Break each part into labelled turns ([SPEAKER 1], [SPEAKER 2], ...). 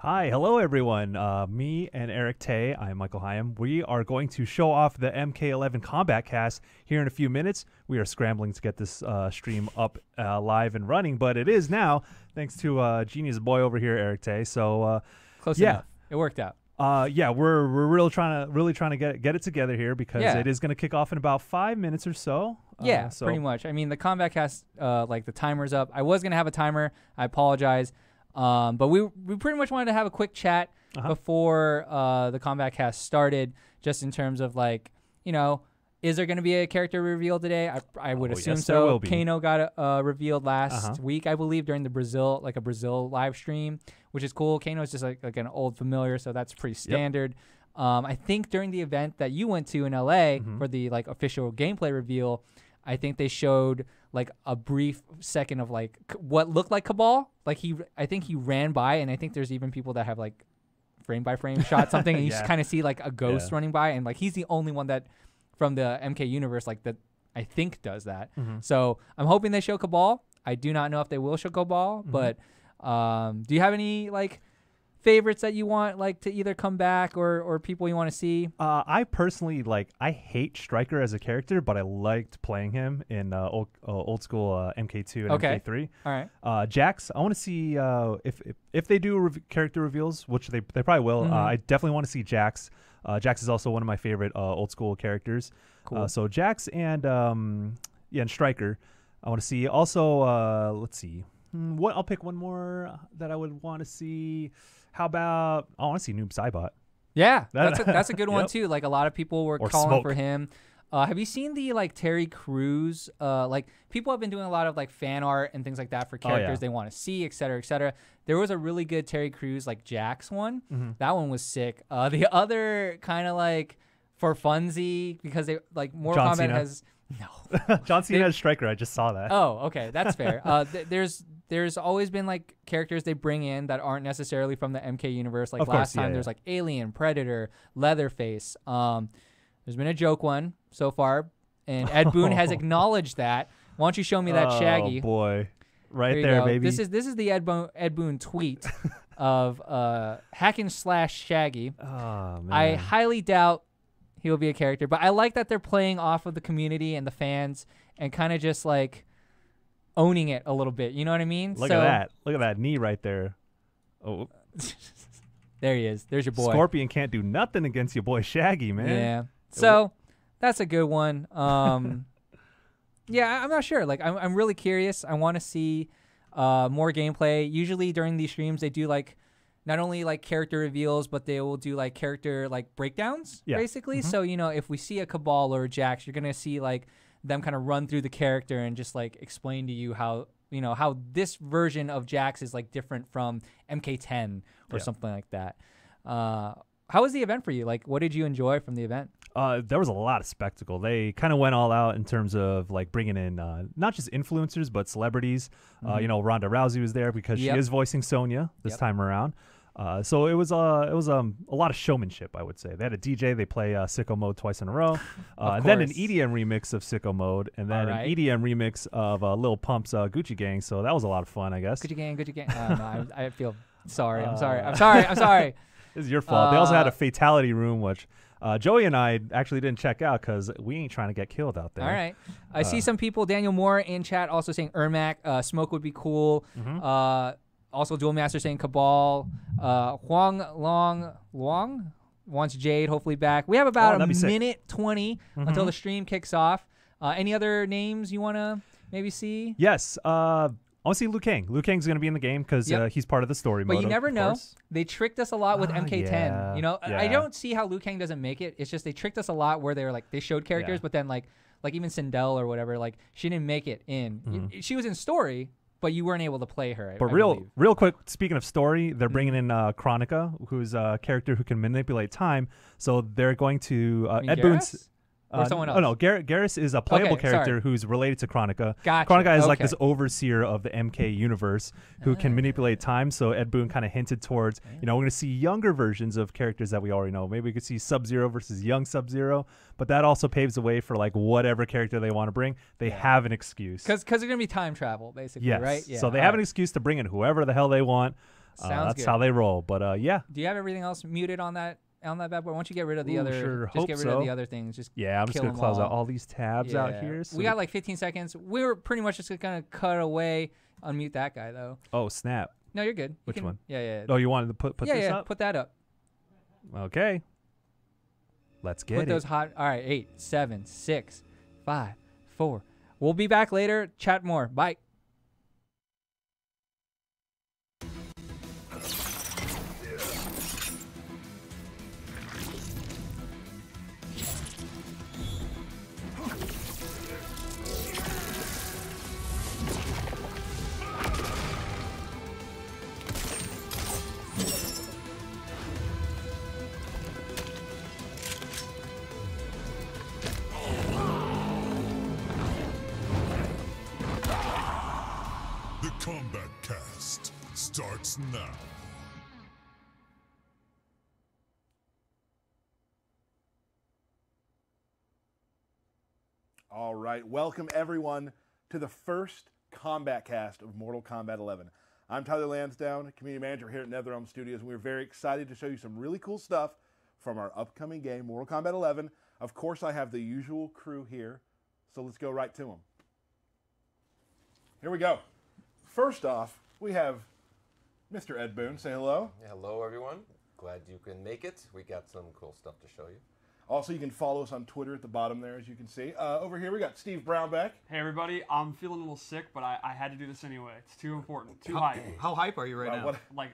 [SPEAKER 1] Hi, hello everyone. Me and Eric Tay, I'm Michael Hyam. We are going to show off the MK11 Kombat Kast here in a few minutes. We are scrambling to get this stream up live and running, but it is now, thanks to genius boy over here, Eric Tay. So
[SPEAKER 2] close enough. It worked out.
[SPEAKER 1] Yeah, we're really trying to get it together here because it is going to kick off in about 5 minutes or so.
[SPEAKER 2] Yeah, pretty much. I mean, the Kombat Kast, like the timer's up. I was gonna have a timer. I apologize. But we pretty much wanted to have a quick chat before the Kombat Kast started, just in terms of like, you know, is there going to be a character reveal today? I would assume
[SPEAKER 1] yes,
[SPEAKER 2] so.
[SPEAKER 1] there will be.
[SPEAKER 2] Kano got revealed last week, I believe, during the Brazil live stream, which is cool. Kano is just like an old familiar, so that's pretty standard. I think during the event that you went to in LA for the like official gameplay reveal, I think they showed like a brief second of like what looked like Kabal. Like I think he ran by, and I think there's even people that have like frame by frame shot something, and you just kind of see like a ghost running by, and like he's the only one that from the MK universe like that I think does that. So I'm hoping they show Kabal. I do not know if they will show Kabal, but do you have any like favorites that you want like to either come back or people you want to see?
[SPEAKER 1] I personally I hate Stryker as a character, but I liked playing him in old school MK2 and MK3.
[SPEAKER 2] All right.
[SPEAKER 1] Jax, I want to see if they do character reveals, which they probably will. I definitely want to see Jax. Jax is also one of my favorite old school characters.
[SPEAKER 2] Cool.
[SPEAKER 1] So Jax and and Stryker, I want to see. Also, let's see. I'll pick one more that I would want to see. How about I want to see Noob Saibot.
[SPEAKER 2] Yeah, that's a good one too. Like a lot of people were calling
[SPEAKER 1] Smoke
[SPEAKER 2] for him. Have you seen the like Terry Crews? Like people have been doing a lot of like fan art and things like that for characters they want to see, et cetera, et cetera. There was a really good Terry Crews like Jax one. That one was sick. The other kind of like for funsy because they like Mortal Kombat has
[SPEAKER 1] John Cena as Stryker. I just saw that.
[SPEAKER 2] Oh, okay, that's fair. There's always been like characters they bring in that aren't necessarily from the MK universe. Like last time, there's like Alien, Predator, Leatherface. There's been a joke one so far, and Ed Boon has acknowledged that. Why don't you show me that Shaggy?
[SPEAKER 1] Oh boy, right
[SPEAKER 2] there,
[SPEAKER 1] baby.
[SPEAKER 2] This is the Ed Boon tweet of hack and slash Shaggy.
[SPEAKER 1] Oh man,
[SPEAKER 2] I highly doubt he will be a character, but I like that they're playing off of the community and the fans and kind of just like owning it a little bit. You know what I mean?
[SPEAKER 1] Look at that knee right there. Oh,
[SPEAKER 2] there he is. There's your boy.
[SPEAKER 1] Scorpion can't do nothing against your boy Shaggy, man.
[SPEAKER 2] Yeah. So that's a good one. Yeah, I'm not sure. Like I'm really curious. I want to see more gameplay. Usually during these streams they do like not only like character reveals, but they will do like character like breakdowns, basically. So, you know, if we see a Kabal or a Jax, you're going to see like them kind of run through the character and just like explain to you how, you know, how this version of Jax is like different from MK10 or something like that. How was the event for you? Like, what did you enjoy from the event?
[SPEAKER 1] There was a lot of spectacle. They kind of went all out in terms of like bringing in not just influencers, but celebrities. You know, Ronda Rousey was there because she is voicing Sonya this time around. So it was a lot of showmanship, I would say. They had a DJ. They play Sicko Mode twice in a row. And then an EDM remix of Sicko Mode, and then an EDM remix of Lil Pump's Gucci Gang. So that was a lot of fun, I guess.
[SPEAKER 2] Gucci Gang. No, I feel sorry. I'm sorry.
[SPEAKER 1] This is your fault. They also had a fatality room, which Joey and I actually didn't check out because we ain't trying to get killed out there.
[SPEAKER 2] All right. I see some people, Daniel Moore in chat, also saying Ermac. Smoke would be cool. Also, Dual Master saying Kabal. Huang Long wants Jade hopefully back. We have about a minute 20 until the stream kicks off. Any other names you want to maybe see?
[SPEAKER 1] Yes. I want to see Liu Kang. Liu Kang's going to be in the game because he's part of the story mode.
[SPEAKER 2] But you never know. They tricked us a lot with MK10. You know, I don't see how Liu Kang doesn't make it. It's just they tricked us a lot where they were like, they showed characters, but then like even Sindel or whatever, like she didn't make it in. She was in story, but you weren't able to play her.
[SPEAKER 1] But real quick, speaking of story, they're bringing in Chronica, who's a character who can manipulate time. So they're going to Ed Boon's.
[SPEAKER 2] Or someone else?
[SPEAKER 1] Oh no, Geras is a playable character who's related to Chronica.
[SPEAKER 2] Gotcha.
[SPEAKER 1] Chronica is like this overseer of the MK universe who can manipulate time. So Ed Boon kind of hinted towards, you know, we're going to see younger versions of characters that we already know. Maybe we could see Sub-Zero versus young Sub-Zero, but that also paves the way for like whatever character they want to bring. They have an excuse
[SPEAKER 2] because they're going to be time travel basically, right?
[SPEAKER 1] Yeah. So they have an excuse to bring in whoever the hell they want.
[SPEAKER 2] Sounds
[SPEAKER 1] that's
[SPEAKER 2] good.
[SPEAKER 1] how they roll. But yeah.
[SPEAKER 2] Do you have everything else muted on that bad boy? Why don't you get rid of the other?
[SPEAKER 1] Sure,
[SPEAKER 2] just
[SPEAKER 1] hope
[SPEAKER 2] get rid
[SPEAKER 1] so.
[SPEAKER 2] of the other things. Just
[SPEAKER 1] I'm just gonna close out all these tabs out here. So
[SPEAKER 2] we got like 15 seconds. We were pretty much just gonna cut away. Unmute that guy though.
[SPEAKER 1] Oh snap!
[SPEAKER 2] No, you're good.
[SPEAKER 1] Which one?
[SPEAKER 2] Yeah.
[SPEAKER 1] Oh, you wanted to put this up?
[SPEAKER 2] Put that up.
[SPEAKER 1] Okay. Let's get it.
[SPEAKER 2] Put those hot. All right, 8, 7, 6, 5, 4. We'll be back later. Chat more. Bye.
[SPEAKER 3] The Kombat Kast starts now.
[SPEAKER 4] All right, welcome everyone to the first Kombat Cast of Mortal Kombat 11. I'm Tyler Lansdowne, community manager here at NetherRealm Studios, and we're very excited to show you some really cool stuff from our upcoming game, Mortal Kombat 11. Of course, I have the usual crew here, so let's go right to them. Here we go. First off, we have Mr. Ed Boone. Say hello.
[SPEAKER 5] Hello, everyone. Glad you can make it. We got some cool stuff to show you.
[SPEAKER 4] Also, you can follow us on Twitter at the bottom there, as you can see. Over here, we got Steve Brownback.
[SPEAKER 6] Hey, everybody. I'm feeling a little sick, but I had to do this anyway. It's too important. Too hype.
[SPEAKER 7] How hype are you right now?
[SPEAKER 6] Like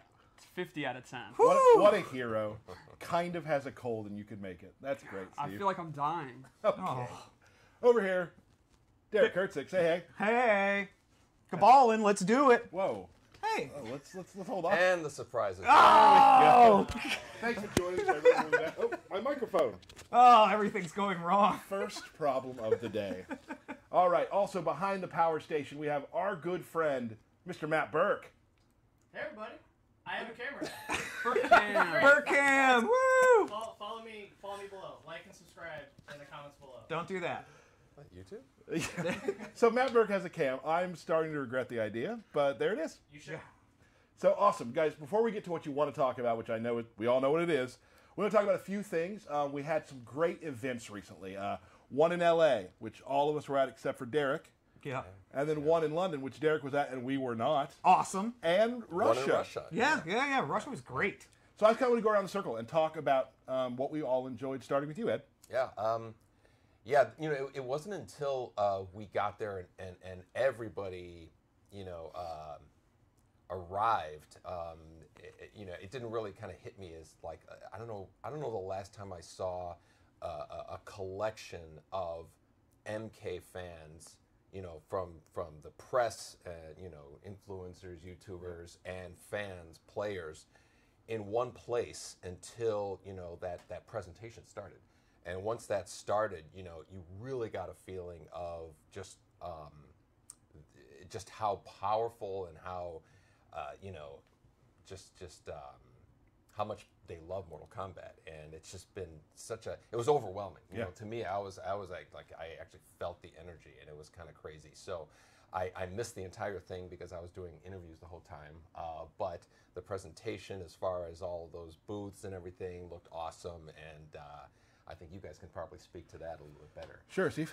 [SPEAKER 6] 50 out of 10.
[SPEAKER 4] What a hero. Kind of has a cold, and you could make it. That's great, Steve.
[SPEAKER 6] I feel like I'm dying.
[SPEAKER 4] Okay. Over here, Derek Kurtzik. Say hey.
[SPEAKER 7] Hey, Kabal, let's do it.
[SPEAKER 4] Whoa.
[SPEAKER 7] Hey.
[SPEAKER 4] Oh, let's hold on.
[SPEAKER 5] And the surprises.
[SPEAKER 7] Oh!
[SPEAKER 4] Thanks for joining us, everyone. Oh, my microphone.
[SPEAKER 7] Oh, everything's going wrong.
[SPEAKER 4] First problem of the day. All right. Also, behind the power station, we have our good friend, Mr. Matt Burke.
[SPEAKER 8] Hey, everybody. I have a camera.
[SPEAKER 7] Burkham! Woo!
[SPEAKER 8] Follow me below. Like and subscribe in the comments below.
[SPEAKER 7] Don't do that.
[SPEAKER 5] YouTube?
[SPEAKER 4] So Matt Burke has a cam. I'm starting to regret the idea, but there it is.
[SPEAKER 8] You should.
[SPEAKER 4] So awesome, guys. Before we get to what you want to talk about, which I know we all know what it is, we're going to talk about a few things. We had some great events recently. One in LA, which all of us were at except for Derek.
[SPEAKER 7] Yeah.
[SPEAKER 4] And then one in London, which Derek was at and we were not.
[SPEAKER 7] Awesome.
[SPEAKER 4] And Russia.
[SPEAKER 5] One in Russia.
[SPEAKER 7] Yeah. Russia was great.
[SPEAKER 4] So I kind of want to go around the circle and talk about what we all enjoyed, starting with you, Ed.
[SPEAKER 5] Yeah. It wasn't until we got there and everybody, arrived. It didn't really kind of hit me as like I don't know the last time I saw a collection of MK fans, from the press, influencers, YouTubers, and fans, players, in one place until that presentation started. And once that started, you really got a feeling of just how powerful and how how much they love Mortal Kombat, and it's just been it was overwhelming. You know, to me, I was like I actually felt the energy, and it was kind of crazy. So I missed the entire thing because I was doing interviews the whole time. But the presentation, as far as all those booths and everything, looked awesome, and I think you guys can probably speak to that a little bit better.
[SPEAKER 4] Sure, Steve.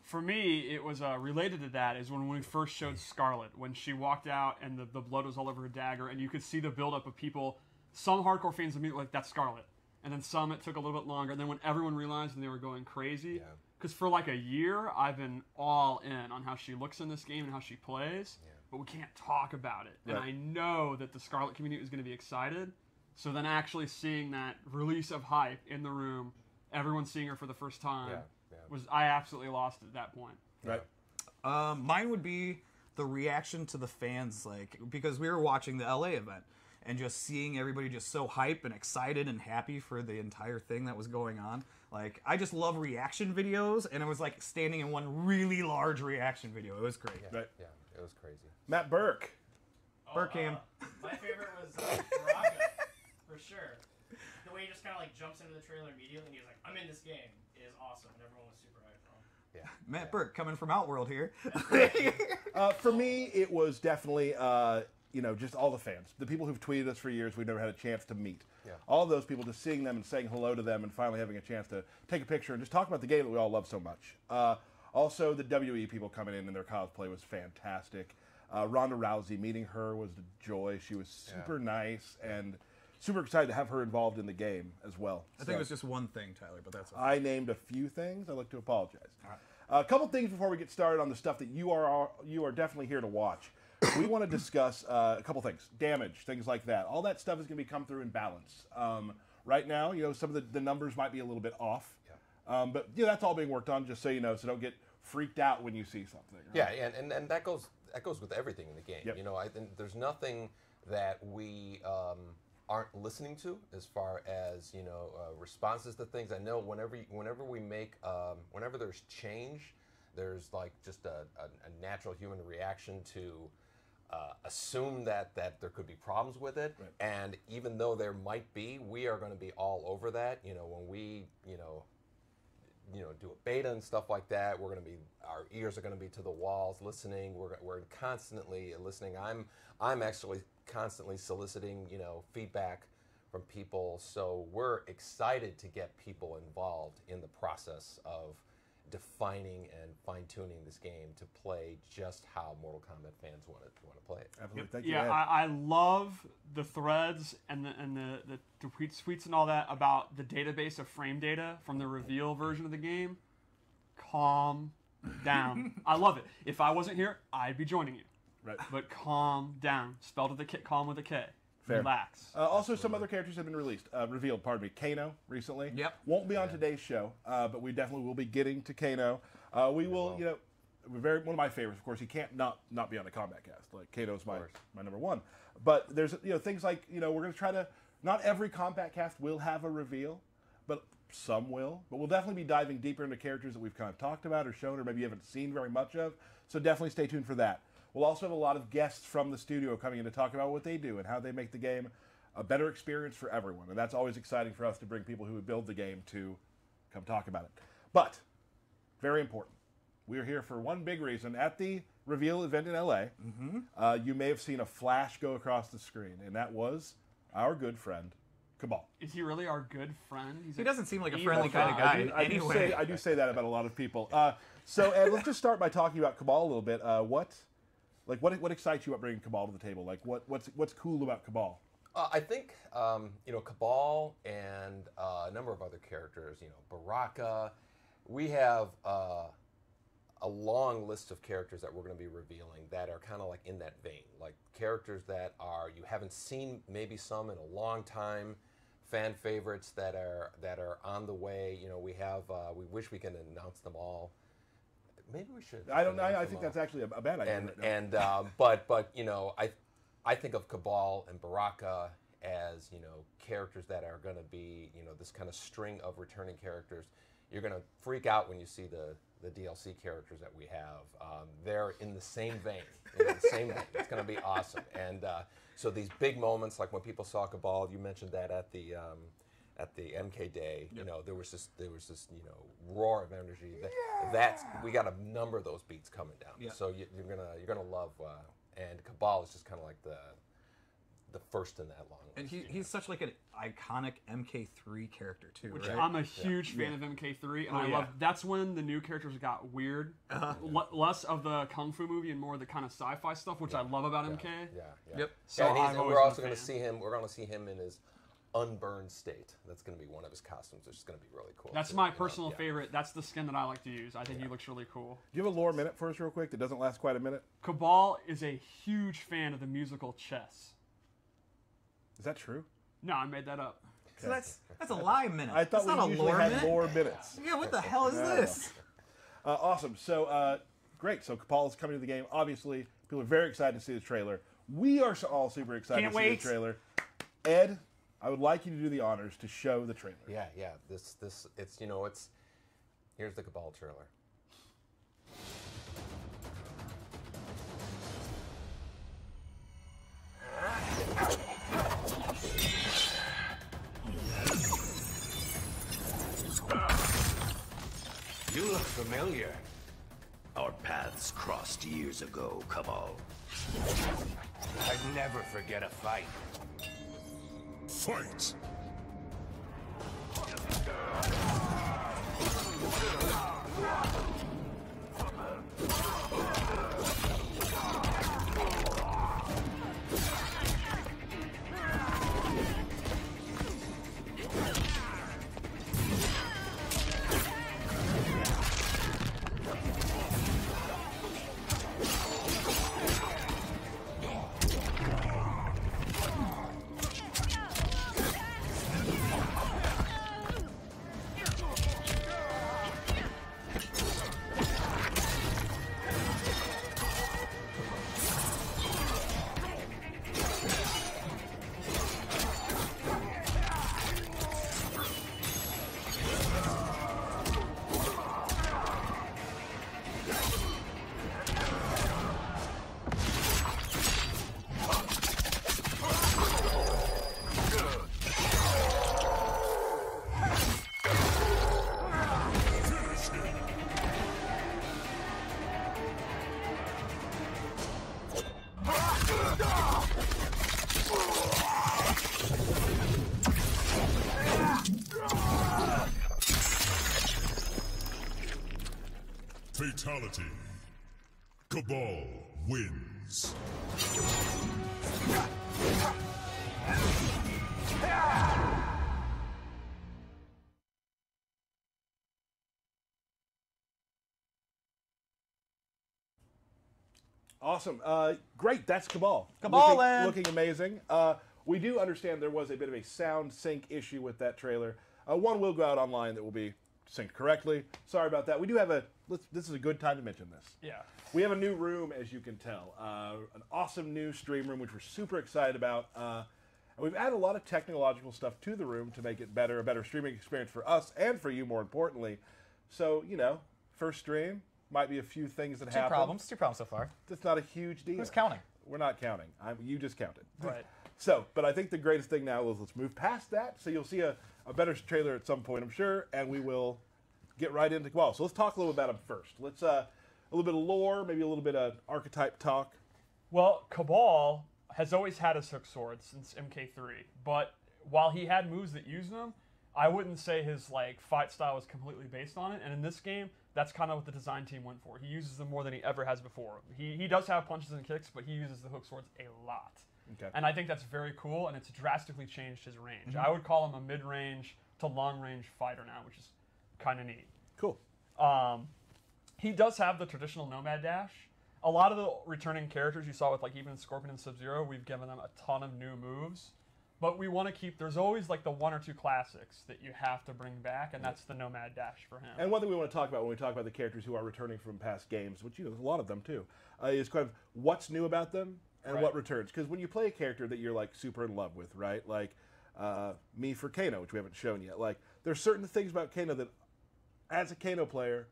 [SPEAKER 6] For me, it was related to that is when we first showed Scarlet, when she walked out and the blood was all over her dagger, and you could see the buildup of people. Some hardcore fans immediately like, that's Scarlet. And then some, it took a little bit longer. And then when everyone realized and they were going crazy, because for like a year, I've been all in on how she looks in this game and how she plays, but we can't talk about it. Right. And I know that the Scarlet community is going to be excited. So then actually seeing that release of hype in the room, everyone seeing her for the first time, I absolutely lost it at that point.
[SPEAKER 4] Right.
[SPEAKER 7] Mine would be the reaction to the fans, because we were watching the LA event and just seeing everybody just so hype and excited and happy for the entire thing that was going on. I just love reaction videos, and it was like standing in one really large reaction video. It was great.
[SPEAKER 5] Yeah, it was crazy.
[SPEAKER 4] Matt Burke.
[SPEAKER 7] Burkham.
[SPEAKER 8] My favorite was Baraka, for sure. The way he just kind of jumps into the trailer immediately, and he's like, I'm in this game, is awesome, and everyone was super hyped for him.
[SPEAKER 7] Yeah. Matt Burke coming from Outworld here.
[SPEAKER 4] For me, it was definitely just all the fans, the people who've tweeted us for years we've never had a chance to meet.
[SPEAKER 5] Yeah.
[SPEAKER 4] All of those people, just seeing them and saying hello to them and finally having a chance to take a picture and just talk about the game that we all love so much. Also, the WE people coming in and their cosplay was fantastic. Ronda Rousey, meeting her was a joy. She was super nice and super excited to have her involved in the game as well.
[SPEAKER 7] I think it was just one thing, Tyler, but that's okay.
[SPEAKER 4] I named a few things. I'd like to apologize. A couple things before we get started on the stuff that you are definitely here to watch. We want to discuss a couple things. Damage, things like that. All that stuff is going to be come through in balance. Right now, some of the numbers might be a little bit off. Yeah. But that's all being worked on, just so you know, so don't get freaked out when you see something. Right?
[SPEAKER 5] Yeah, and that goes with everything in the game.
[SPEAKER 4] Yep.
[SPEAKER 5] I think there's nothing that we aren't listening to as far as responses to things. I know whenever we make whenever there's change, there's like just a natural human reaction to assume that there could be problems with it, right. And even though there might be, we are going to be all over that. When we do a beta and stuff like that, our ears are going to be to the walls, listening. We're constantly listening. I'm actually constantly soliciting feedback from people, so we're excited to get people involved in the process of defining and fine-tuning this game to play just how Mortal Kombat fans want to play it.
[SPEAKER 4] Absolutely. Thank you,
[SPEAKER 6] yeah, I love the threads and the tweets and all that about the database of frame data from the reveal version of the game. Calm down. I love it. If I wasn't here, I'd be joining you.
[SPEAKER 4] Right.
[SPEAKER 6] But calm down. Spelled with a K. Calm with a K.
[SPEAKER 4] Fair.
[SPEAKER 6] Relax.
[SPEAKER 4] Also, some other characters have been revealed. Pardon me. Kano recently.
[SPEAKER 7] Yep.
[SPEAKER 4] Won't be on today's show, but we definitely will be getting to Kano. We will, one of my favorites. Of course, he can't not be on the Kombat Cast. Like Kano's my number one. But there's things like we're going to try to. Not every Kombat Cast will have a reveal, but some will. But we'll definitely be diving deeper into characters that we've kind of talked about or shown or maybe you haven't seen very much of. So definitely stay tuned for that. We'll also have a lot of guests from the studio coming in to talk about what they do and how they make the game a better experience for everyone. And that's always exciting for us to bring people who build the game to come talk about it. But, very important, we are here for one big reason. At the reveal event in LA, you may have seen a flash go across the screen, and that was our good friend, Kabal.
[SPEAKER 6] Is he really our good friend?
[SPEAKER 7] He doesn't seem like a friendly kind of guy.
[SPEAKER 4] I do say that about a lot of people. So, Ed, let's just start by talking about Kabal a little bit. What excites you about bringing Kabal to the table? Like, what's cool about Kabal?
[SPEAKER 5] I think Kabal and a number of other characters. Baraka. We have a long list of characters that we're going to be revealing that are kind of like in that vein, like characters that you haven't seen maybe some in a long time, fan favorites that are on the way. We we wish we can announce them all. Maybe we should.
[SPEAKER 4] I don't know. I think that's actually a bad idea.
[SPEAKER 5] But I think of Kabal and Baraka as characters that are going to be this kind of string of returning characters. You're going to freak out when you see the DLC characters that we have. They're in the same vein. It's going to be awesome. And so these big moments, like when people saw Kabal, you mentioned that at the MK Day, there was this roar of energy. We got a number of those beats coming down. Yeah. So you're gonna love. And Kabal is just kind of like the first in that long list.
[SPEAKER 7] And he's such like an iconic MK3 character too.
[SPEAKER 6] Which
[SPEAKER 7] right?
[SPEAKER 6] I'm a huge fan of MK3, and I love. That's when the new characters got weird. Less of the kung fu movie and more of the kind of sci-fi stuff, which I love about MK.
[SPEAKER 5] Yeah.
[SPEAKER 7] Yep.
[SPEAKER 5] So and we're also going to see him. We're going to see him in his unburned state. That's going to be one of his costumes, which is going to be really cool.
[SPEAKER 6] That's my personal favorite. That's the skin that I like to use. I think he looks really cool.
[SPEAKER 4] Do you have a lore minute for us real quick that doesn't last quite a minute?
[SPEAKER 6] Kabal is a huge fan of the musical Chess.
[SPEAKER 4] Is that true?
[SPEAKER 6] No, I made that up.
[SPEAKER 7] So that's a lie minute.
[SPEAKER 4] I thought
[SPEAKER 7] that's not
[SPEAKER 4] we
[SPEAKER 7] a
[SPEAKER 4] usually
[SPEAKER 7] lore
[SPEAKER 4] had
[SPEAKER 7] minute.
[SPEAKER 4] lore minutes.
[SPEAKER 7] Yeah, what the hell is this?
[SPEAKER 4] Awesome. So, great. So Kabal is coming to the game. Obviously, people are very excited to see the trailer. We are all super excited to see the trailer. Ed, I would like you to do the honors to show the trailer.
[SPEAKER 5] Yeah. It's here's the Kabal trailer.
[SPEAKER 9] You look familiar. Our paths crossed years ago, Kabal. I'd never forget a fight.
[SPEAKER 3] Fight! Fatality. Kabal wins.
[SPEAKER 4] Awesome. Great. That's Kabal.
[SPEAKER 7] Kabal land.
[SPEAKER 4] Looking amazing. We do understand there was a bit of a sound sync issue with that trailer. One will go out online that will be synced correctly. Sorry about that. We do have this is a good time to mention this.
[SPEAKER 6] Yeah.
[SPEAKER 4] We have a new room, as you can tell. An awesome new stream room, which we're super excited about. And we've added a lot of technological stuff to the room to make it better, a better streaming experience for us and for you, more importantly. So, you know, first stream, might be a few things that happen.
[SPEAKER 7] Two problems so far.
[SPEAKER 4] That's not a huge deal.
[SPEAKER 7] Who's counting?
[SPEAKER 4] We're not counting. You just counted.
[SPEAKER 6] Right.
[SPEAKER 4] So, but I think the greatest thing now is let's move past that. So you'll see a better trailer at some point, I'm sure, and we will get right into Kabal. So let's talk a little about him first. Let's a little bit of lore, maybe a little bit of archetype talk.
[SPEAKER 6] Well, Kabal has always had his hook sword since MK3, but while he had moves that used them, I wouldn't say his fight style was completely based on it. And in this game, that's kind of what the design team went for. He uses them more than he ever has before. He does have punches and kicks, but he uses the hook swords a lot.
[SPEAKER 4] Okay.
[SPEAKER 6] And I think that's very cool, and it's drastically changed his range. I would call him a mid-range to long-range fighter now, which is kind of neat.
[SPEAKER 4] Cool.
[SPEAKER 6] He does have the traditional Nomad Dash. A lot of the returning characters you saw with even Scorpion and Sub-Zero, we've given them a ton of new moves. But we want to keep, there's always the one or two classics that you have to bring back, and that's the Nomad Dash for him.
[SPEAKER 4] And one thing we want to talk about when we talk about the characters who are returning from past games, which, there's a lot of them too, is kind of what's new about them and what returns. Because when you play a character that you're super in love with, right? Like me for Kano, which we haven't shown yet. There's certain things about Kano that, as a Kano player,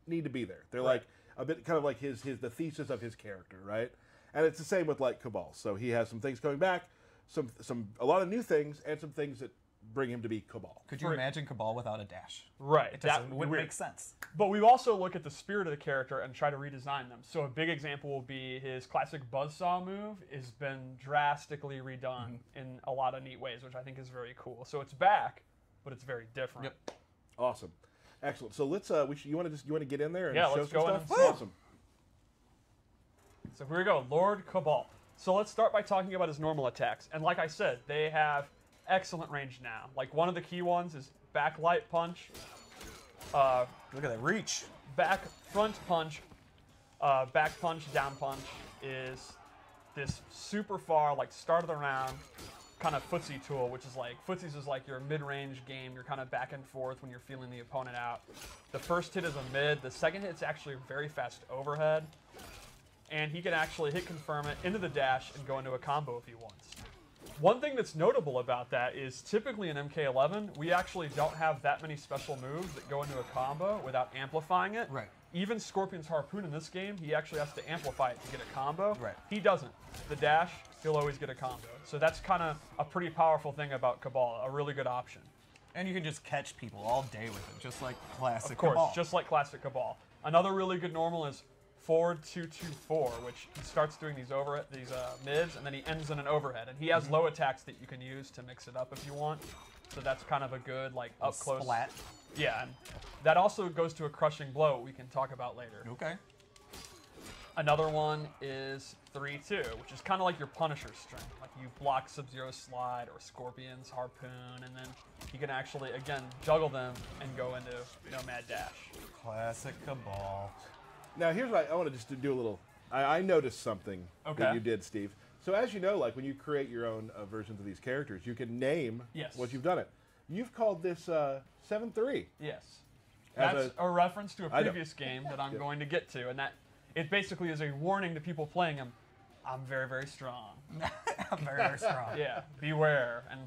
[SPEAKER 4] need to be there. They're a bit kind of like the thesis of his character, right? And it's the same with Kabal. So he has some things coming back, a lot of new things, and some things that bring him to be Kabal.
[SPEAKER 7] Could you imagine Kabal without a dash?
[SPEAKER 6] Right.
[SPEAKER 7] It just wouldn't make sense.
[SPEAKER 6] But we also look at the spirit of the character and try to redesign them. So a big example will be his classic buzzsaw move has been drastically redone in a lot of neat ways, which I think is very cool. So it's back, but it's very different.
[SPEAKER 7] Yep.
[SPEAKER 4] Awesome. Excellent. So let's you want to get in there and
[SPEAKER 6] yeah,
[SPEAKER 4] show
[SPEAKER 6] let's
[SPEAKER 4] some
[SPEAKER 6] go
[SPEAKER 4] stuff?
[SPEAKER 6] in.
[SPEAKER 4] Awesome.
[SPEAKER 6] So here we go, Lord Kabal. So let's start by talking about his normal attacks. And like I said, they have excellent range now. One of the key ones is back light punch.
[SPEAKER 7] Look at that reach.
[SPEAKER 6] Back front punch, back punch, down punch is this super far, start of the round kind of footsie tool, which is footsies is your mid-range game. You're kind of back and forth when you're feeling the opponent out. The first hit is a mid. The second hit's actually a very fast overhead. And he can actually hit confirm it into the dash and go into a combo if he wants. One thing that's notable about that is typically in MK11, we actually don't have that many special moves that go into a combo without amplifying it.
[SPEAKER 7] Right.
[SPEAKER 6] Even Scorpion's Harpoon in this game, he actually has to amplify it to get a combo.
[SPEAKER 7] Right.
[SPEAKER 6] He doesn't. The dash, he'll always get a combo. So that's kind of a pretty powerful thing about Kabal, a really good option.
[SPEAKER 7] And you can just catch people all day with it, just like classic
[SPEAKER 6] Of course,
[SPEAKER 7] Kabal.
[SPEAKER 6] just like classic Kabal. Another really good normal is forward 2-2-4, which he starts doing these mids, and then he ends in an overhead. And he has low attacks that you can use to mix it up if you want. So that's kind of a good like up close.
[SPEAKER 7] Splat.
[SPEAKER 6] Yeah, and that also goes to a crushing blow we can talk about later.
[SPEAKER 7] Okay.
[SPEAKER 6] Another one is 3-2, which is kind of like your Punisher string. Like you block Sub-Zero slide or Scorpion's harpoon, and then you can actually, again, juggle them and go into mad dash.
[SPEAKER 7] Classic Kabal.
[SPEAKER 4] Now, here's what I want to just do a little. I noticed something that you did, Steve. So as you know, like when you create your own versions of these characters, you can name what you've done it. You've called this 7-3.
[SPEAKER 6] Yes. That's a reference to a previous game that I'm going to get to, and that it basically is a warning to people playing him. I'm very, very strong.
[SPEAKER 7] I'm very, very strong.
[SPEAKER 6] Yeah, beware. And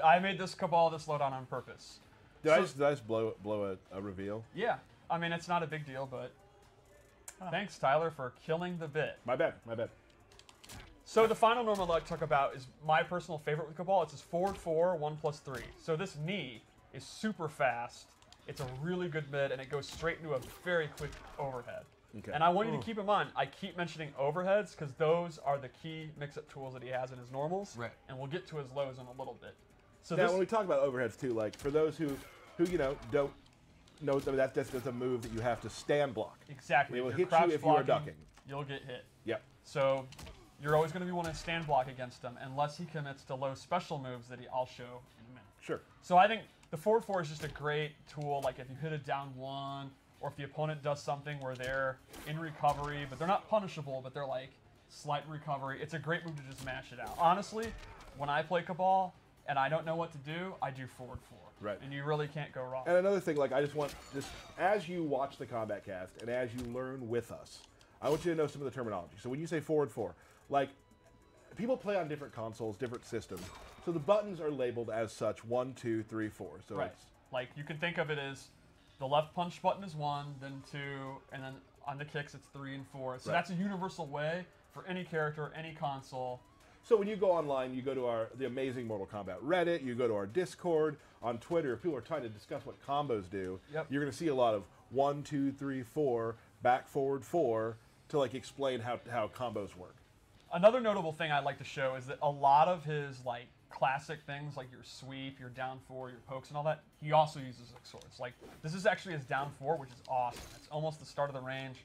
[SPEAKER 6] I made this Kabal this loadout on purpose.
[SPEAKER 4] Did I just blow a reveal?
[SPEAKER 6] Yeah. I mean, it's not a big deal, but thanks, Tyler, for killing the bit.
[SPEAKER 4] My bad. My bad.
[SPEAKER 6] So the final normal I'd like to talk about is my personal favorite with Kabal. It's his forward 4, 1+3. So this knee is super fast. It's a really good mid, and it goes straight into a very quick overhead. Okay. And I want you to keep in mind, I keep mentioning overheads because those are the key mix-up tools that he has in his normals. Right. And we'll get to his lows in a little bit. So
[SPEAKER 4] now, when we talk about overheads too, like for those who don't know that's a move that you have to stand block.
[SPEAKER 6] Exactly.
[SPEAKER 4] It will hit you if you are ducking.
[SPEAKER 6] You'll get hit.
[SPEAKER 4] Yep.
[SPEAKER 6] So you're always going to be wanting to stand block against him unless he commits to low special moves that I'll show in a minute.
[SPEAKER 4] Sure.
[SPEAKER 6] So I think the forward 4 is just a great tool. Like if you hit a down 1, or if the opponent does something where they're in recovery, but they're not punishable, but they're like slight recovery, it's a great move to just mash it out. Honestly, when I play Kabal and I don't know what to do, I do forward 4.
[SPEAKER 4] Right.
[SPEAKER 6] And you really can't go wrong.
[SPEAKER 4] And another thing, like I just want this, as you watch the Kombat Cast and as you learn with us, I want you to know some of the terminology. So when you say forward 4, like people play on different consoles, different systems. So the buttons are labeled as such 1, 2, 3, 4. So
[SPEAKER 6] right. Like you can think of it as the left punch button is 1, then 2, and then on the kicks it's 3 and 4. So that's a universal way for any character, any console.
[SPEAKER 4] So when you go online, you go to the Amazing Mortal Kombat Reddit, you go to our Discord, on Twitter, if people are trying to discuss what combos do, you're going to see a lot of 1, 2, 3, 4, back, forward, 4, to like explain how combos work.
[SPEAKER 6] Another notable thing I'd like to show is that a lot of his like classic things like your sweep, your down 4, your pokes and all that, he also uses like swords. Like this is actually his down 4, which is awesome. It's almost the start of the range,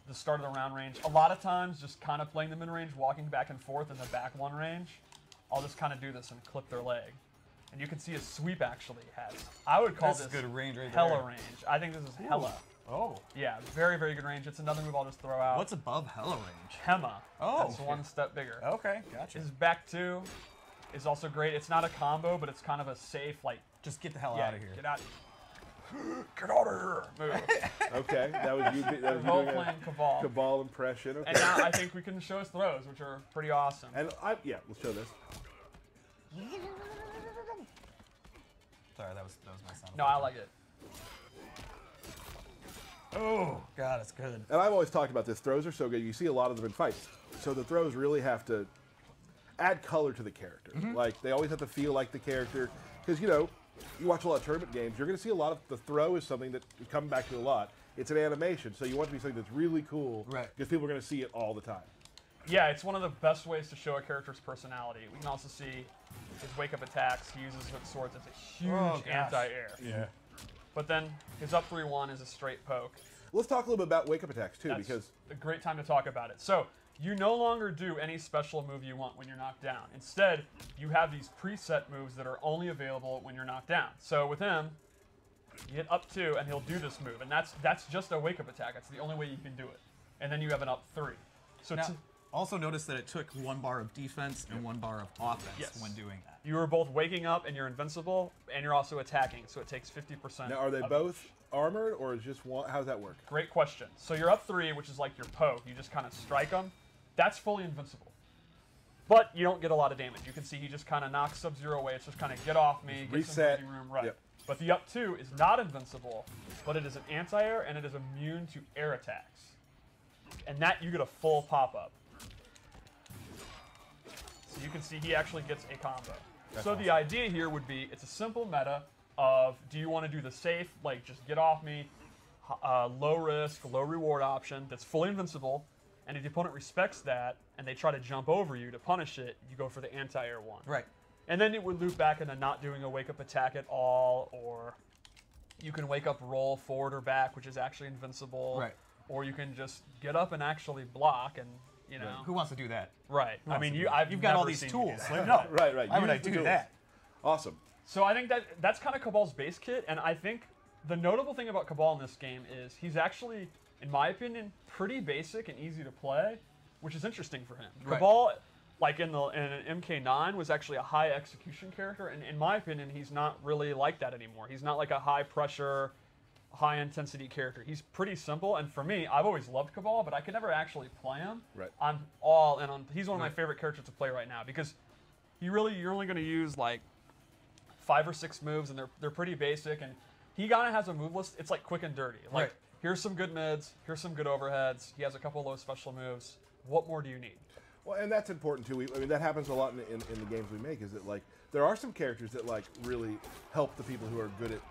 [SPEAKER 6] the start of the round range. A lot of times just kind of playing the mid range, walking back and forth in the back 1 range, I'll just kind of do this and clip their leg. And you can see his sweep actually has, I would call this
[SPEAKER 7] good range right
[SPEAKER 6] hella
[SPEAKER 7] there.
[SPEAKER 6] range. I think this is hella.
[SPEAKER 7] Oh.
[SPEAKER 6] Yeah, very, very good range. It's another move I'll just throw out.
[SPEAKER 7] What's above hella range?
[SPEAKER 6] Hema.
[SPEAKER 7] Oh.
[SPEAKER 6] That's one step bigger.
[SPEAKER 7] Okay, gotcha.
[SPEAKER 6] His back 2 is also great. It's not a combo, but it's kind of a safe, like...
[SPEAKER 7] Just get the hell out of here.
[SPEAKER 6] Get out of here. Get out of here. Move.
[SPEAKER 4] Okay, that was you doing
[SPEAKER 6] playing Kabal.
[SPEAKER 4] Kabal impression. Okay.
[SPEAKER 6] And now I think we can show his throws, which are pretty awesome.
[SPEAKER 4] And let's show this.
[SPEAKER 7] Sorry, that was my sound.
[SPEAKER 6] No, I like it.
[SPEAKER 7] Oh, God, it's good.
[SPEAKER 4] And I've always talked about this. Throws are so good. You see a lot of them in fights. So the throws really have to add color to the character. Like, they always have to feel like the character. Because, you watch a lot of tournament games, you're going to see a lot of the throw is something that we come back to a lot. It's an animation, so you want it to be something that's really cool. Right. Because people are going to see it all the time.
[SPEAKER 6] Yeah, it's one of the best ways to show a character's personality. We can also see his wake-up attacks. He uses his swords as a huge anti-air.
[SPEAKER 4] Yeah.
[SPEAKER 6] But then his up 3-1 is a straight poke.
[SPEAKER 4] Let's talk a little bit about wake-up attacks, too, because...
[SPEAKER 6] a great time to talk about it. So, you no longer do any special move you want when you're knocked down. Instead, you have these preset moves that are only available when you're knocked down. So with him, you hit up 2, and he'll do this move. And that's just a wake-up attack. That's the only way you can do it. And then you have an up 3. So
[SPEAKER 7] now, also notice that it took 1 bar of defense and 1 bar of offense when doing that.
[SPEAKER 6] You are both waking up and you're invincible, and you're also attacking, so it takes 50%.
[SPEAKER 4] Now, are they both armored, or is just one? How does that work?
[SPEAKER 6] Great question. So you're up 3, which is like your poke. You just kind of strike them. That's fully invincible. But you don't get a lot of damage. You can see he just kind of knocks Sub-Zero away. It's just kind of get off me, get some breathing room, right. Yep. But the up 2 is not invincible, but it is an anti-air, and it is immune to air attacks. And that, you get a full pop-up. So you can see he actually gets a combo. That's awesome. The idea here would be, it's a simple meta of, do you want to do the safe, like just get off me, low risk, low reward option that's fully invincible. And if the opponent respects that and they try to jump over you to punish it, you go for the anti-air one.
[SPEAKER 7] Right.
[SPEAKER 6] And then it would loop back into not doing a wake-up attack at all, or you can wake up roll forward or back, which is actually invincible.
[SPEAKER 7] Right.
[SPEAKER 6] Or you can just get up and actually block, and you know.
[SPEAKER 7] Who wants to do that?
[SPEAKER 6] Right. I mean, you've
[SPEAKER 7] got all
[SPEAKER 6] never
[SPEAKER 7] these
[SPEAKER 6] seen
[SPEAKER 7] tools.
[SPEAKER 6] me do that.
[SPEAKER 7] No.
[SPEAKER 4] Right.
[SPEAKER 7] Why would I
[SPEAKER 4] Use the
[SPEAKER 7] do
[SPEAKER 4] tools.
[SPEAKER 7] that?
[SPEAKER 4] Awesome.
[SPEAKER 6] So I think that's kind of Kabal's base kit, and I think the notable thing about Kabal in this game is he's actually, in my opinion, pretty basic and easy to play, which is interesting for him.
[SPEAKER 7] Right.
[SPEAKER 6] Kabal, like in MK9, was actually a high execution character, and in my opinion, he's not really like that anymore. He's not like a high pressure, high intensity character. He's pretty simple, and for me, I've always loved Kabal, but I could never actually play him.
[SPEAKER 4] Right.
[SPEAKER 6] I'm all in on. He's one of my favorite characters to play right now because you're only going to use like 5 or 6 moves, and they're pretty basic, and he kind of has a move list. It's like quick and dirty. Like, here's some good mids, here's some good overheads. He has a couple low special moves. What more do you need?
[SPEAKER 4] Well, and that's important too. I mean, that happens a lot in the games we make. Is that like there are some characters that like really help the people who are good at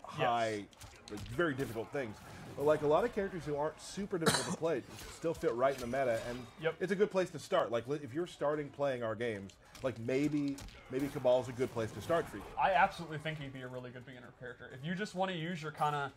[SPEAKER 4] high, like, very difficult things. But like a lot of characters who aren't super difficult to play still fit right in the meta, and it's a good place to start. Like if you're starting playing our games, like maybe Kabal's a good place to start for you.
[SPEAKER 6] I absolutely think he'd be a really good beginner character. If you just want to use your kind of,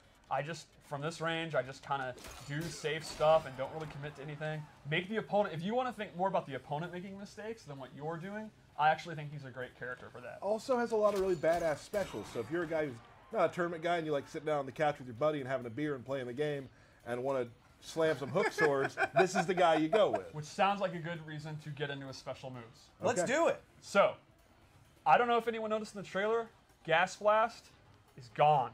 [SPEAKER 6] from this range, I just kind of do safe stuff and don't really commit to anything. Make the opponent, if you want to think more about the opponent making mistakes than what you're doing, I actually think he's a great character for that.
[SPEAKER 4] Also has a lot of really badass specials. So if you're a guy who's not a tournament guy and you like sitting down on the couch with your buddy and having a beer and playing the game and want to slam some hook swords, this is the guy you go with.
[SPEAKER 6] Which sounds like a good reason to get into his special moves.
[SPEAKER 7] Let's do it.
[SPEAKER 6] So, I don't know if anyone noticed in the trailer, Gas Blast is gone.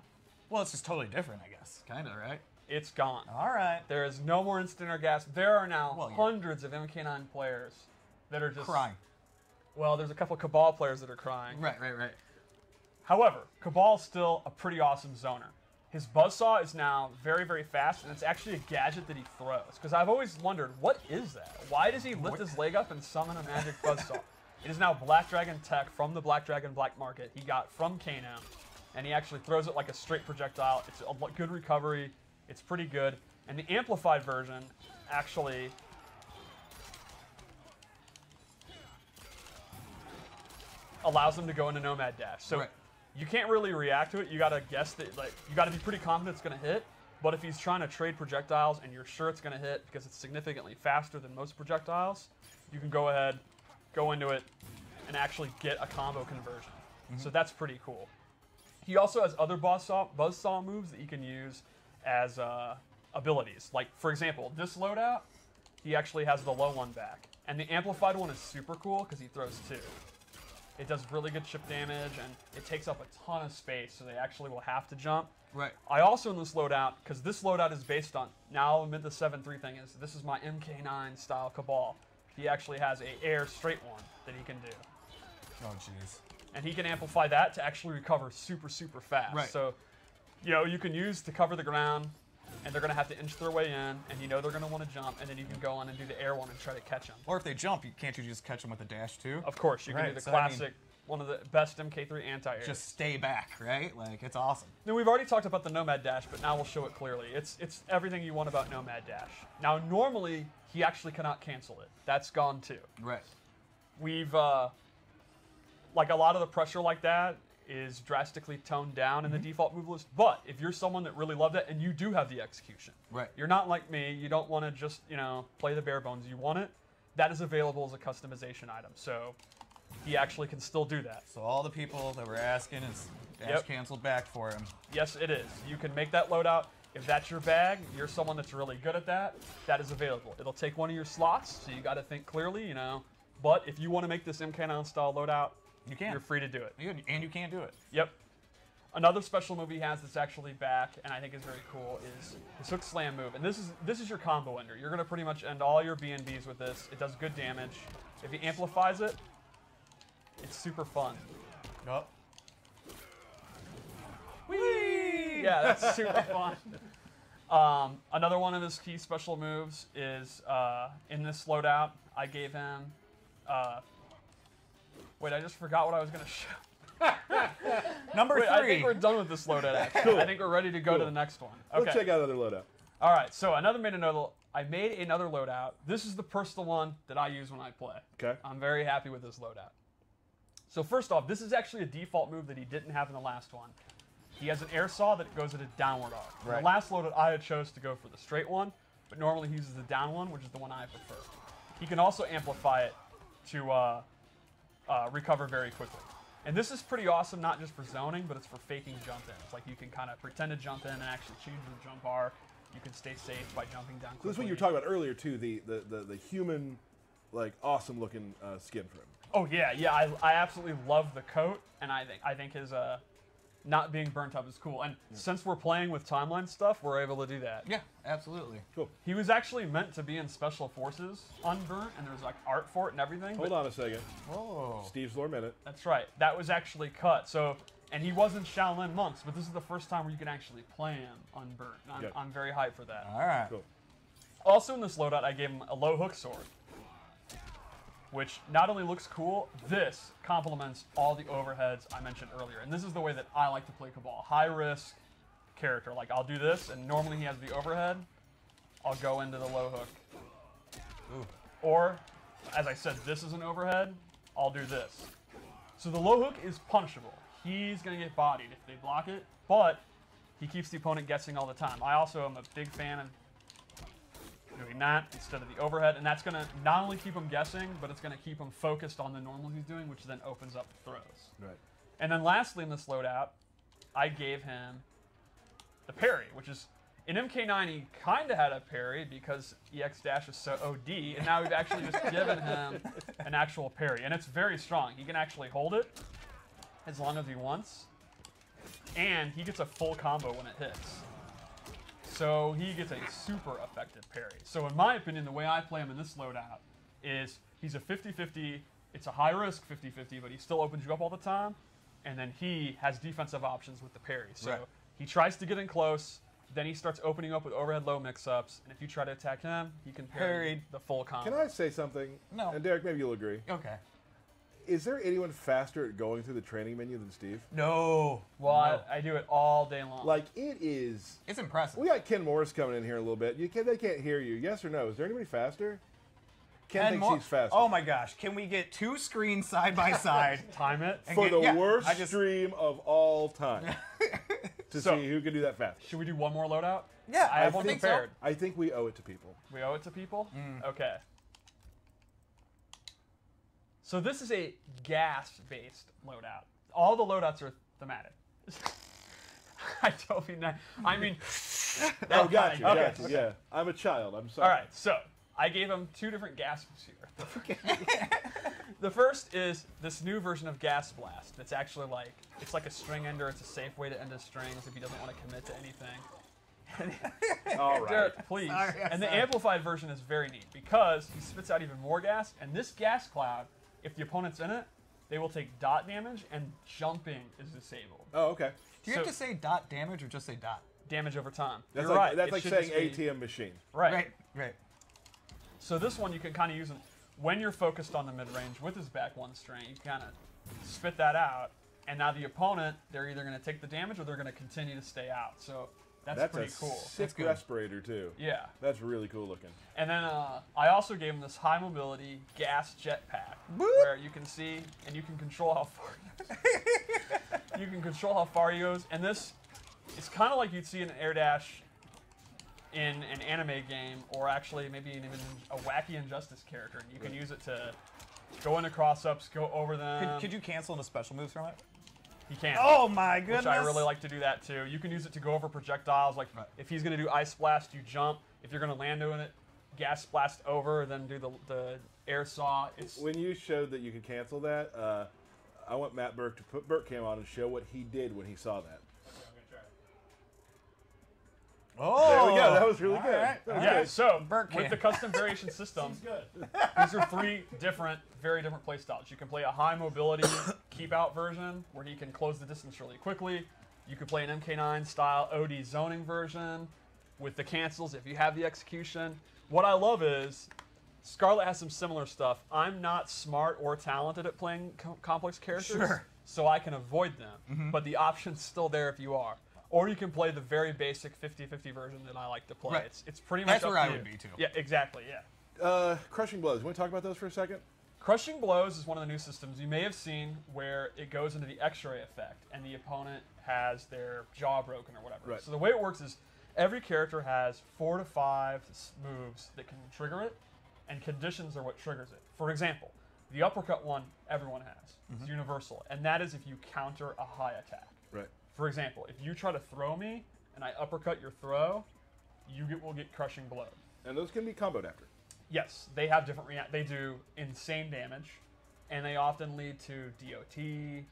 [SPEAKER 7] Well, it's just totally different, I guess. Kind of, right?
[SPEAKER 6] It's gone.
[SPEAKER 7] All right.
[SPEAKER 6] There is no more instant air gas. There are now hundreds of MK9 players that are just
[SPEAKER 7] crying.
[SPEAKER 6] Well, there's a couple Kabal players that are crying.
[SPEAKER 7] Right.
[SPEAKER 6] However, Kabal's still a pretty awesome zoner. His buzzsaw is now very, very fast, and it's actually a gadget that he throws. Because I've always wondered, what is that? Why does he lift his leg up and summon a magic buzzsaw? It is now Black Dragon tech from the Black Dragon Black Market he got from Kano, and he actually throws it like a straight projectile. It's a good recovery. It's pretty good. And the amplified version actually allows him to go into Nomad Dash. So you can't really react to it. You gotta guess that, like, you gotta be pretty confident it's gonna hit. But if he's trying to trade projectiles and you're sure it's gonna hit because it's significantly faster than most projectiles, you can go ahead, go into it, and actually get a combo conversion. So that's pretty cool. He also has other buzzsaw moves that you can use as abilities. Like, for example, this loadout, he actually has the low one back. And the amplified one is super cool because he throws 2. It does really good chip damage, and it takes up a ton of space, so they actually will have to jump.
[SPEAKER 7] Right.
[SPEAKER 6] I also, in this loadout, because this loadout is based on, now amid the 7-3 thing, this is my MK9 style Kabal. He actually has a air straight one that he can do.
[SPEAKER 7] Oh, jeez.
[SPEAKER 6] And he can amplify that to actually recover super, super fast.
[SPEAKER 7] Right.
[SPEAKER 6] So, you know, you can use to cover the ground, and they're going to have to inch their way in, and you know they're going to want to jump, and then you can go on and do the air one and try to catch them.
[SPEAKER 7] Or if they jump, can't you just catch them with a dash too?
[SPEAKER 6] Of course, you can do the classic, one of the best MK3 anti-airs.
[SPEAKER 7] Just stay back, right? Like, it's awesome.
[SPEAKER 6] Now, we've already talked about the Nomad Dash, but now we'll show it clearly. It's everything you want about Nomad Dash. Now, normally, he actually cannot cancel it. That's gone too.
[SPEAKER 7] Right.
[SPEAKER 6] We've, like, a lot of the pressure like that is drastically toned down in the default move list, but if you're someone that really loved it and you do have the execution,
[SPEAKER 7] right?
[SPEAKER 6] You're not like me, you don't want to just, you know, play the bare bones, you want it, that is available as a customization item, so he actually can still do that.
[SPEAKER 7] So all the people that were asking is dash canceled back for him.
[SPEAKER 6] Yes, it is. You can make that loadout. If that's your bag, you're someone that's really good at that, that is available. It'll take one of your slots, so you got to think clearly, you know, but if you want to make this MK9 style loadout,
[SPEAKER 7] you can.
[SPEAKER 6] You're free to do it.
[SPEAKER 7] And you can do it.
[SPEAKER 6] Yep. Another special move he has that's actually back, and I think is very cool, is his hook slam move. And this is your combo ender. You're going to pretty much end all your BNBs with this. It does good damage. If he amplifies it, it's super fun.
[SPEAKER 7] Oh.
[SPEAKER 6] Whee! Yeah, that's super fun. Another one of his key special moves is in this loadout, I gave him... wait, I just forgot what I was going to show.
[SPEAKER 7] Number
[SPEAKER 6] Wait,
[SPEAKER 7] 3.
[SPEAKER 6] I think we're done with this loadout. Actually. I think we're ready to go to the next one. Okay.
[SPEAKER 4] Let's check out another loadout.
[SPEAKER 6] All right. So I made another loadout. This is the personal one that I use when I play.
[SPEAKER 4] Okay.
[SPEAKER 6] I'm very happy with this loadout. So first off, this is actually a default move that he didn't have in the last one. He has an air saw that goes at a downward arc.
[SPEAKER 7] Right.
[SPEAKER 6] The last loadout I had chose to go for the straight one, but normally he uses the down one, which is the one I prefer. He can also amplify it to recover very quickly. And this is pretty awesome, not just for zoning, but it's for faking jump-ins. Like you can kind of pretend to jump in and actually change the jump arc. You can stay safe by jumping down quickly.
[SPEAKER 4] So this is what you were talking about earlier too, the human, like awesome looking skin for him.
[SPEAKER 6] Oh yeah, yeah. I absolutely love the coat, and I think his not being burnt up is cool. And since we're playing with timeline stuff, we're able to do that.
[SPEAKER 7] Yeah, absolutely.
[SPEAKER 4] Cool.
[SPEAKER 6] He was actually meant to be in Special Forces unburnt, and there's like art for it and everything.
[SPEAKER 4] Hold on a second.
[SPEAKER 7] Whoa.
[SPEAKER 4] Steve's lore minute.
[SPEAKER 6] That's right. That was actually cut. So, and he wasn't Shaolin monks, but this is the first time where you can actually play him unburnt. And I'm very hyped for that.
[SPEAKER 7] All right.
[SPEAKER 4] Cool.
[SPEAKER 6] Also in this loadout, I gave him a low hook sword, which not only looks cool, this complements all the overheads I mentioned earlier. And this is the way that I like to play Kabal. High risk character. Like I'll do this, and normally he has the overhead. I'll go into the low hook. Ooh. Or, as I said, this is an overhead. I'll do this. So the low hook is punishable. He's going to get bodied if they block it, but he keeps the opponent guessing all the time. I also am a big fan of doing that instead of the overhead, and that's going to not only keep him guessing, but it's going to keep him focused on the normal he's doing, which then opens up throws.
[SPEAKER 4] Right.
[SPEAKER 6] And then lastly in this loadout, I gave him the parry, which is, in MK9 he kind of had a parry because EX dash is so OD, and now we've actually just given him an actual parry, and it's very strong. He can actually hold it as long as he wants, and he gets a full combo when it hits. So he gets a super effective parry. So in my opinion, the way I play him in this loadout is he's a 50-50. It's a high-risk 50-50, but he still opens you up all the time. And then he has defensive options with the parry. So he tries to get in close. Then he starts opening up with overhead low mix-ups. And if you try to attack him, he can parry the full combo.
[SPEAKER 4] Can I say something?
[SPEAKER 7] No.
[SPEAKER 4] And Derek, maybe you'll agree.
[SPEAKER 7] Okay.
[SPEAKER 4] Is there anyone faster at going through the training menu than Steve?
[SPEAKER 7] No.
[SPEAKER 6] Well, I do it all day long.
[SPEAKER 4] Like, it is...
[SPEAKER 7] It's impressive.
[SPEAKER 4] We got Ken Morris coming in here in a little bit. They can't hear you. Yes or no? Is there anybody faster? Ken thinks he's faster.
[SPEAKER 7] Oh my gosh. Can we get 2 screens side by side?
[SPEAKER 6] Time it.
[SPEAKER 4] For the worst stream of all time. to see who can do that fast.
[SPEAKER 6] Should we do one more loadout?
[SPEAKER 7] Yeah,
[SPEAKER 6] I have one prepared.
[SPEAKER 4] I think we owe it to people.
[SPEAKER 6] We owe it to people? Okay. So this is a gas-based loadout. All the loadouts are thematic. I don't mean that. I mean...
[SPEAKER 4] Oh, gotcha.
[SPEAKER 6] Okay.
[SPEAKER 4] Yeah. I'm a child. I'm sorry.
[SPEAKER 6] All right, so I gave him 2 different gases here. The first is this new version of Gas Blast. It's actually like, it's like a string ender. It's a safe way to end his strings if he doesn't want to commit to anything.
[SPEAKER 4] All right.
[SPEAKER 6] Derek, please. And the amplified version is very neat because he spits out even more gas, and this gas cloud, if the opponent's in it, they will take dot damage, and jumping is disabled.
[SPEAKER 4] Oh, okay.
[SPEAKER 7] Do you have to say dot damage or just say dot?
[SPEAKER 6] Damage over time.
[SPEAKER 4] That's
[SPEAKER 6] You're
[SPEAKER 4] like,
[SPEAKER 6] right.
[SPEAKER 4] That's
[SPEAKER 6] It
[SPEAKER 4] like
[SPEAKER 6] should
[SPEAKER 4] saying
[SPEAKER 6] just be-
[SPEAKER 4] ATM machine.
[SPEAKER 6] Right.
[SPEAKER 7] Right.
[SPEAKER 6] So this one you can kind of use when you're focused on the mid-range with his back one string. You kind of spit that out, and now the opponent, they're either going to take the damage or they're going to continue to stay out. So that's pretty cool.
[SPEAKER 4] Sick respirator too.
[SPEAKER 6] Yeah.
[SPEAKER 4] That's really cool looking.
[SPEAKER 6] And then I also gave him this high mobility gas jetpack, where you can see and you can control how far you can control how far he goes. And this is kind of like you'd see an air dash in an anime game, or actually maybe even a wacky Injustice character. And you can use it to go into cross-ups, go over them.
[SPEAKER 7] Could you cancel into special moves from it?
[SPEAKER 6] He can.
[SPEAKER 7] Oh my goodness!
[SPEAKER 6] Which I really like to do that too. You can use it to go over projectiles. Like if he's going to do Ice Blast, you jump. If you're going to land on it, Gas Blast over, then do the air saw.
[SPEAKER 4] When you showed that you could cancel that, I want Matt Burke to put Burke Cam on and show what he did when he saw that.
[SPEAKER 7] Oh,
[SPEAKER 4] there we go. That was really good.
[SPEAKER 7] Right.
[SPEAKER 6] Yeah, so
[SPEAKER 7] Burke
[SPEAKER 6] with the custom variation system, these are 3 very different play styles. You can play a high mobility keep out version where he can close the distance really quickly. You could play an MK9 style OD zoning version with the cancels if you have the execution. What I love is Scarlet has some similar stuff. I'm not smart or talented at playing complex characters, so I can avoid them. But the option's still there if you are. Or you can play the very basic 50-50 version that I like to play.
[SPEAKER 7] Right.
[SPEAKER 6] It's pretty much
[SPEAKER 7] That's where I would be, too.
[SPEAKER 6] Yeah, exactly, yeah.
[SPEAKER 4] Crushing Blows. You want to talk about those for a second?
[SPEAKER 6] Crushing Blows is one of the new systems you may have seen where it goes into the X-ray effect and the opponent has their jaw broken or whatever.
[SPEAKER 4] Right.
[SPEAKER 6] So the way it works is every character has 4 to 5 moves that can trigger it, and conditions are what triggers it. For example, the uppercut one everyone has. It's universal, and that is if you counter a high attack.
[SPEAKER 4] Right.
[SPEAKER 6] For example, if you try to throw me and I uppercut your throw, you will get Crushing Blow.
[SPEAKER 4] And those can be comboed after.
[SPEAKER 6] Yes, they have different they do insane damage, and they often lead to DOT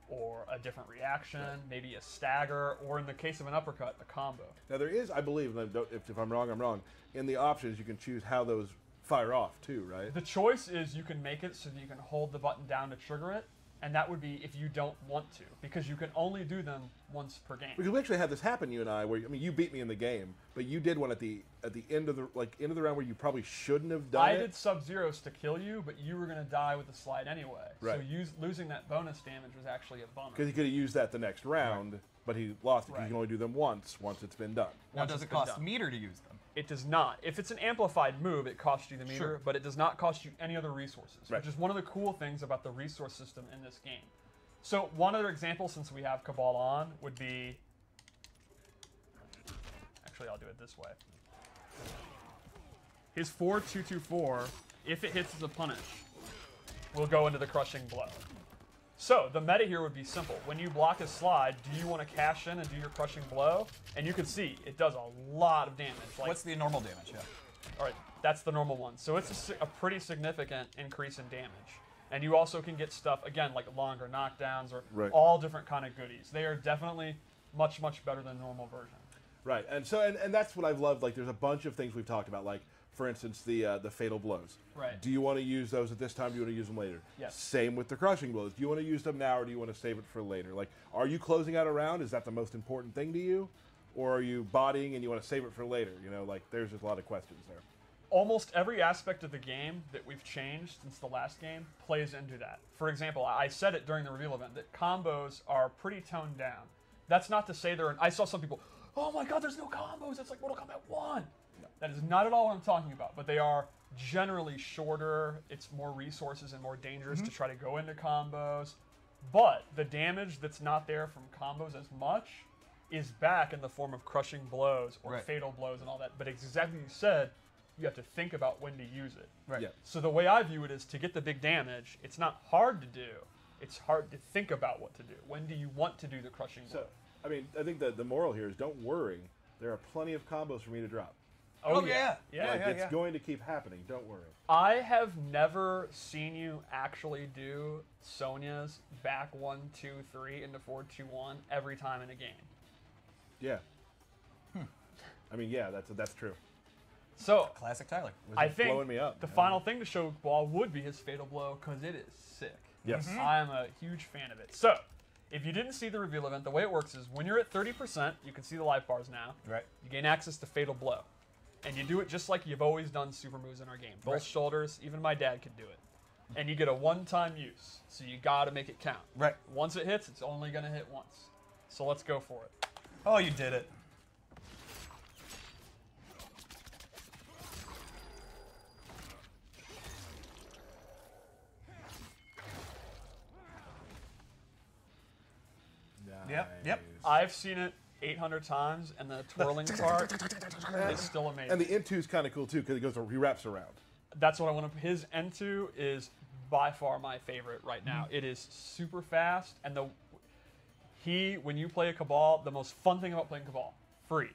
[SPEAKER 6] or a different reaction, maybe a stagger, or in the case of an uppercut, a combo.
[SPEAKER 4] Now there is, I believe, if I'm wrong, I'm wrong. In the options, you can choose how those fire off too, right?
[SPEAKER 6] The choice is you can make it so that you can hold the button down to trigger it, and that would be if you don't want to, because you can only do them once per game.
[SPEAKER 4] Because we actually had this happen, you and I, where you beat me in the game, but you did one at the end of the round where you probably shouldn't have done it.
[SPEAKER 6] I did Sub-Zeros to kill you, but you were going to die with the slide anyway.
[SPEAKER 4] Right.
[SPEAKER 6] So losing that bonus damage was actually a bummer.
[SPEAKER 4] Because he could have used that the next round, but he lost it because you can only do them once it's been done.
[SPEAKER 7] Now, does it cost meter to use them?
[SPEAKER 6] It does not. If it's an amplified move, it costs you the meter, but it does not cost you any other resources, which is one of the cool things about the resource system in this game. So one other example, since we have Kabal on, would be... Actually, I'll do it this way. His 4-2-2-4, if it hits as a punish, will go into the Crushing Blow. So the meta here would be simple. When you block his slide, do you want to cash in and do your Crushing Blow? And you can see it does a lot of damage. Like,
[SPEAKER 7] what's the normal damage? Yeah.
[SPEAKER 6] All right, that's the normal one. So it's a pretty significant increase in damage. And you also can get stuff, again, like longer knockdowns or all different kind of goodies. They are definitely much, much better than the normal version.
[SPEAKER 4] Right, and so and that's what I've loved. Like, there's a bunch of things we've talked about, like, for instance, the fatal blows.
[SPEAKER 6] Right.
[SPEAKER 4] Do you want to use those at this time? Do you want to use them later?
[SPEAKER 6] Yes.
[SPEAKER 4] Same with the crushing blows. Do you want to use them now, or do you want to save it for later? Like, are you closing out a round? Is that the most important thing to you? Or are you bodying and you want to save it for later? You know, like, there's just a lot of questions there.
[SPEAKER 6] Almost every aspect of the game that we've changed since the last game plays into that. For example, I said it during the reveal event that combos are pretty toned down. That's not to say I saw some people, oh my god, there's no combos, it's like Mortal Kombat 1. No. That is not at all what I'm talking about, but they are generally shorter, it's more resources and more dangerous to try to go into combos. But the damage that's not there from combos as much is back in the form of crushing blows or fatal blows and all that. But exactly as you said, you have to think about when to use it.
[SPEAKER 7] Right. Yeah.
[SPEAKER 6] So the way I view it is to get the big damage, it's not hard to do. It's hard to think about what to do. When do you want to do the crushing blow?
[SPEAKER 4] So, I mean, I think the moral here is don't worry. There are plenty of combos for me to drop.
[SPEAKER 6] Oh yeah.
[SPEAKER 4] It's going to keep happening. Don't worry.
[SPEAKER 6] I have never seen you actually do Sonya's back 1, 2, 3 into 4, 2, 1 every time in a game.
[SPEAKER 4] Yeah. I mean, yeah, that's true.
[SPEAKER 6] So
[SPEAKER 7] classic Tyler.
[SPEAKER 6] I think
[SPEAKER 4] blowing me up.
[SPEAKER 6] The final thing to show Ball would be his fatal blow because it is sick.
[SPEAKER 4] Yes.
[SPEAKER 6] I am a huge fan of it. So if you didn't see the reveal event, the way it works is when you're at 30%, you can see the life bars now.
[SPEAKER 7] Right.
[SPEAKER 6] You gain access to fatal blow. And you do it just like you've always done super moves in our game. Both shoulders, even my dad could do it. And you get a one-time use, so you gotta make it count.
[SPEAKER 7] Right.
[SPEAKER 6] Once it hits, it's only gonna hit once. So let's go for it.
[SPEAKER 7] Oh, you did it.
[SPEAKER 4] Nice.
[SPEAKER 7] Yep.
[SPEAKER 6] I've seen it 800 times, and the twirling part is still amazing.
[SPEAKER 4] And the N2 is kind of cool too because he wraps around.
[SPEAKER 6] That's what I want to. His N2 is by far my favorite right now. It is super fast, and when you play a Kabal, the most fun thing about playing Kabal, free,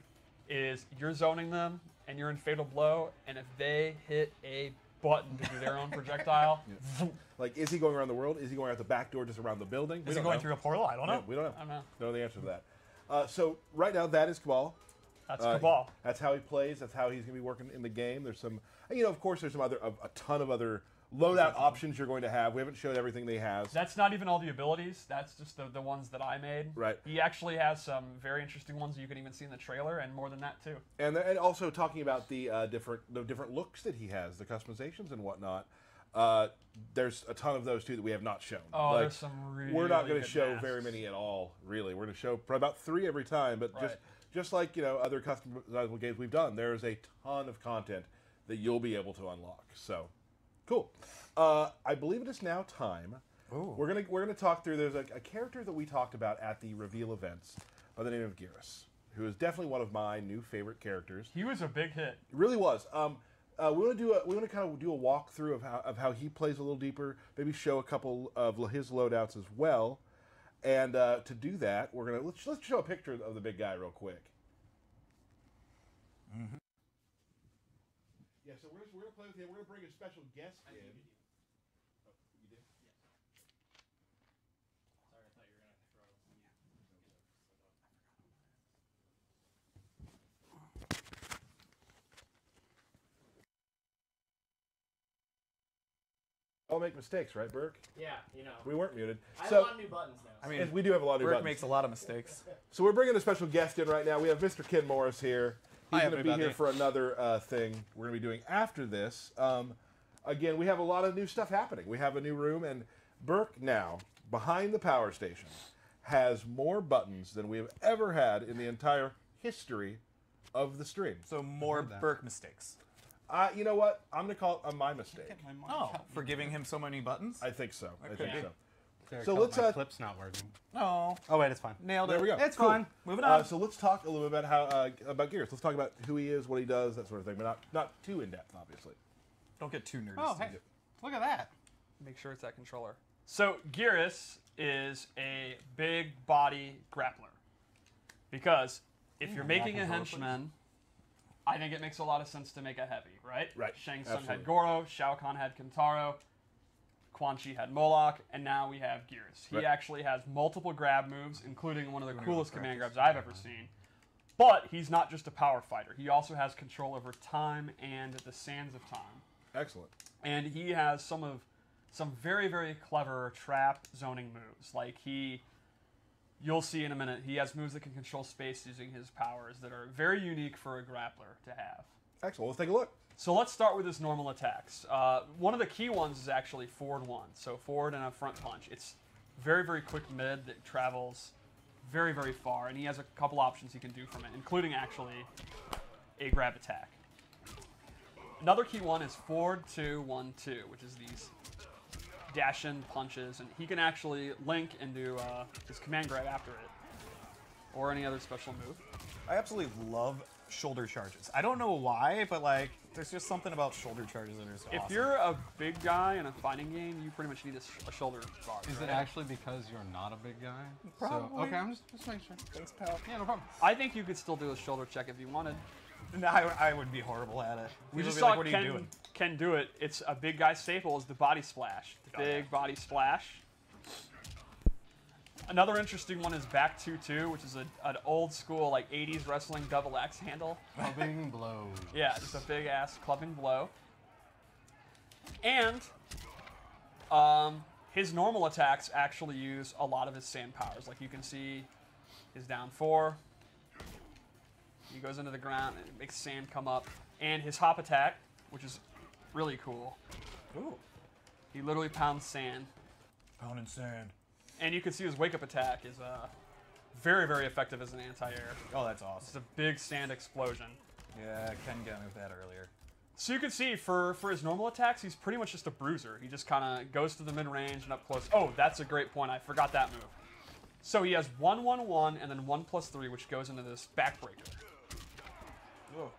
[SPEAKER 6] is you're zoning them and you're in fatal blow, and if they hit a button to do their own projectile,
[SPEAKER 4] like, is he going around the world? Is he going out the back door, just around the building?
[SPEAKER 7] Is he going through a portal? I don't know.
[SPEAKER 4] Yeah, we don't know.
[SPEAKER 6] I don't know.
[SPEAKER 4] Don't know the answer to that. So right now, that is Kabal.
[SPEAKER 6] That's Kabal.
[SPEAKER 4] That's how he plays. That's how he's going to be working in the game. There's some, of course, there's some a ton of other loadout options you're going to have. We haven't showed everything that he has.
[SPEAKER 6] That's not even all the abilities. That's just the ones that I made.
[SPEAKER 4] Right.
[SPEAKER 6] He actually has some very interesting ones you can even see in the trailer, and more than that too.
[SPEAKER 4] And also talking about the different looks that he has, the customizations and whatnot. There's a ton of those too that we have not shown.
[SPEAKER 6] Oh, there's some really
[SPEAKER 4] we're not going to
[SPEAKER 6] good
[SPEAKER 4] show
[SPEAKER 6] masks.
[SPEAKER 4] very many at all, really. We're going to show probably about 3 every time, but
[SPEAKER 6] Right.
[SPEAKER 4] just like other customizable games we've done, there's a ton of content that you'll be able to unlock. So, cool. I believe it is now time.
[SPEAKER 7] Ooh.
[SPEAKER 4] We're gonna talk through. There's a character that we talked about at the reveal events by the name of Geras, who is definitely one of my new favorite characters.
[SPEAKER 6] He was a big hit.
[SPEAKER 4] It really was. We want to kind of do a walkthrough of how he plays a little deeper. Maybe show a couple of his loadouts as well. And to do that, let's show a picture of the big guy real quick.
[SPEAKER 7] Mm-hmm.
[SPEAKER 4] Yeah, so we're gonna play with him. We're gonna bring a special guest in. Oh, you did?
[SPEAKER 8] Sorry, I thought you were gonna throw.
[SPEAKER 4] I'll make mistakes, right, Burke?
[SPEAKER 8] Yeah,
[SPEAKER 4] We weren't muted.
[SPEAKER 8] I have a lot of new buttons now.
[SPEAKER 7] I mean,
[SPEAKER 4] we do have a lot of new
[SPEAKER 7] Burke
[SPEAKER 4] buttons.
[SPEAKER 7] makes a lot of mistakes.
[SPEAKER 4] So we're bringing a special guest in right now. We have Mr. Ken Morris here. He's
[SPEAKER 7] Hi,
[SPEAKER 4] going to be
[SPEAKER 7] everybody.
[SPEAKER 4] here for another thing we're going to be doing after this. Again, we have a lot of new stuff happening. We have a new room, and Burke now, behind the power station, has more buttons than we have ever had in the entire history of the stream.
[SPEAKER 7] So more Burke mistakes.
[SPEAKER 4] You know what? I'm going to call it my mistake.
[SPEAKER 7] Oh, for giving him so many buttons?
[SPEAKER 4] I think so. I think
[SPEAKER 7] be.
[SPEAKER 4] so.
[SPEAKER 10] Derek,
[SPEAKER 4] So
[SPEAKER 10] oh,
[SPEAKER 4] let's
[SPEAKER 10] my clip's not working.
[SPEAKER 7] No.
[SPEAKER 10] Oh wait, it's fine.
[SPEAKER 7] Nailed it.
[SPEAKER 4] There we go.
[SPEAKER 7] It's
[SPEAKER 4] Cool.
[SPEAKER 7] fine. Moving on.
[SPEAKER 4] So let's talk a little bit about about Geras. Let's talk about who he is, what he does, that sort of thing, but not too in depth, obviously.
[SPEAKER 7] Don't get too nerdy.
[SPEAKER 10] Oh hey, look at that.
[SPEAKER 6] Make sure it's that controller. So Geras is a big body grappler. Because if you're making a henchman, I think it makes a lot of sense to make a heavy, right?
[SPEAKER 4] Right,
[SPEAKER 6] Shang Tsung had
[SPEAKER 4] absolutely.
[SPEAKER 6] Goro, Shao Kahn had Kentaro, Quan Chi had Moloch, and now we have Geras. He
[SPEAKER 4] Right.
[SPEAKER 6] actually has multiple grab moves, including one of the coolest command grabs I've ever seen. But he's not just a power fighter. He also has control over time and the sands of time.
[SPEAKER 4] Excellent.
[SPEAKER 6] And he has some very, very clever trap zoning moves. Like you'll see in a minute, he has moves that can control space using his powers that are very unique for a grappler to have.
[SPEAKER 4] Excellent. Let's take a look.
[SPEAKER 6] So let's start with his normal attacks. One of the key ones is actually forward one. So forward and a front punch. It's very, very quick mid that travels very, very far. And he has a couple options he can do from it, including actually a grab attack. Another key one is forward 2, 1, 2, which is these dash-in punches. And he can actually link and do his command grab after it, or any other special move.
[SPEAKER 7] I absolutely love shoulder charges. I don't know why, but like, there's just something about shoulder charges that are so
[SPEAKER 6] If
[SPEAKER 7] awesome.
[SPEAKER 6] you're a big guy in a fighting game, you pretty much need a shoulder guard.
[SPEAKER 10] Is it actually because you're not a big guy?
[SPEAKER 7] Probably.
[SPEAKER 10] So, okay, I'm just making sure.
[SPEAKER 7] Thanks, pal.
[SPEAKER 10] Yeah, no problem.
[SPEAKER 6] I think you could still do a shoulder check if you wanted.
[SPEAKER 7] No, I would be horrible at it.
[SPEAKER 6] We
[SPEAKER 7] People
[SPEAKER 6] just
[SPEAKER 7] would be
[SPEAKER 6] saw
[SPEAKER 7] like, what are you doing?
[SPEAKER 6] Ken do it. It's a big guy staple is the body splash. The big body splash. Another interesting one is back 2-2, which is an old school like 80s wrestling double axe handle.
[SPEAKER 10] Clubbing blows.
[SPEAKER 6] Yeah, just a big ass clubbing blow. And his normal attacks actually use a lot of his sand powers. Like you can see his down 4. He goes into the ground and it makes sand come up. And his hop attack, which is really cool.
[SPEAKER 7] Ooh.
[SPEAKER 6] He literally pounds sand.
[SPEAKER 7] Pounding sand.
[SPEAKER 6] And you can see his wake up attack is very, very effective as an anti-air.
[SPEAKER 7] Oh, that's
[SPEAKER 6] It's
[SPEAKER 7] awesome.
[SPEAKER 6] a big sand explosion.
[SPEAKER 7] Yeah, Ken got me with that earlier.
[SPEAKER 6] So you can see for his normal attacks, he's pretty much just a bruiser. He just kind of goes to the mid-range and up close. Oh, that's a great point. I forgot that move. So he has 1-1-1 and then 1+3, which goes into this backbreaker.
[SPEAKER 7] Whoa.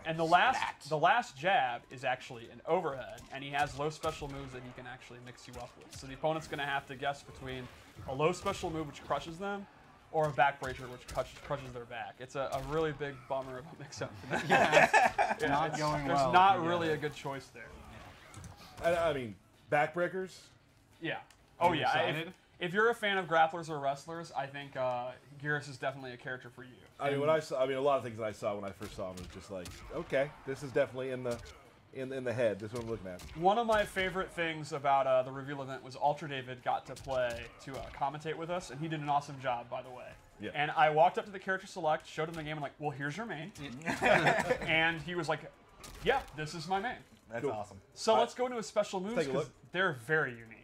[SPEAKER 6] And the last jab is actually an overhead, and he has low special moves that he can actually mix you up with. So the opponent's going to have to guess between a low special move, which crushes them, or a backbreaker, which crushes their back. It's a really big bummer of a mix-up for them.
[SPEAKER 10] Not going well.
[SPEAKER 6] There's not really a good choice there.
[SPEAKER 4] I mean, backbreakers.
[SPEAKER 6] Yeah. Oh, yeah.
[SPEAKER 10] excited?
[SPEAKER 6] If you're a fan of grapplers or wrestlers, I think Geras is definitely a character for you.
[SPEAKER 4] I mean, a lot of things that I saw when I first saw him was just like, okay, this is definitely in in the head. This is what I'm looking at.
[SPEAKER 6] One of my favorite things about the reveal event was Ultra David got to play, to commentate with us, and he did an awesome job, by the way.
[SPEAKER 4] Yeah.
[SPEAKER 6] And I walked up to the character select, showed him the game, and like, well, here's your main. And he was like, yeah, this is my main.
[SPEAKER 7] That's awesome.
[SPEAKER 6] So let's go into his special moves because they're very unique.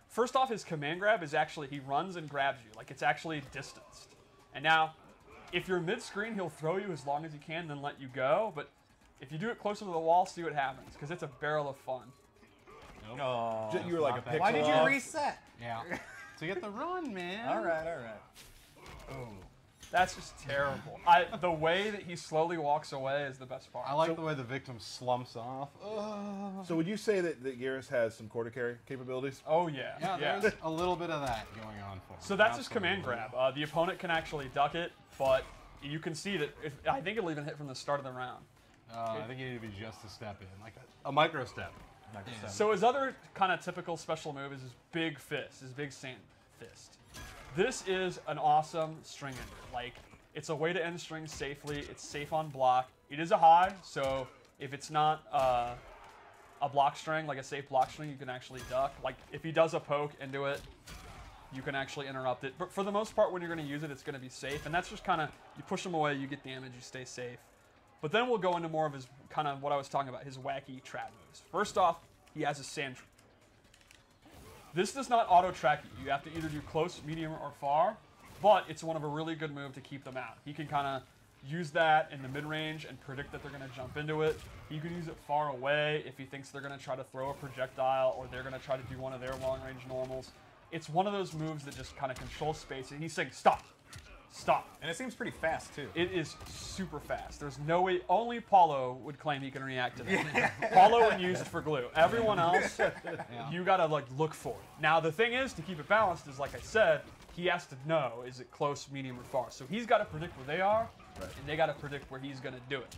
[SPEAKER 6] First off, his command grab is actually, he runs and grabs you. Like, it's actually distanced. And now, if you're mid-screen, he'll throw you as long as he can, then let you go. But if you do it closer to the wall, see what happens, because it's a barrel of fun.
[SPEAKER 10] Nope.
[SPEAKER 7] Oh,
[SPEAKER 4] You were like a pixel.
[SPEAKER 7] why did you
[SPEAKER 4] off.
[SPEAKER 7] reset?
[SPEAKER 10] Yeah. To get the run, man.
[SPEAKER 7] All right, all right.
[SPEAKER 10] Oh.
[SPEAKER 6] That's just terrible. The way that he slowly walks away is the best part.
[SPEAKER 10] I like the way the victim slumps off. Ugh.
[SPEAKER 4] So would you say that Geras has some quarter carry capabilities?
[SPEAKER 6] Oh, yeah.
[SPEAKER 10] Yeah, there's a little bit of that going on for him.
[SPEAKER 6] So that's his command grab. The opponent can actually duck it, but you can see that I think it'll even hit from the start of the round.
[SPEAKER 10] I think you need to be just a step in, like a micro step.
[SPEAKER 6] So his other kind of typical special move is his big fist, his big sand fist. This is an awesome string ender. Like, it's a way to end strings safely. It's safe on block. It is a high, so if it's not a block string, like a safe block string, you can actually duck. Like, if he does a poke into it, you can actually interrupt it. But for the most part, when you're going to use it, it's going to be safe. And that's just kind of, you push him away, you get damage, you stay safe. But then we'll go into more of his, kind of what I was talking about, his wacky trap moves. First off, he has a sand trap. This does not auto-track you. You have to either do close, medium, or far, but it's one of a really good move to keep them out. He can kind of use that in the mid-range and predict that they're going to jump into it. He can use it far away if he thinks they're going to try to throw a projectile or they're going to try to do one of their long-range normals. It's one of those moves that just kind of controls space, and he's saying, stop, stop.
[SPEAKER 7] And it seems pretty fast, too.
[SPEAKER 6] It is super fast. There's no way, only Paulo would claim he can react to that. Paulo when used for glue. Everyone else, you gotta like look for it. Now the thing is, to keep it balanced, is like I said, he has to know, is it close, medium, or far? So he's gotta predict where they are, and they gotta predict where he's gonna do it.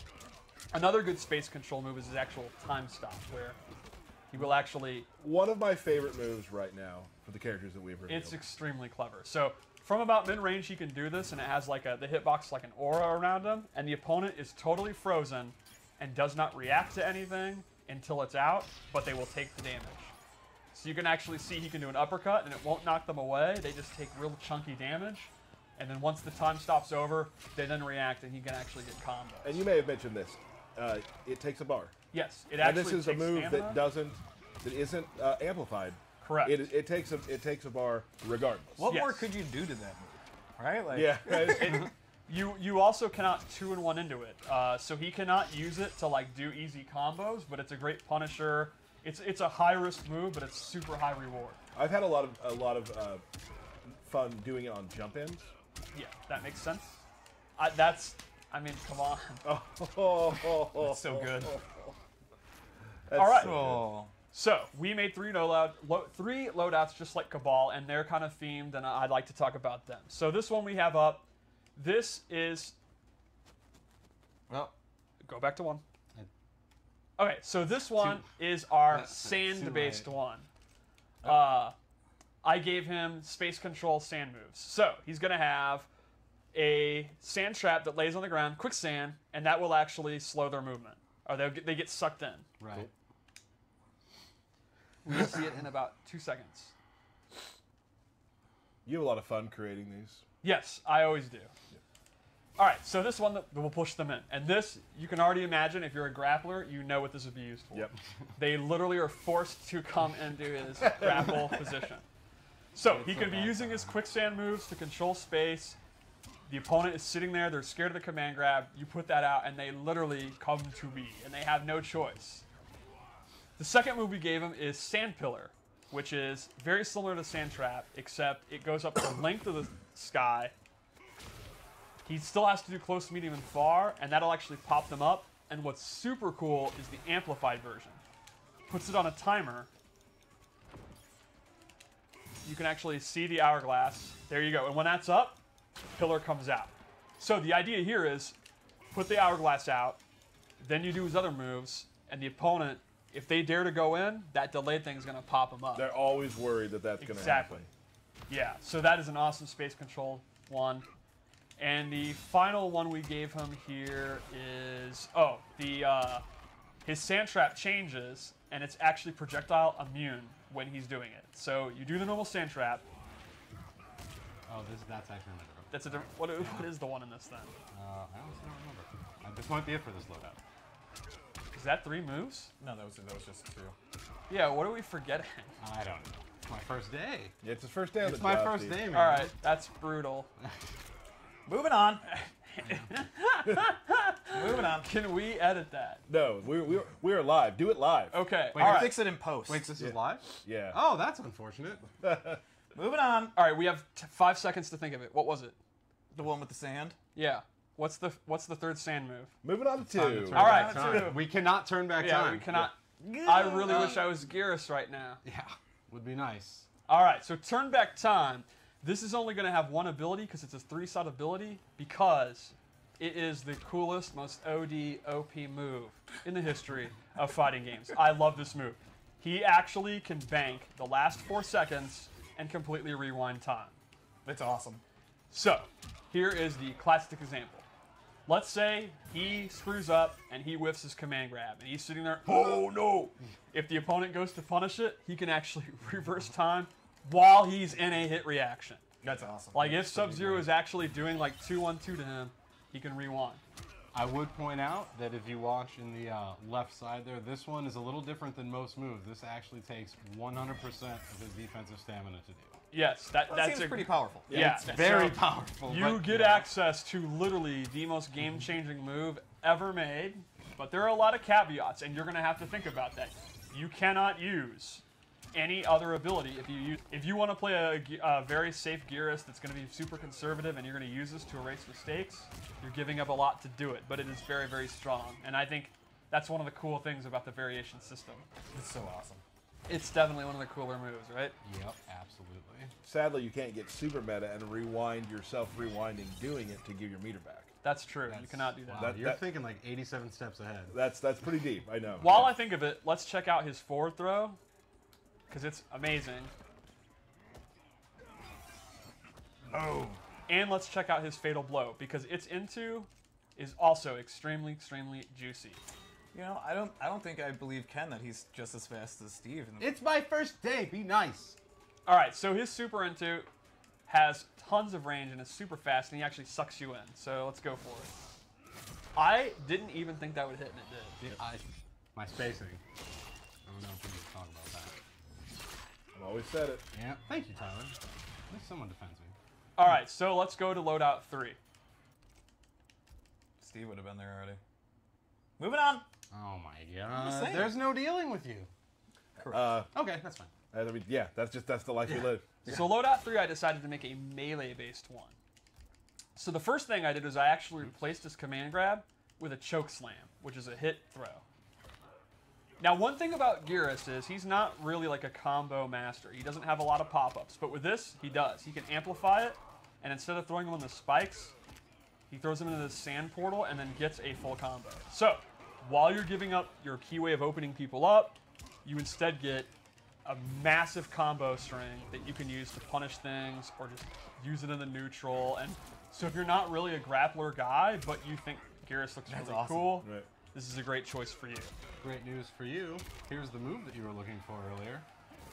[SPEAKER 6] Another good space control move is his actual time stop, where he will actually...
[SPEAKER 4] One of my favorite moves right now for the characters that we've revealed.
[SPEAKER 6] It's extremely clever. So from about mid-range, he can do this, and it has like the hitbox like an aura around him, and the opponent is totally frozen and does not react to anything until it's out, but they will take the damage. So you can actually see he can do an uppercut, and it won't knock them away. They just take real chunky damage, and then once the time stops over, they then react, and he can actually get combos.
[SPEAKER 4] And you may have mentioned this. It takes a bar.
[SPEAKER 6] Yes, it actually
[SPEAKER 4] and this is a move that isn't amplified.
[SPEAKER 6] Correct.
[SPEAKER 4] It takes a bar regardless.
[SPEAKER 7] What more could you do to that move? Right? Like,
[SPEAKER 4] Yeah.
[SPEAKER 6] You also cannot 2-in-1 into it. So he cannot use it to like do easy combos, but it's a great punisher. It's a high risk move, but it's super high reward.
[SPEAKER 4] I've had a lot of fun doing it on jump ins.
[SPEAKER 6] Yeah, that makes sense. I mean, come on.
[SPEAKER 7] That's so good.
[SPEAKER 6] All right.
[SPEAKER 7] Oh.
[SPEAKER 6] So we made three loadouts just like Kabal, and they're kind of themed, and I'd like to talk about them. So this one we have up. This is.
[SPEAKER 10] Well,
[SPEAKER 6] go back to one. Okay, so this one is our sand-based one. I gave him space control sand moves. So he's going to have a sand trap that lays on the ground, quicksand, and that will actually slow their movement. Or they get sucked in.
[SPEAKER 10] right.
[SPEAKER 6] We'll see it in about 2 seconds.
[SPEAKER 4] You have a lot of fun creating these.
[SPEAKER 6] Yes, I always do. All right, so this one will push them in. And this, you can already imagine, if you're a grappler, you know what this would be used for.
[SPEAKER 4] Yep.
[SPEAKER 6] They literally are forced to come into his grapple position. So he can be using his quicksand moves to control space. The opponent is sitting there, they're scared of the command grab. You put that out, and they literally come to be, and they have no choice. The second move we gave him is Sand Pillar, which is very similar to Sand Trap, except it goes up the length of the sky. He still has to do close, medium, and far, and that'll actually pop them up. And what's super cool is the amplified version. Puts it on a timer. You can actually see the hourglass. There you go. And when that's up, Pillar comes out. So the idea here is put the hourglass out, then you do his other moves, and the opponent, if they dare to go in, that delayed thing's going to pop them up.
[SPEAKER 4] They're always worried that that's going to happen.
[SPEAKER 6] Yeah, so that is an awesome space control one. And the final one we gave him here is, his sand trap changes, and it's actually projectile immune when he's doing it. So you do the normal sand trap.
[SPEAKER 10] Oh, that's actually another.
[SPEAKER 6] That's a different. What is the one in this then?
[SPEAKER 10] I honestly don't remember. This might be it for this loadout.
[SPEAKER 6] Is that 3 moves?
[SPEAKER 7] No, that was just 2.
[SPEAKER 6] Yeah. What are we forgetting?
[SPEAKER 10] I don't know. It's my first day.
[SPEAKER 4] Yeah, it's his first day on the
[SPEAKER 10] It's my
[SPEAKER 4] job,
[SPEAKER 10] first
[SPEAKER 4] Steve.
[SPEAKER 10] day, man.
[SPEAKER 6] All right, that's brutal.
[SPEAKER 7] Moving on. Moving on.
[SPEAKER 6] Can we edit that?
[SPEAKER 4] No, we're live. Do it live.
[SPEAKER 6] Okay.
[SPEAKER 7] Wait,
[SPEAKER 6] all right.
[SPEAKER 7] fix it in post.
[SPEAKER 10] Wait, this is live?
[SPEAKER 4] Yeah.
[SPEAKER 10] Oh, that's unfortunate.
[SPEAKER 7] Moving on.
[SPEAKER 6] All right. We have 5 seconds to think of it. What was it?
[SPEAKER 7] The one with the sand.
[SPEAKER 6] Yeah. What's the 3rd sand move?
[SPEAKER 4] Moving on to
[SPEAKER 10] Time to
[SPEAKER 4] 2.
[SPEAKER 10] turn
[SPEAKER 6] All
[SPEAKER 10] back
[SPEAKER 6] right,
[SPEAKER 10] time.
[SPEAKER 6] 2.
[SPEAKER 10] We cannot turn back
[SPEAKER 6] Yeah,
[SPEAKER 10] time.
[SPEAKER 6] we cannot. I really wish I was Geras right now.
[SPEAKER 10] Yeah, would be nice.
[SPEAKER 6] All right, so turn back time. This is only going to have one ability because it's a 3-shot ability because it is the coolest, most OD OP move in the history of fighting games. I love this move. He actually can bank the last 4 seconds and completely rewind time.
[SPEAKER 7] It's awesome.
[SPEAKER 6] So, here is the classic example. Let's say he screws up and he whiffs his command grab and he's sitting there, oh no! If the opponent goes to punish it, he can actually reverse time while he's in a hit reaction.
[SPEAKER 7] That's awesome.
[SPEAKER 6] Like if Sub-Zero is actually doing like 2-1-2 to him, he can rewind.
[SPEAKER 10] I would point out that if you watch in the left side there, this one is a little different than most moves. This actually takes 100% of his defensive stamina to do.
[SPEAKER 6] Yes, that's
[SPEAKER 7] seems pretty powerful.
[SPEAKER 6] Yeah,
[SPEAKER 10] It's very
[SPEAKER 6] so
[SPEAKER 10] powerful.
[SPEAKER 6] You
[SPEAKER 10] but,
[SPEAKER 6] get
[SPEAKER 10] yeah.
[SPEAKER 6] access to literally the most game-changing move ever made, but there are a lot of caveats, and you're going to have to think about that. You cannot use any other ability if you want to play a very safe Geras that's going to be super conservative and you're going to use this to erase mistakes. You're giving up a lot to do it, but it is very, very strong, and I think that's one of the cool things about the variation system.
[SPEAKER 7] It's so awesome.
[SPEAKER 6] It's definitely one of the cooler moves, right?
[SPEAKER 10] Yep, absolutely.
[SPEAKER 4] Sadly, you can't get super meta and rewind yourself rewinding doing it to give your meter back.
[SPEAKER 6] That's true. You cannot do that.
[SPEAKER 10] Wow, you're thinking like 87 steps ahead.
[SPEAKER 4] That's pretty deep, I know.
[SPEAKER 6] While I think of it, let's check out his forward throw, because it's amazing.
[SPEAKER 7] Oh.
[SPEAKER 6] And let's check out his fatal blow, because its into is also extremely, extremely juicy.
[SPEAKER 7] You know, I don't think I believe Ken that he's just as fast as Steve.
[SPEAKER 10] It's my first day. Be nice.
[SPEAKER 6] All right, so his super into has tons of range and is super fast, and he actually sucks you in. So let's go for it. I didn't even think that would hit, and it did.
[SPEAKER 10] My spacing. I don't know if we need to talk about that.
[SPEAKER 4] I've always said it.
[SPEAKER 10] Yeah. Thank you, Tyler. At least someone defends me.
[SPEAKER 6] All right, so let's go to loadout 3.
[SPEAKER 7] Steve would have been there already. Moving on.
[SPEAKER 10] Oh my god. There's no dealing with you. Okay, that's fine.
[SPEAKER 4] I mean, yeah, that's the life we live.
[SPEAKER 6] So loadout 3, I decided to make a melee-based one. So the first thing I did was I actually replaced his command grab with a choke slam, which is a hit throw. Now, one thing about Geras is he's not really like a combo master. He doesn't have a lot of pop-ups, but with this, he does. He can amplify it, and instead of throwing him on the spikes, he throws him into the sand portal and then gets a full combo. So, while you're giving up your key way of opening people up, you instead get a massive combo string that you can use to punish things or just use it in the neutral. And so if you're not really a grappler guy, but you think Geras looks really
[SPEAKER 7] awesome.
[SPEAKER 6] cool,
[SPEAKER 4] Right.
[SPEAKER 6] this is a great choice for you.
[SPEAKER 10] Great news for you. Here's the move that you were looking for earlier.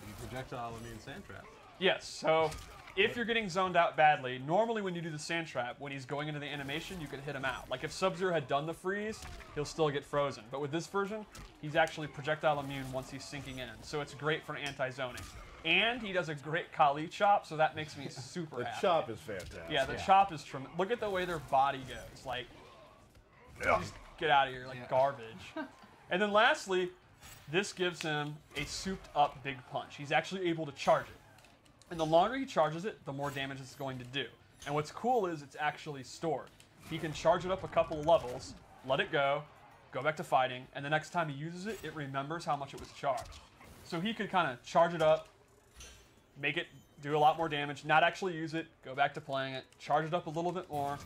[SPEAKER 10] The projectile immune sand trap.
[SPEAKER 6] Yes, so if you're getting zoned out badly, normally when you do the sand trap, when he's going into the animation, you can hit him out. Like if Sub-Zero had done the freeze, he'll still get frozen. But with this version, he's actually projectile immune once he's sinking in. So it's great for anti-zoning. And he does a great Kali chop, so that makes me super
[SPEAKER 4] The
[SPEAKER 6] happy.
[SPEAKER 4] chop is fantastic.
[SPEAKER 6] Yeah, the chop is tremendous. Look at the way their body goes. Like, just get out of here, like garbage. And then lastly, this gives him a souped up big punch. He's actually able to charge it. And the longer he charges it, the more damage it's going to do. And what's cool is it's actually stored. He can charge it up a couple of levels, let it go back to fighting, and the next time he uses it, it remembers how much it was charged. So he could kind of charge it up, make it do a lot more damage, not actually use it, go back to playing it, charge it up a little bit more,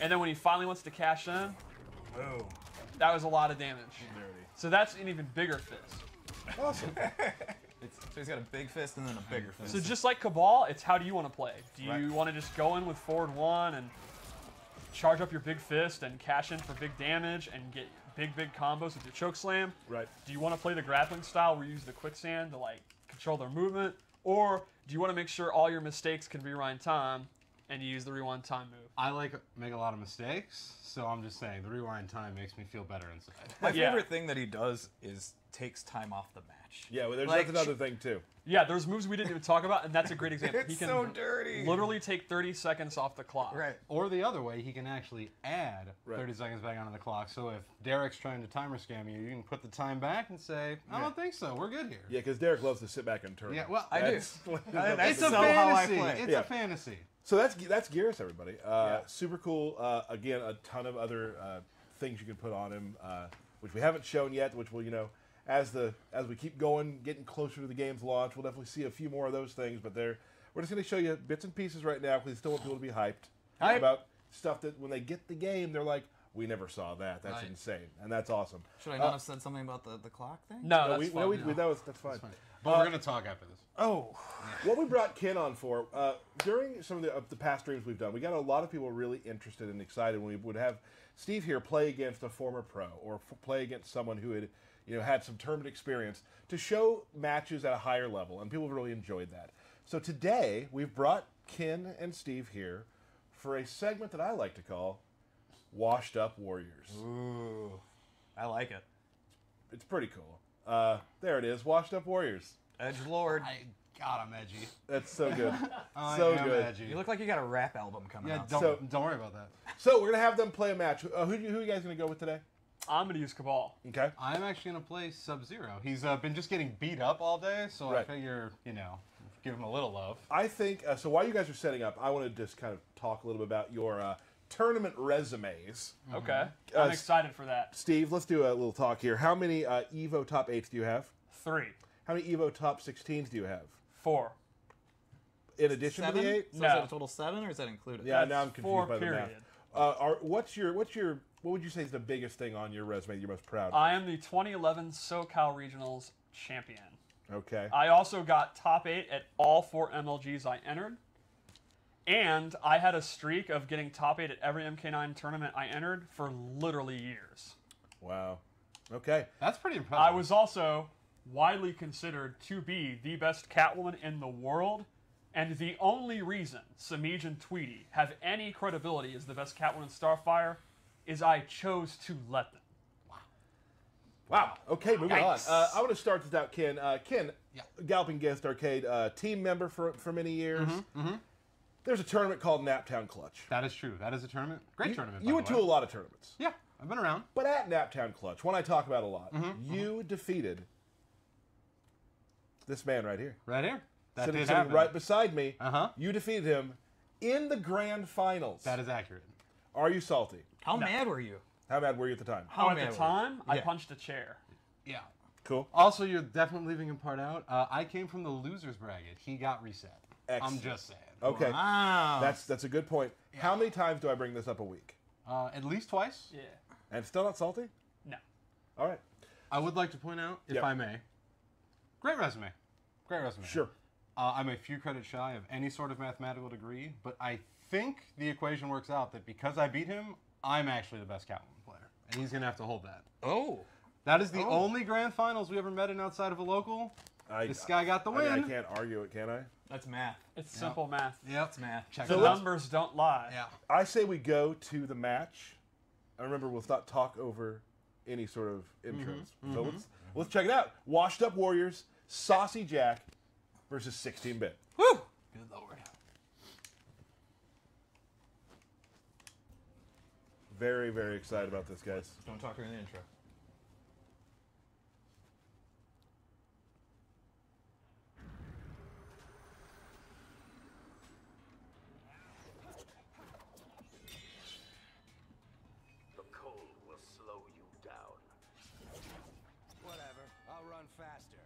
[SPEAKER 6] and then when he finally wants to cash in,
[SPEAKER 7] Whoa.
[SPEAKER 6] that was a lot of damage. So that's an even bigger fist.
[SPEAKER 4] Awesome.
[SPEAKER 7] So he's got a big fist and then a bigger fist.
[SPEAKER 6] So just like Kabal, it's how do you want to play? Do you want to just go in with forward 1 and charge up your big fist and cash in for big damage and get big combos with your choke slam?
[SPEAKER 4] Right.
[SPEAKER 6] Do you want to play the grappling style where you use the quicksand to like control their movement? Or do you want to make sure all your mistakes can rewind time and you use the rewind time move?
[SPEAKER 10] I make a lot of mistakes, so I'm just saying the rewind time makes me feel better inside.
[SPEAKER 7] My favorite thing that he does is takes time off the match.
[SPEAKER 4] Yeah, well,
[SPEAKER 7] Like,
[SPEAKER 4] that's another thing too.
[SPEAKER 6] Yeah, there's moves we didn't even talk about, and that's a great example.
[SPEAKER 7] It's
[SPEAKER 6] He can
[SPEAKER 7] so dirty.
[SPEAKER 6] literally take 30 seconds off the clock.
[SPEAKER 7] Right.
[SPEAKER 10] Or the other way, he can actually add 30 seconds back onto the clock. So if Derek's trying to timer scam you, you can put the time back and say, I don't think so. We're good here.
[SPEAKER 4] Yeah, because Derek loves to sit back and turn.
[SPEAKER 10] Yeah, well,
[SPEAKER 7] I do.
[SPEAKER 10] It's a
[SPEAKER 7] so how I
[SPEAKER 10] fantasy.
[SPEAKER 7] play.
[SPEAKER 10] It's a fantasy.
[SPEAKER 4] So that's Geras, everybody. Super cool. Again, a ton of other things you can put on him, which we haven't shown yet. Which will, as we keep going, getting closer to the game's launch, we'll definitely see a few more of those things. But we're just going to show you bits and pieces right now because we still want people to be hyped about stuff that when they get the game, they're like, we never saw that. That's insane, and that's awesome.
[SPEAKER 7] Should I not have said something about the clock thing?
[SPEAKER 6] No,
[SPEAKER 4] that's fine. That's fine.
[SPEAKER 10] But we're going to talk after this.
[SPEAKER 7] Oh.
[SPEAKER 4] What we brought Ken on for, during some of the past streams we've done, we got a lot of people really interested and excited when we would have Steve here play against a former pro or play against someone who had had some tournament experience to show matches at a higher level, and people really enjoyed that. So today, we've brought Ken and Steve here for a segment that I like to call Washed Up Warriors.
[SPEAKER 7] Ooh, I like it.
[SPEAKER 4] It's pretty cool. There it is, Washed Up Warriors.
[SPEAKER 7] Edgelord.
[SPEAKER 10] God, I'm edgy.
[SPEAKER 4] That's so good.
[SPEAKER 10] So good. Edgy.
[SPEAKER 7] You look like you got a rap album coming out.
[SPEAKER 10] Don't worry about that.
[SPEAKER 4] So we're going to have them play a match. Who are you guys going to go with today?
[SPEAKER 6] I'm going to use Kabal.
[SPEAKER 4] Okay.
[SPEAKER 10] I'm actually going to play Sub-Zero. He's been just getting beat up all day, so I figure, give him a little love.
[SPEAKER 4] I think, so while you guys are setting up, I want to just kind of talk a little bit about your tournament resumes.
[SPEAKER 6] Okay. I'm excited for that.
[SPEAKER 4] Steve, let's do a little talk here. How many EVO top 8s do you have?
[SPEAKER 6] 3.
[SPEAKER 4] How many EVO top 16s do you have?
[SPEAKER 6] 4.
[SPEAKER 4] In addition to the 8?
[SPEAKER 7] So is that a total 7, or is that included?
[SPEAKER 4] Yeah, now I'm confused by the
[SPEAKER 6] period.
[SPEAKER 4] math. What would you say is the biggest thing on your resume that you're most proud of?
[SPEAKER 6] I am the 2011 SoCal Regionals champion.
[SPEAKER 4] Okay.
[SPEAKER 6] I also got top 8 at all 4 MLGs I entered. And I had a streak of getting top 8 at every MK9 tournament I entered for literally years.
[SPEAKER 4] Wow. Okay.
[SPEAKER 10] That's pretty impressive.
[SPEAKER 6] I was also widely considered to be the best Catwoman in the world. And the only reason Samij and Tweety have any credibility as the best Catwoman in Starfire is I chose to let them.
[SPEAKER 4] Wow. Okay, moving on. I want to start this out, Ken. Ken, Galloping Guest Arcade team member for many years. There's a tournament called Naptown Clutch.
[SPEAKER 10] That is true. That is a tournament. Great tournament.
[SPEAKER 4] You went to a lot of tournaments.
[SPEAKER 10] Yeah, I've been around.
[SPEAKER 4] But at Naptown Clutch, one I talk about a lot, you defeated this man right here.
[SPEAKER 10] Right here. That
[SPEAKER 4] Sitting
[SPEAKER 10] did happen.
[SPEAKER 4] right beside me.
[SPEAKER 10] Uh-huh.
[SPEAKER 4] You defeated him in the grand finals.
[SPEAKER 10] That is accurate.
[SPEAKER 4] Are you salty?
[SPEAKER 7] How mad were you?
[SPEAKER 4] How mad were you at the time?
[SPEAKER 6] At the time, I punched a chair.
[SPEAKER 10] Yeah.
[SPEAKER 4] Cool.
[SPEAKER 10] Also, you're definitely leaving a part out. I came from the losers bracket. He got reset.
[SPEAKER 4] Excellent.
[SPEAKER 10] I'm just saying.
[SPEAKER 4] Okay.
[SPEAKER 7] Wow.
[SPEAKER 4] That's a good point. Yeah. How many times do I bring this up a week?
[SPEAKER 10] At least twice.
[SPEAKER 6] Yeah.
[SPEAKER 4] And still not salty?
[SPEAKER 6] No.
[SPEAKER 4] All right.
[SPEAKER 10] I would like to point out, if I may, great resume. Great resume.
[SPEAKER 4] Sure.
[SPEAKER 10] I'm a few credits shy of any sort of mathematical degree, but I think the equation works out that because I beat him, I'm actually the best Catwoman player. And he's going to have to hold that.
[SPEAKER 7] Oh.
[SPEAKER 10] That is the only grand finals we ever met in outside of a local. This guy got the win.
[SPEAKER 4] I can't argue it, can I?
[SPEAKER 7] That's math.
[SPEAKER 6] It's simple math.
[SPEAKER 10] Yep.
[SPEAKER 7] It's math.
[SPEAKER 10] Check
[SPEAKER 6] The
[SPEAKER 10] it out.
[SPEAKER 6] numbers don't lie.
[SPEAKER 10] Yeah.
[SPEAKER 4] I say we go to the match. I remember we'll not talk over any sort of intros. So let's check it out. Washed Up Warriors, Saucy Jack versus 16-bit.
[SPEAKER 10] Woo! Good lord.
[SPEAKER 4] Very, very excited about this, guys.
[SPEAKER 7] Don't talk during the intro.
[SPEAKER 9] The cold will slow you down. Whatever, I'll run faster.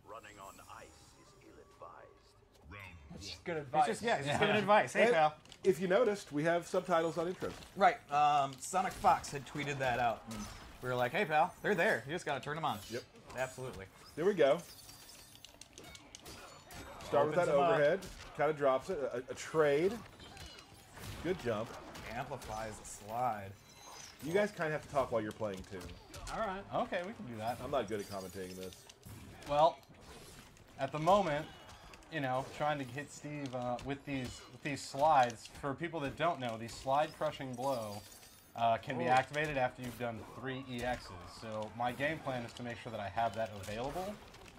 [SPEAKER 9] Running on ice is ill-advised.
[SPEAKER 6] It's just good advice.
[SPEAKER 7] He's just giving advice. Hey,
[SPEAKER 4] And
[SPEAKER 7] pal.
[SPEAKER 4] if you noticed, we have subtitles on intros.
[SPEAKER 7] Right. Sonic Fox had tweeted that out. And we were like, hey, pal, they're there. You just got to turn them on.
[SPEAKER 4] Yep.
[SPEAKER 7] Absolutely.
[SPEAKER 4] There we go. Start with that
[SPEAKER 6] Opens them up.
[SPEAKER 4] overhead. Kind of drops it. A trade. Good jump.
[SPEAKER 7] Amplifies the slide.
[SPEAKER 4] You guys kind of have to talk while you're playing too.
[SPEAKER 10] All right. Okay, we can do that.
[SPEAKER 4] I'm not good at commentating this.
[SPEAKER 10] Well, at the moment, you know, trying to hit Steve with these slides. For people that don't know, the slide crushing blow can be activated after you've done 3 EXs. So my game plan is to make sure that I have that available,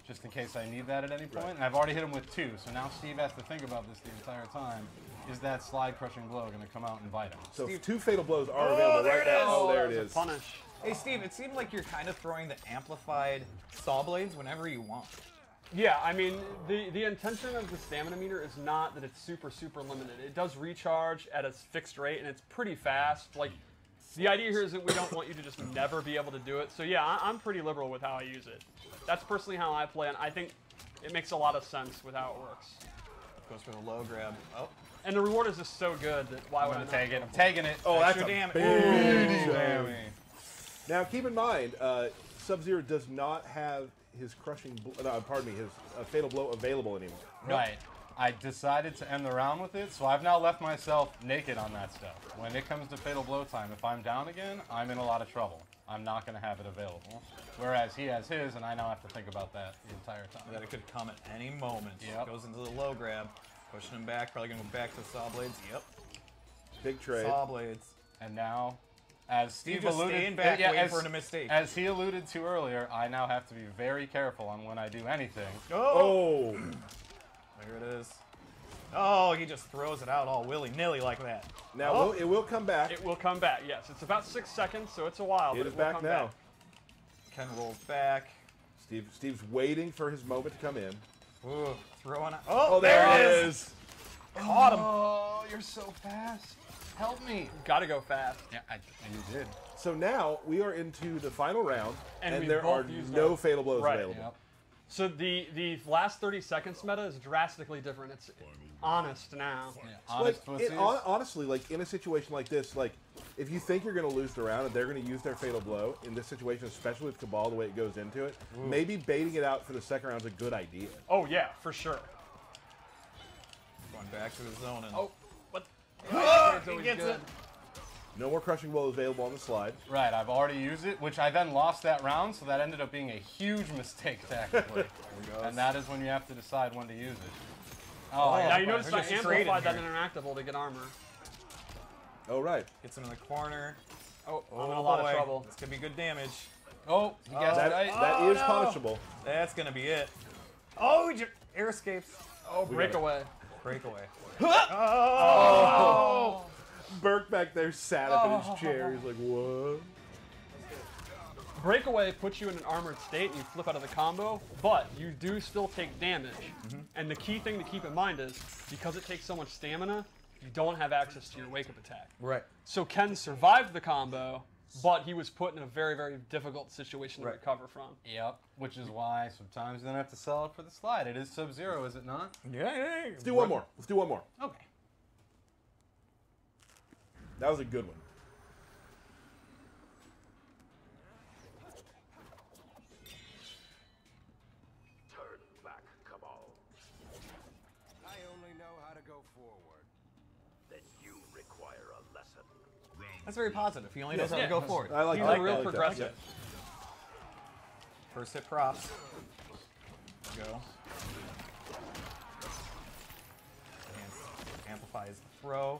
[SPEAKER 10] just in case I need that at any point.
[SPEAKER 4] Right.
[SPEAKER 10] And I've already hit him with 2, so now Steve has to think about this the entire time. Is that slide crushing blow going to come out and bite him?
[SPEAKER 4] So
[SPEAKER 7] Steve.
[SPEAKER 4] 2 fatal blows are available right now. Oh, there it is.
[SPEAKER 6] Punish.
[SPEAKER 7] Hey, Steve, it seemed like you're kind of throwing the amplified saw blades whenever you want.
[SPEAKER 6] Yeah, I mean, the intention of the stamina meter is not that it's super, super limited. It does recharge at a fixed rate, and it's pretty fast. Like, the idea here is that we don't want you to just never be able to do it. So yeah, I'm pretty liberal with how I use it. That's personally how I play, and I think it makes a lot of sense with how it works.
[SPEAKER 7] Goes for the low grab. Oh.
[SPEAKER 6] And the reward is just so good that why would I
[SPEAKER 10] I'm
[SPEAKER 6] not?
[SPEAKER 10] taking it. I'm taking it.
[SPEAKER 4] Oh, that's
[SPEAKER 7] Extra
[SPEAKER 4] a
[SPEAKER 7] damage.
[SPEAKER 4] big damage. Now, keep in mind, Sub-Zero does not have his crushing, pardon me, his fatal blow available anymore.
[SPEAKER 10] Right. I decided to end the round with it, so I've now left myself naked on that stuff. When it comes to fatal blow time, if I'm down again, I'm in a lot of trouble. I'm not going to have it available. Whereas he has his, and I now have to think about that the entire time.
[SPEAKER 7] That it could come at any moment.
[SPEAKER 10] Yep.
[SPEAKER 7] Goes into the low grab, pushing him back. Probably going to go back to saw blades. Yep.
[SPEAKER 4] Big trade.
[SPEAKER 7] Saw blades.
[SPEAKER 10] And now, as Steve
[SPEAKER 7] just
[SPEAKER 10] alluded,
[SPEAKER 7] staying back, waiting for a mistake.
[SPEAKER 10] As he alluded to earlier, I now have to be very careful on when I do anything.
[SPEAKER 4] Oh!
[SPEAKER 7] There it is. Oh, he just throws it out all willy-nilly like that.
[SPEAKER 4] Now, it will come back.
[SPEAKER 6] It will come back, yes. It's about 6 seconds, so it's a while,
[SPEAKER 4] It
[SPEAKER 6] but
[SPEAKER 4] is
[SPEAKER 6] it will
[SPEAKER 4] back
[SPEAKER 6] come
[SPEAKER 4] now.
[SPEAKER 6] back.
[SPEAKER 7] Ken rolls back.
[SPEAKER 4] Steve's waiting for his moment to come in.
[SPEAKER 7] Ooh, throwing it.
[SPEAKER 4] Oh, there it is.
[SPEAKER 7] Caught him.
[SPEAKER 10] Oh, you're so fast. Help me.
[SPEAKER 6] Gotta go fast.
[SPEAKER 10] Yeah, and you did.
[SPEAKER 4] So now we are into the final round,
[SPEAKER 6] And we
[SPEAKER 4] there
[SPEAKER 6] both
[SPEAKER 4] are
[SPEAKER 6] used
[SPEAKER 4] no
[SPEAKER 6] our-
[SPEAKER 4] fatal blows
[SPEAKER 6] Right.
[SPEAKER 4] available.
[SPEAKER 10] Yep.
[SPEAKER 6] So the last 30 seconds meta is drastically different. It's honest now.
[SPEAKER 10] Yeah,
[SPEAKER 4] Like,
[SPEAKER 10] honest pussies.
[SPEAKER 4] honestly, like in a situation like this, like if you think you're going to lose the round and they're going to use their fatal blow in this situation, especially with Kabal the way it goes into it, maybe baiting it out for the second round is a good idea.
[SPEAKER 6] Oh yeah, for sure.
[SPEAKER 7] Going back to his zone. And
[SPEAKER 6] Oh, what?
[SPEAKER 7] he gets it.
[SPEAKER 4] No more crushing blow available on the slide.
[SPEAKER 10] Right, I've already used it, which I then lost that round, so that ended up being a huge mistake tactically. And that is when you have to decide when to use it. Oh,
[SPEAKER 6] Now
[SPEAKER 10] yeah.
[SPEAKER 6] you notice I
[SPEAKER 7] just traded
[SPEAKER 6] amplified that
[SPEAKER 7] here.
[SPEAKER 6] interactable to get armor.
[SPEAKER 4] Oh, right.
[SPEAKER 7] Gets him in the corner.
[SPEAKER 6] Oh, I'm in a lot of trouble.
[SPEAKER 7] This could be good damage.
[SPEAKER 10] Oh, he guessed
[SPEAKER 4] That,
[SPEAKER 10] right.
[SPEAKER 4] that is punishable.
[SPEAKER 7] That's going to be it. Oh, he air escapes.
[SPEAKER 6] Oh, breakaway.
[SPEAKER 7] Breakaway.
[SPEAKER 4] Burke back there sat up in his chair. He's like, what?
[SPEAKER 6] Breakaway puts you in an armored state and you flip out of the combo, but you do still take damage. And the key thing to keep in mind is, because it takes so much stamina, you don't have access to your wake-up attack.
[SPEAKER 7] Right.
[SPEAKER 6] So Ken survived the combo, but he was put in a very, very difficult situation to recover from.
[SPEAKER 10] Yep, which is why sometimes you don't have to sell it for the slide. It is Sub-Zero, is it not?
[SPEAKER 7] Yeah.
[SPEAKER 4] Let's do one more. Let's do one more.
[SPEAKER 10] Okay.
[SPEAKER 4] That was a good one.
[SPEAKER 9] Turn back, Kabal.
[SPEAKER 11] I only know how to go forward.
[SPEAKER 9] Then you require a lesson.
[SPEAKER 7] That's very positive. He only knows how to go forward.
[SPEAKER 4] I like
[SPEAKER 6] He's
[SPEAKER 4] that.
[SPEAKER 6] a real
[SPEAKER 4] I like that.
[SPEAKER 6] progressive.
[SPEAKER 7] First hit props. Go. Amplifies the throw.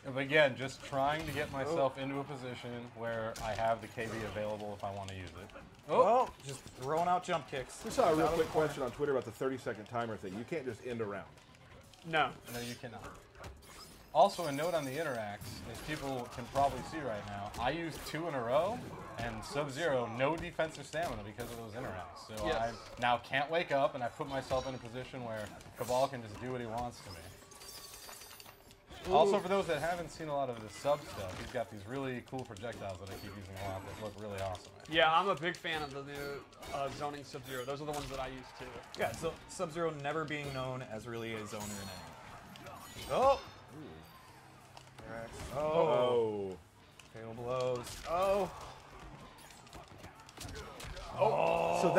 [SPEAKER 10] And again, just trying to get myself into a position where I have the KB available if I want to use it.
[SPEAKER 7] Oh, just throwing out jump kicks.
[SPEAKER 4] We saw a real quick question on Twitter about the 30-second timer thing. You can't just end a round.
[SPEAKER 6] No.
[SPEAKER 10] No, you cannot. Also, a note on the interacts, as people can probably see right now, I used 2 in a row, and Sub-Zero, no defensive stamina because of those interacts. So
[SPEAKER 6] Yes.
[SPEAKER 10] I now can't wake up, and I put myself in a position where Kabal can just do what he wants to me. Also, for those that haven't seen a lot of the sub stuff, he's got these really cool projectiles that I keep using a lot that look really awesome.
[SPEAKER 6] Yeah, I'm a big fan of the new zoning Sub-Zero. Those are the ones that I use too.
[SPEAKER 7] Yeah, so Sub-Zero never being known as really a zoner in any. Oh!
[SPEAKER 4] Oh.
[SPEAKER 7] Fatal blows. Oh!
[SPEAKER 4] So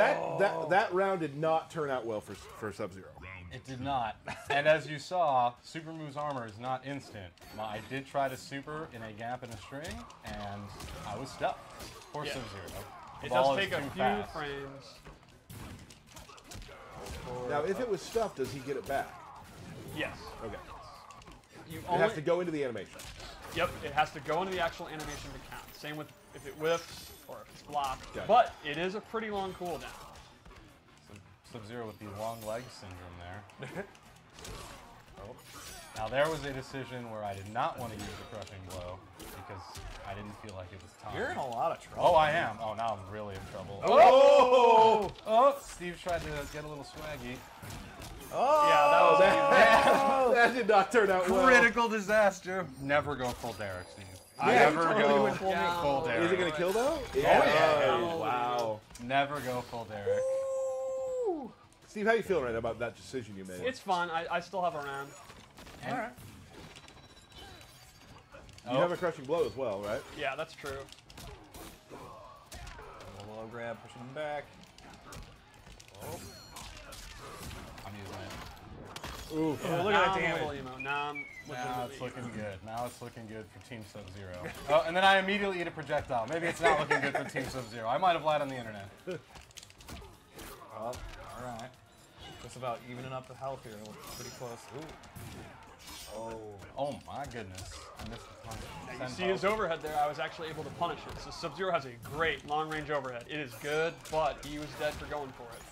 [SPEAKER 4] that round did not turn out well for Sub-Zero.
[SPEAKER 10] It did not. And as you saw, Super Moo's armor is not instant. I did try to super in a gap in a string, and I was stuck. Poor Sub-Zero.
[SPEAKER 6] It does take a few frames.
[SPEAKER 4] Now, if it was stuffed, does he get it back?
[SPEAKER 6] Yes.
[SPEAKER 4] Okay.
[SPEAKER 6] You
[SPEAKER 4] it has to go into the animation.
[SPEAKER 6] Yep, it has to go into the actual animation to count. Same with if it whiffs or if it's blocked.
[SPEAKER 4] Gotcha.
[SPEAKER 6] But it is a pretty long cooldown.
[SPEAKER 10] Sub-Zero with the long leg syndrome there. Now there was a decision where I did not want to use the crushing blow because I didn't feel like it was time.
[SPEAKER 7] You're in a lot of trouble.
[SPEAKER 10] Oh, I am. Oh, now I'm really in trouble.
[SPEAKER 7] Oh!
[SPEAKER 10] Oh! Steve tried to get a little swaggy.
[SPEAKER 7] Oh!
[SPEAKER 10] Yeah,
[SPEAKER 4] that did not turn out well.
[SPEAKER 10] Critical disaster. Never go full Derek, Steve.
[SPEAKER 4] Yeah,
[SPEAKER 10] Never
[SPEAKER 4] totally
[SPEAKER 10] go
[SPEAKER 4] went
[SPEAKER 10] full Derek.
[SPEAKER 4] Is it going to kill though?
[SPEAKER 10] Yeah.
[SPEAKER 4] Oh, wow.
[SPEAKER 10] Never go full Derek.
[SPEAKER 4] Steve, how you feeling right now about that decision you made?
[SPEAKER 6] It's fun. I still have a round.
[SPEAKER 7] All right.
[SPEAKER 4] You have a crushing blow as well, right?
[SPEAKER 6] Yeah, that's true.
[SPEAKER 7] A little low grab, pushing him back. Oh.
[SPEAKER 10] I'm using it.
[SPEAKER 4] Ooh.
[SPEAKER 7] Oh, look at that damage.
[SPEAKER 6] Now
[SPEAKER 10] it's looking good. Now it's looking good for Team Sub-Zero. Oh, and then I immediately eat a projectile. Maybe it's not looking good for Team Sub-Zero. I might have lied on the internet.
[SPEAKER 7] All right. Just about evening up the health here. Pretty close. Ooh.
[SPEAKER 10] Oh my goodness. I missed the punch.
[SPEAKER 6] You see his overhead there, I was actually able to punish it. So Sub-Zero has a great long-range overhead. It is good, but he was dead for going for it.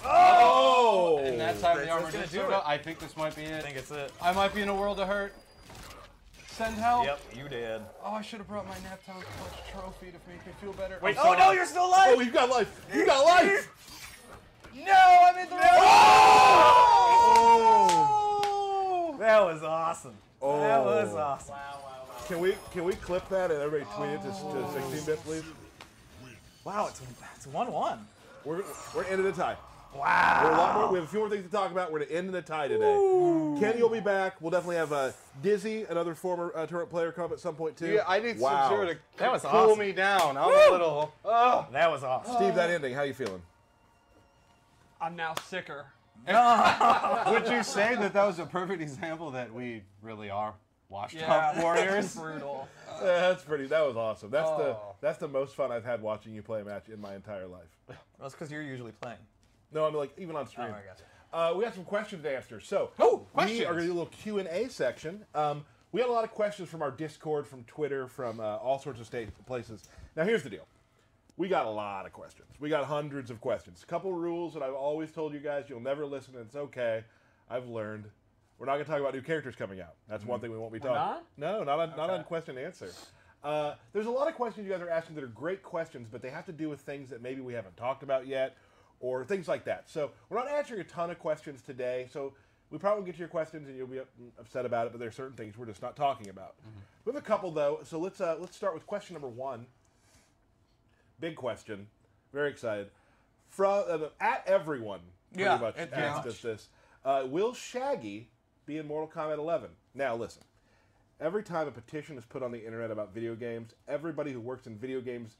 [SPEAKER 4] Oh!
[SPEAKER 10] And that time the armor
[SPEAKER 7] gonna
[SPEAKER 10] did
[SPEAKER 7] do
[SPEAKER 10] so
[SPEAKER 7] it.
[SPEAKER 10] well. I think this might be it.
[SPEAKER 7] I think it's it.
[SPEAKER 10] I might be in a world of hurt. Send help.
[SPEAKER 7] Yep, you did.
[SPEAKER 10] Oh, I should have brought my Naptown Clutch trophy to make me feel better.
[SPEAKER 6] Wait,
[SPEAKER 7] Oh no, you're still alive!
[SPEAKER 4] Oh, you've got life! You got life!
[SPEAKER 7] No, I'm in the
[SPEAKER 4] Oh!
[SPEAKER 7] That was awesome.
[SPEAKER 4] Oh.
[SPEAKER 7] That was awesome.
[SPEAKER 4] Can we clip that and everybody tweet it to 16-bit, please?
[SPEAKER 7] Wow, it's 1-1.
[SPEAKER 4] We're ending the tie.
[SPEAKER 7] Wow.
[SPEAKER 4] We're a lot more, we have a few more things to talk about. We're going to end in the tie today. Kenny will be back. We'll definitely have Dizzy, another former tournament player, come up at some point too.
[SPEAKER 10] Yeah, I need Sub-Zero to
[SPEAKER 7] That was
[SPEAKER 10] cool
[SPEAKER 7] awesome.
[SPEAKER 10] me down. I'm a little. Oh.
[SPEAKER 7] That was awesome.
[SPEAKER 4] Steve, that ending, how you feeling?
[SPEAKER 6] I'm now sicker.
[SPEAKER 10] Would you say that was a perfect example that we really are washed up warriors?
[SPEAKER 6] Brutal.
[SPEAKER 4] That was awesome. That's the most fun I've had watching you play a match in my entire life.
[SPEAKER 7] Well, that's because you're usually playing.
[SPEAKER 4] No, I'm like even on stream.
[SPEAKER 7] Oh, I gotcha.
[SPEAKER 4] We got some questions to answer. So
[SPEAKER 10] questions.
[SPEAKER 4] we are going to do a little Q&A section. We had a lot of questions from our Discord, from Twitter, from all sorts of places. Now here's the deal. We got a lot of questions. We got hundreds of questions. A couple rules that I've always told you guys. You'll never listen, and it's okay. I've learned. We're not going to talk about new characters coming out. That's one thing we won't be talking about. No, not on question and answer. There's a lot of questions you guys are asking that are great questions, but they have to do with things that maybe we haven't talked about yet, or things like that. So we're not answering a ton of questions today, so we probably get to your questions and you'll be upset about it, but there are certain things we're just not talking about. We have a couple, though, so let's start with question number 1. Big question. Very excited. From at everyone, pretty much asked us this. Will Shaggy be in Mortal Kombat 11? Now, listen. Every time a petition is put on the internet about video games, everybody who works in video games,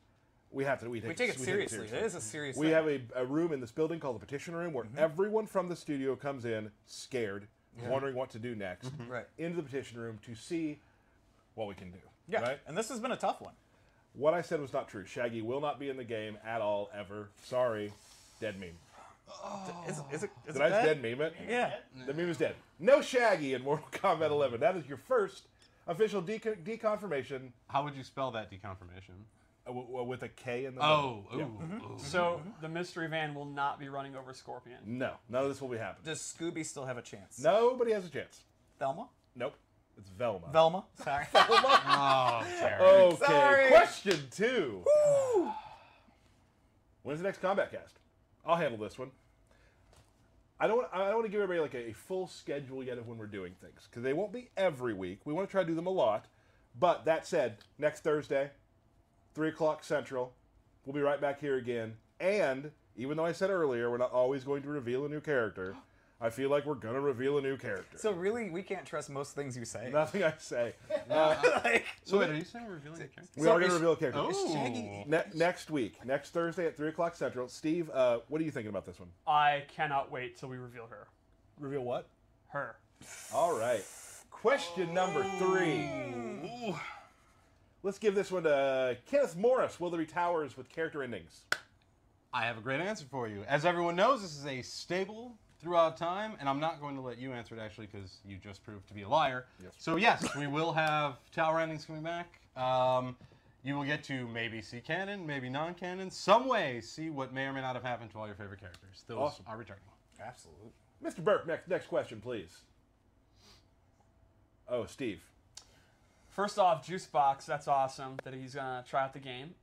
[SPEAKER 4] we take it seriously.
[SPEAKER 7] It is a serious
[SPEAKER 4] We
[SPEAKER 7] thing.
[SPEAKER 4] have a room in this building called the petition room where everyone from the studio comes in scared, wondering what to do next,
[SPEAKER 7] Right.
[SPEAKER 4] into the petition room to see what we can do.
[SPEAKER 7] Yeah,
[SPEAKER 4] Right?
[SPEAKER 7] and this has been a tough one.
[SPEAKER 4] What I said was not true. Shaggy will not be in the game at all, ever. Sorry. Dead meme.
[SPEAKER 7] Is it
[SPEAKER 4] Did I just dead meme it?
[SPEAKER 7] Yeah.
[SPEAKER 4] The meme is dead. No Shaggy in Mortal Kombat 11. That is your first official deconfirmation.
[SPEAKER 10] How would you spell that deconfirmation?
[SPEAKER 4] With a K in the
[SPEAKER 10] Oh,
[SPEAKER 4] middle.
[SPEAKER 10] ooh.
[SPEAKER 6] So the mystery van will not be running over Scorpion.
[SPEAKER 4] No, none of this will be happening.
[SPEAKER 7] Does Scooby still have a chance?
[SPEAKER 4] Nobody has a chance.
[SPEAKER 7] Thelma?
[SPEAKER 4] Nope. It's Velma.
[SPEAKER 7] Velma? Sorry.
[SPEAKER 10] Oh, Terry.
[SPEAKER 4] Okay.
[SPEAKER 7] Sorry.
[SPEAKER 4] Question 2. When's the next Kombat Cast? I'll handle this one. I don't want to give everybody like a full schedule yet of when we're doing things, because they won't be every week. We want to try to do them a lot. But that said, next Thursday, 3 o'clock Central, we'll be right back here again. And even though I said earlier we're not always going to reveal a new character, I feel like we're gonna reveal a new character.
[SPEAKER 7] So really, we can't trust most things you say.
[SPEAKER 4] Nothing I say.
[SPEAKER 10] So wait, are you saying we're revealing a character?
[SPEAKER 4] We are gonna reveal a character.
[SPEAKER 10] Oh.
[SPEAKER 4] Next week, next Thursday at 3 o'clock Central. Steve, what are you thinking about this one?
[SPEAKER 6] I cannot wait till we reveal her.
[SPEAKER 4] Reveal what?
[SPEAKER 6] Her.
[SPEAKER 4] All right. Question number 3. Let's give this one to Kenneth Morris. Will there be towers with character endings?
[SPEAKER 10] I have a great answer for you. As everyone knows, this is a staple throughout time, and I'm not going to let you answer it, actually, because you just proved to be a liar.
[SPEAKER 4] Yes.
[SPEAKER 10] So yes, we will have tower endings coming back. You will get to maybe see canon, maybe non-canon, some way see what may or may not have happened to all your favorite characters. Those are returning.
[SPEAKER 7] Absolutely.
[SPEAKER 4] Mr. Burke, next question, please. Oh, Steve.
[SPEAKER 6] First off, Juicebox, that's awesome that he's going to try out the game.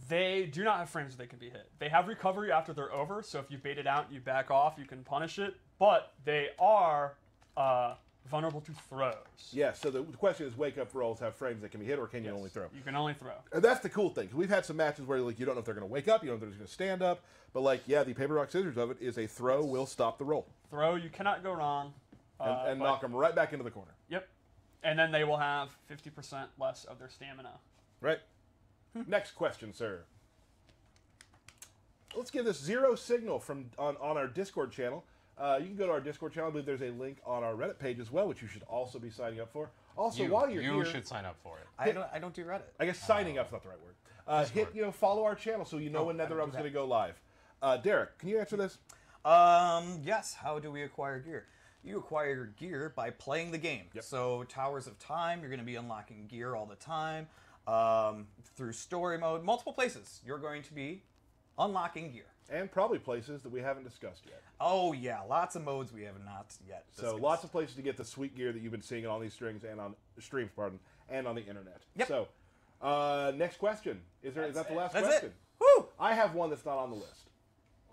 [SPEAKER 6] They do not have frames where they can be hit. They have recovery after they're over, so if you bait it out and you back off, you can punish it. But they are vulnerable to throws.
[SPEAKER 4] Yeah, so the question is, wake-up rolls have frames that can be hit, or can you only throw?
[SPEAKER 6] You can only throw.
[SPEAKER 4] And that's the cool thing. 'Cause we've had some matches where like you don't know if they're going to wake up, you don't know if they're going to stand up, but like, yeah, the paper, rock, scissors of it is a throw will stop the roll.
[SPEAKER 6] Throw, you cannot go wrong.
[SPEAKER 4] And knock them right back into the corner.
[SPEAKER 6] Yep. And then they will have 50% less of their stamina.
[SPEAKER 4] Right. Next question, sir. Let's give this Zero Signal on our Discord channel. You can go to our Discord channel. I believe there's a link on our Reddit page as well, which you should also be signing up for. Also, while you're here,
[SPEAKER 10] you should sign up for it.
[SPEAKER 7] I don't do Reddit.
[SPEAKER 4] I guess signing up's not the right word. Follow our channel so you know when NetherRealm's going to go live. Derek, can you answer this?
[SPEAKER 7] Yes. How do we acquire gear? You acquire gear by playing the game.
[SPEAKER 4] Yep.
[SPEAKER 7] So Towers of Time, you're going to be unlocking gear all the time. Through story mode, multiple places, you're going to be unlocking gear.
[SPEAKER 4] And probably places that we haven't discussed yet.
[SPEAKER 7] Oh yeah, lots of modes we have not yet discussed.
[SPEAKER 4] So lots of places to get the sweet gear that you've been seeing on these streams and on streams, and on the internet.
[SPEAKER 7] Yep.
[SPEAKER 4] So, next question. Is that the last
[SPEAKER 7] That's
[SPEAKER 4] question?
[SPEAKER 7] it. Woo!
[SPEAKER 4] I have one that's not on the list.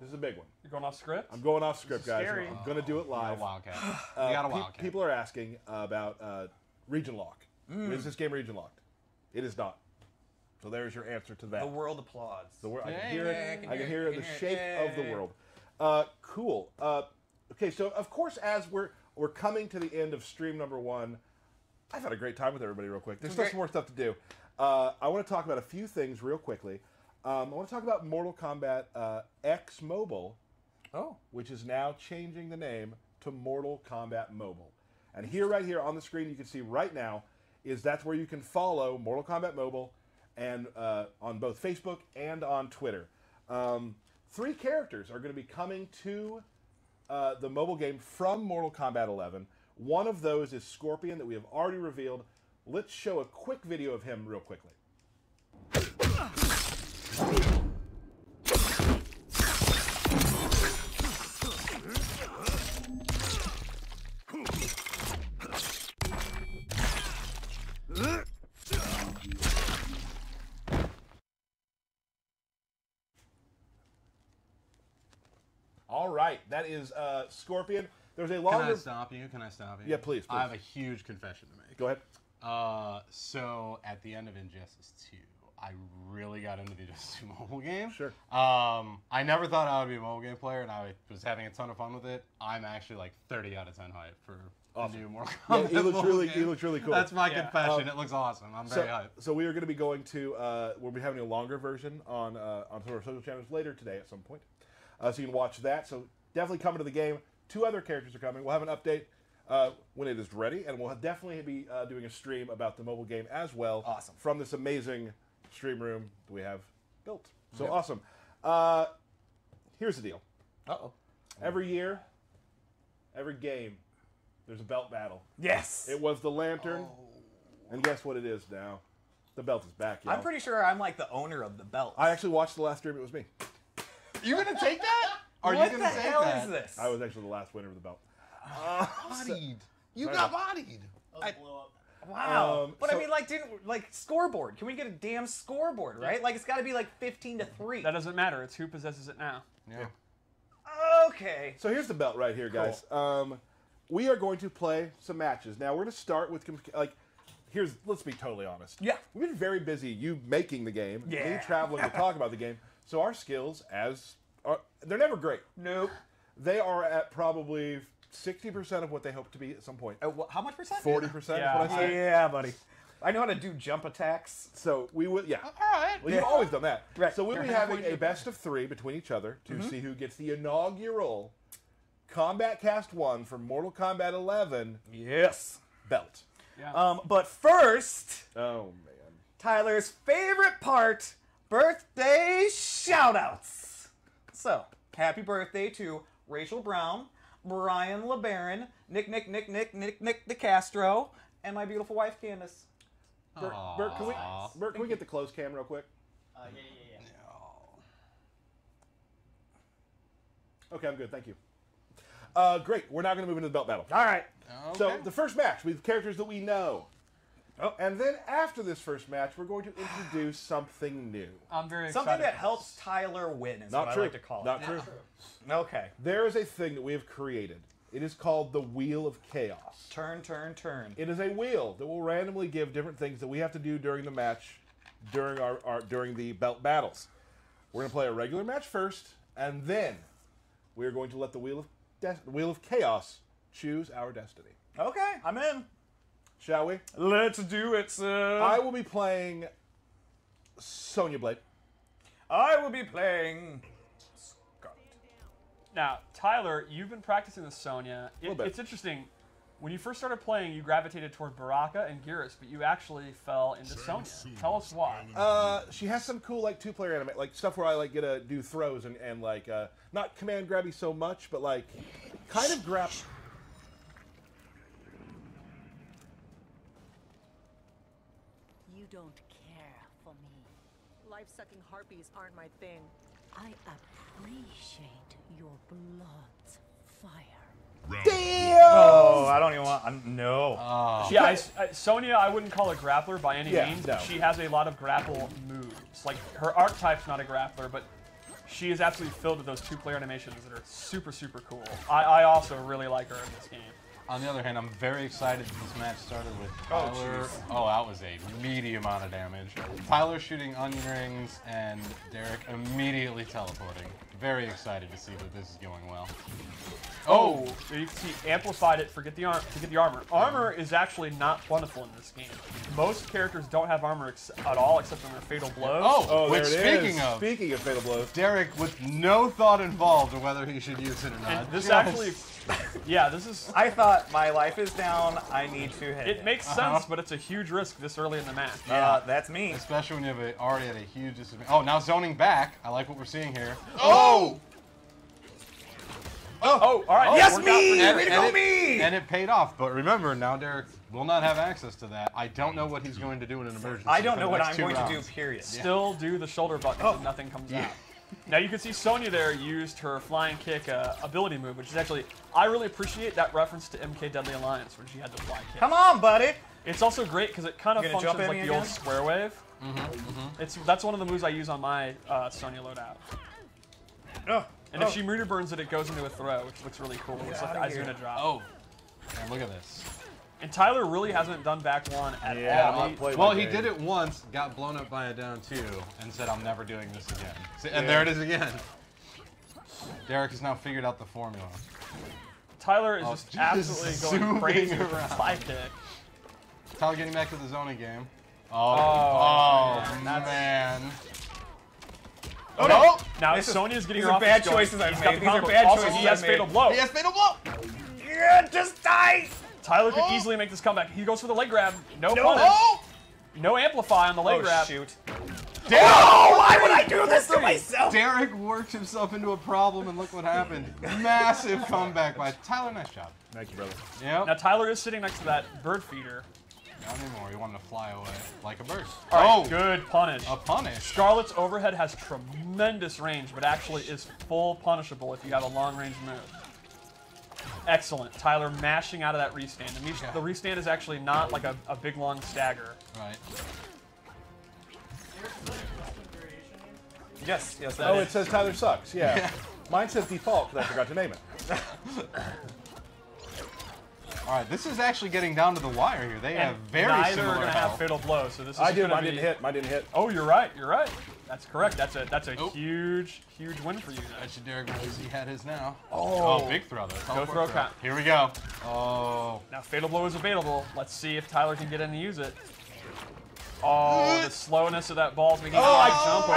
[SPEAKER 4] This is a big one.
[SPEAKER 6] You're going off script?
[SPEAKER 4] I'm going off script, guys.
[SPEAKER 6] scary.
[SPEAKER 4] I'm going to do it live.
[SPEAKER 10] Wildcat. We got a Wildcat.
[SPEAKER 4] People are asking about region lock. Is this game region locked? It is not. So there's your answer to that.
[SPEAKER 7] The world applauds.
[SPEAKER 4] I can hear it. I can hear the shake of the
[SPEAKER 7] Yay.
[SPEAKER 4] world. Cool. Okay, so of course, as we're coming to the end of stream number 1, I've had a great time with everybody real quick. There's still some more stuff to do. I want to talk about a few things real quickly. I want to talk about Mortal Kombat X Mobile, which is now changing the name to Mortal Kombat Mobile. And right here on the screen, you can see right now, that's where you can follow Mortal Kombat Mobile and on both Facebook and on Twitter. 3 characters are going to be coming to the mobile game from Mortal Kombat 11. One of those is Scorpion that we have already revealed. Let's show a quick video of him real quickly. All right, that is Scorpion. There's a longer...
[SPEAKER 10] Can I stop you?
[SPEAKER 4] Yeah, please.
[SPEAKER 10] I have a huge confession to make.
[SPEAKER 4] Go ahead.
[SPEAKER 10] So at the end of Injustice 2, I really got into the Injustice 2 mobile game.
[SPEAKER 4] Sure.
[SPEAKER 10] I never thought I would be a mobile game player, and I was having a ton of fun with it. I'm actually like 30 out of 10 hype for the new Mortal Kombat.
[SPEAKER 4] Yeah, he looks really cool.
[SPEAKER 10] That's my confession. It looks awesome. I'm very hyped.
[SPEAKER 4] So we are going to be going to, we'll be having a longer version on some of our social channels later today at some point. So you can watch that. So definitely coming to the game. 2 other characters are coming. We'll have an update when it is ready, and we'll definitely be doing a stream about the mobile game as well.
[SPEAKER 7] Awesome.
[SPEAKER 4] From this amazing stream room that we have built. So awesome. Here's the deal. Every year, every game, there's a belt battle.
[SPEAKER 7] Yes.
[SPEAKER 4] It was the Lantern, and guess what it is now? The belt is back, y'all.
[SPEAKER 7] I'm pretty sure I'm like the owner of the belt.
[SPEAKER 4] I actually watched the last stream. It was me.
[SPEAKER 10] You're gonna take that? Are
[SPEAKER 7] what
[SPEAKER 10] you
[SPEAKER 7] the
[SPEAKER 10] gonna take
[SPEAKER 7] hell
[SPEAKER 10] that?
[SPEAKER 7] is this?
[SPEAKER 4] I was actually the last winner of the belt.
[SPEAKER 10] Bodied. You got bodied.
[SPEAKER 8] Blow up.
[SPEAKER 7] Wow. But
[SPEAKER 4] so-
[SPEAKER 7] I mean, like scoreboard. Can we get a damn scoreboard, right? Like it's got to be like 15-3.
[SPEAKER 6] That doesn't matter. It's who possesses it now.
[SPEAKER 10] Yeah.
[SPEAKER 7] Okay.
[SPEAKER 4] So here's the belt right here, guys. We are going to play some matches. Now, we're going to start with, let's be totally honest.
[SPEAKER 7] Yeah.
[SPEAKER 4] We've been very busy, you making the game, me
[SPEAKER 7] Yeah.
[SPEAKER 4] traveling to talk about the game. So our skills they're never great.
[SPEAKER 7] Nope.
[SPEAKER 4] They are at probably 60% of what they hope to be at some point.
[SPEAKER 7] How much percent?
[SPEAKER 4] 40% is what I say.
[SPEAKER 7] Yeah, buddy. I know how to do jump attacks.
[SPEAKER 4] So we would,
[SPEAKER 7] All right.
[SPEAKER 4] Well, you've always done that.
[SPEAKER 7] Right.
[SPEAKER 4] So we'll be having a best of 3 between each other to see who gets the inaugural Kombat Kast 1 for Mortal Kombat 11 belt.
[SPEAKER 6] Yeah.
[SPEAKER 7] But first,
[SPEAKER 4] Oh, man.
[SPEAKER 7] Tyler's favorite part, birthday shoutouts. So, happy birthday to Rachel Brown, Brian LeBaron, Nick DeCastro, and my beautiful wife, Candace.
[SPEAKER 4] Bert, can we get the closed cam real quick?
[SPEAKER 8] Yeah.
[SPEAKER 4] Okay, I'm good. Thank you. Great. We're now going to move into the belt battle.
[SPEAKER 7] All right.
[SPEAKER 10] Okay.
[SPEAKER 4] So the first match with characters that we know. And then after this first match, we're going to introduce something new.
[SPEAKER 6] I'm very
[SPEAKER 7] Something
[SPEAKER 6] excited.
[SPEAKER 7] that helps Tyler win is
[SPEAKER 4] Not
[SPEAKER 7] what
[SPEAKER 4] true.
[SPEAKER 7] I like to call it.
[SPEAKER 4] Not true.
[SPEAKER 7] Okay.
[SPEAKER 4] There is a thing that we have created. It is called the Wheel of Chaos.
[SPEAKER 7] Turn.
[SPEAKER 4] It is a wheel that will randomly give different things that we have to do during the match, during the belt battles. We're going to play a regular match first, and then we are going to let the Wheel of Chaos choose our destiny.
[SPEAKER 7] Okay, I'm in.
[SPEAKER 4] Shall we?
[SPEAKER 7] Let's do it, sir.
[SPEAKER 4] I will be playing Sonya Blade.
[SPEAKER 7] I will be playing Scarlet.
[SPEAKER 6] Now, Tyler, you've been practicing with Sonya.
[SPEAKER 4] Little bit.
[SPEAKER 6] It's interesting. When you first started playing, you gravitated toward Baraka and Geras, but you actually fell into Sonya. Tell us why.
[SPEAKER 4] She has some cool like 2-player anime, like stuff where I like get to do throws and like not command grabby so much, but like kind of grab.
[SPEAKER 12] You don't care for me. Life-sucking harpies aren't my thing. I appreciate your blood's fire.
[SPEAKER 4] Damn!
[SPEAKER 7] Oh, I don't even want. No.
[SPEAKER 6] Yeah, Sonya, I wouldn't call a grappler by any means,
[SPEAKER 4] no.
[SPEAKER 6] but she has a lot of grapple moves. Like, her archetype's not a grappler, but she is absolutely filled with those 2-player animations that are super, super cool. I also really like her in this game.
[SPEAKER 10] On the other hand, I'm very excited that this match started with Tyler. Oh, that was a meaty amount of damage. Tyler shooting onion rings and Derek immediately teleporting. Very excited to see that this is going well.
[SPEAKER 6] Oh, you can see amplified it. Forget the armor. Armor is actually not plentiful in this game. Most characters don't have armor at all, except when they're fatal blows.
[SPEAKER 10] Oh, which
[SPEAKER 4] there it
[SPEAKER 10] speaking
[SPEAKER 4] of fatal blows,
[SPEAKER 10] Derek with no thought involved of whether he should use it or not.
[SPEAKER 6] And this actually, yeah, this is.
[SPEAKER 7] I thought my life is down. I need to hit.
[SPEAKER 6] It makes sense, but it's a huge risk this early in the match.
[SPEAKER 7] That's me.
[SPEAKER 10] Especially when you have already had a huge disadvantage. Oh, now zoning back. I like what we're seeing here.
[SPEAKER 6] Oh! Oh, all right.
[SPEAKER 7] Yes,
[SPEAKER 6] me!
[SPEAKER 7] Way to go, me!
[SPEAKER 10] And it paid off. But remember, now Derek will not have access to that. I don't know what he's going to do in an emergency.
[SPEAKER 7] I don't know
[SPEAKER 10] for the
[SPEAKER 7] what
[SPEAKER 10] next
[SPEAKER 7] I'm
[SPEAKER 10] 2
[SPEAKER 7] going to do,
[SPEAKER 10] rounds.
[SPEAKER 7] period.
[SPEAKER 6] Still do the shoulder button if nothing comes out. Now you can see Sonya there used her flying kick ability move, which is actually, I really appreciate that reference to MK Deadly Alliance when she had the fly kick.
[SPEAKER 7] Come on, buddy.
[SPEAKER 6] It's also great because it kind of
[SPEAKER 7] You gonna
[SPEAKER 6] functions
[SPEAKER 7] jump at
[SPEAKER 6] like
[SPEAKER 7] me
[SPEAKER 6] the old
[SPEAKER 7] again?
[SPEAKER 6] square wave. That's one of the moves I use on my Sonya loadout. And if she meter burns it, it goes into a throw, which looks really cool. It's like the Izuna drop.
[SPEAKER 10] Oh, and look at this.
[SPEAKER 6] And Tyler really hasn't done back one at all.
[SPEAKER 10] Well, he did it once, got blown up by a down 2, and said, I'm never doing this again. And there it is again. Derek has now figured out the formula.
[SPEAKER 6] Tyler is just absolutely going crazy with his fly kick.
[SPEAKER 10] Tyler getting back to the zoning game. Man.
[SPEAKER 7] Oh, no!
[SPEAKER 6] Now Sonya's getting
[SPEAKER 7] these
[SPEAKER 6] her
[SPEAKER 7] are
[SPEAKER 6] off
[SPEAKER 7] bad
[SPEAKER 6] his guard.
[SPEAKER 7] choices I've
[SPEAKER 6] He's got
[SPEAKER 7] made.
[SPEAKER 6] the
[SPEAKER 7] These are
[SPEAKER 6] combo.
[SPEAKER 7] bad
[SPEAKER 6] Also,
[SPEAKER 7] choices
[SPEAKER 6] he has
[SPEAKER 7] I've made.
[SPEAKER 6] fatal blow.
[SPEAKER 10] He has fatal blow!
[SPEAKER 7] Yeah, just die!
[SPEAKER 6] Tyler could easily make this comeback. He goes for the leg grab. No punish. No amplify on the leg grab.
[SPEAKER 7] Shoot.
[SPEAKER 10] Oh,
[SPEAKER 7] why would I do this to myself?
[SPEAKER 10] Derek worked himself into a problem, and look what happened. Massive comeback by Tyler. Nice job.
[SPEAKER 4] Thank you, brother.
[SPEAKER 10] Yep.
[SPEAKER 6] Now Tyler is sitting next to that bird feeder.
[SPEAKER 10] Not anymore. He wanted to fly away like a bird.
[SPEAKER 6] All right, good punish.
[SPEAKER 10] A punish.
[SPEAKER 6] Scarlet's overhead has tremendous range, but actually is full punishable if you have a long-range move. Excellent. Tyler mashing out of that restand. The restand is actually not like a big, long stagger.
[SPEAKER 10] Right.
[SPEAKER 7] Yes, yes.
[SPEAKER 4] Oh, it says Tyler sucks. Yeah. Mine says default because I forgot to name it.
[SPEAKER 10] All right, this is actually getting down to the wire here. They have very
[SPEAKER 6] neither
[SPEAKER 10] similar
[SPEAKER 6] are going to have fatal blow, so this is
[SPEAKER 4] Mine
[SPEAKER 6] going to be...
[SPEAKER 4] didn't hit. Mine didn't hit.
[SPEAKER 6] Oh, you're right. You're right. That's correct. That's a huge win for you guys.
[SPEAKER 10] I should Derek knows he had his now. Oh, big throw though.
[SPEAKER 6] Go throw count.
[SPEAKER 10] Here we go. Oh.
[SPEAKER 6] Now Fatal Blow is available. Let's see if Tyler can get in and use it. Oh, the slowness of that ball is making jump over.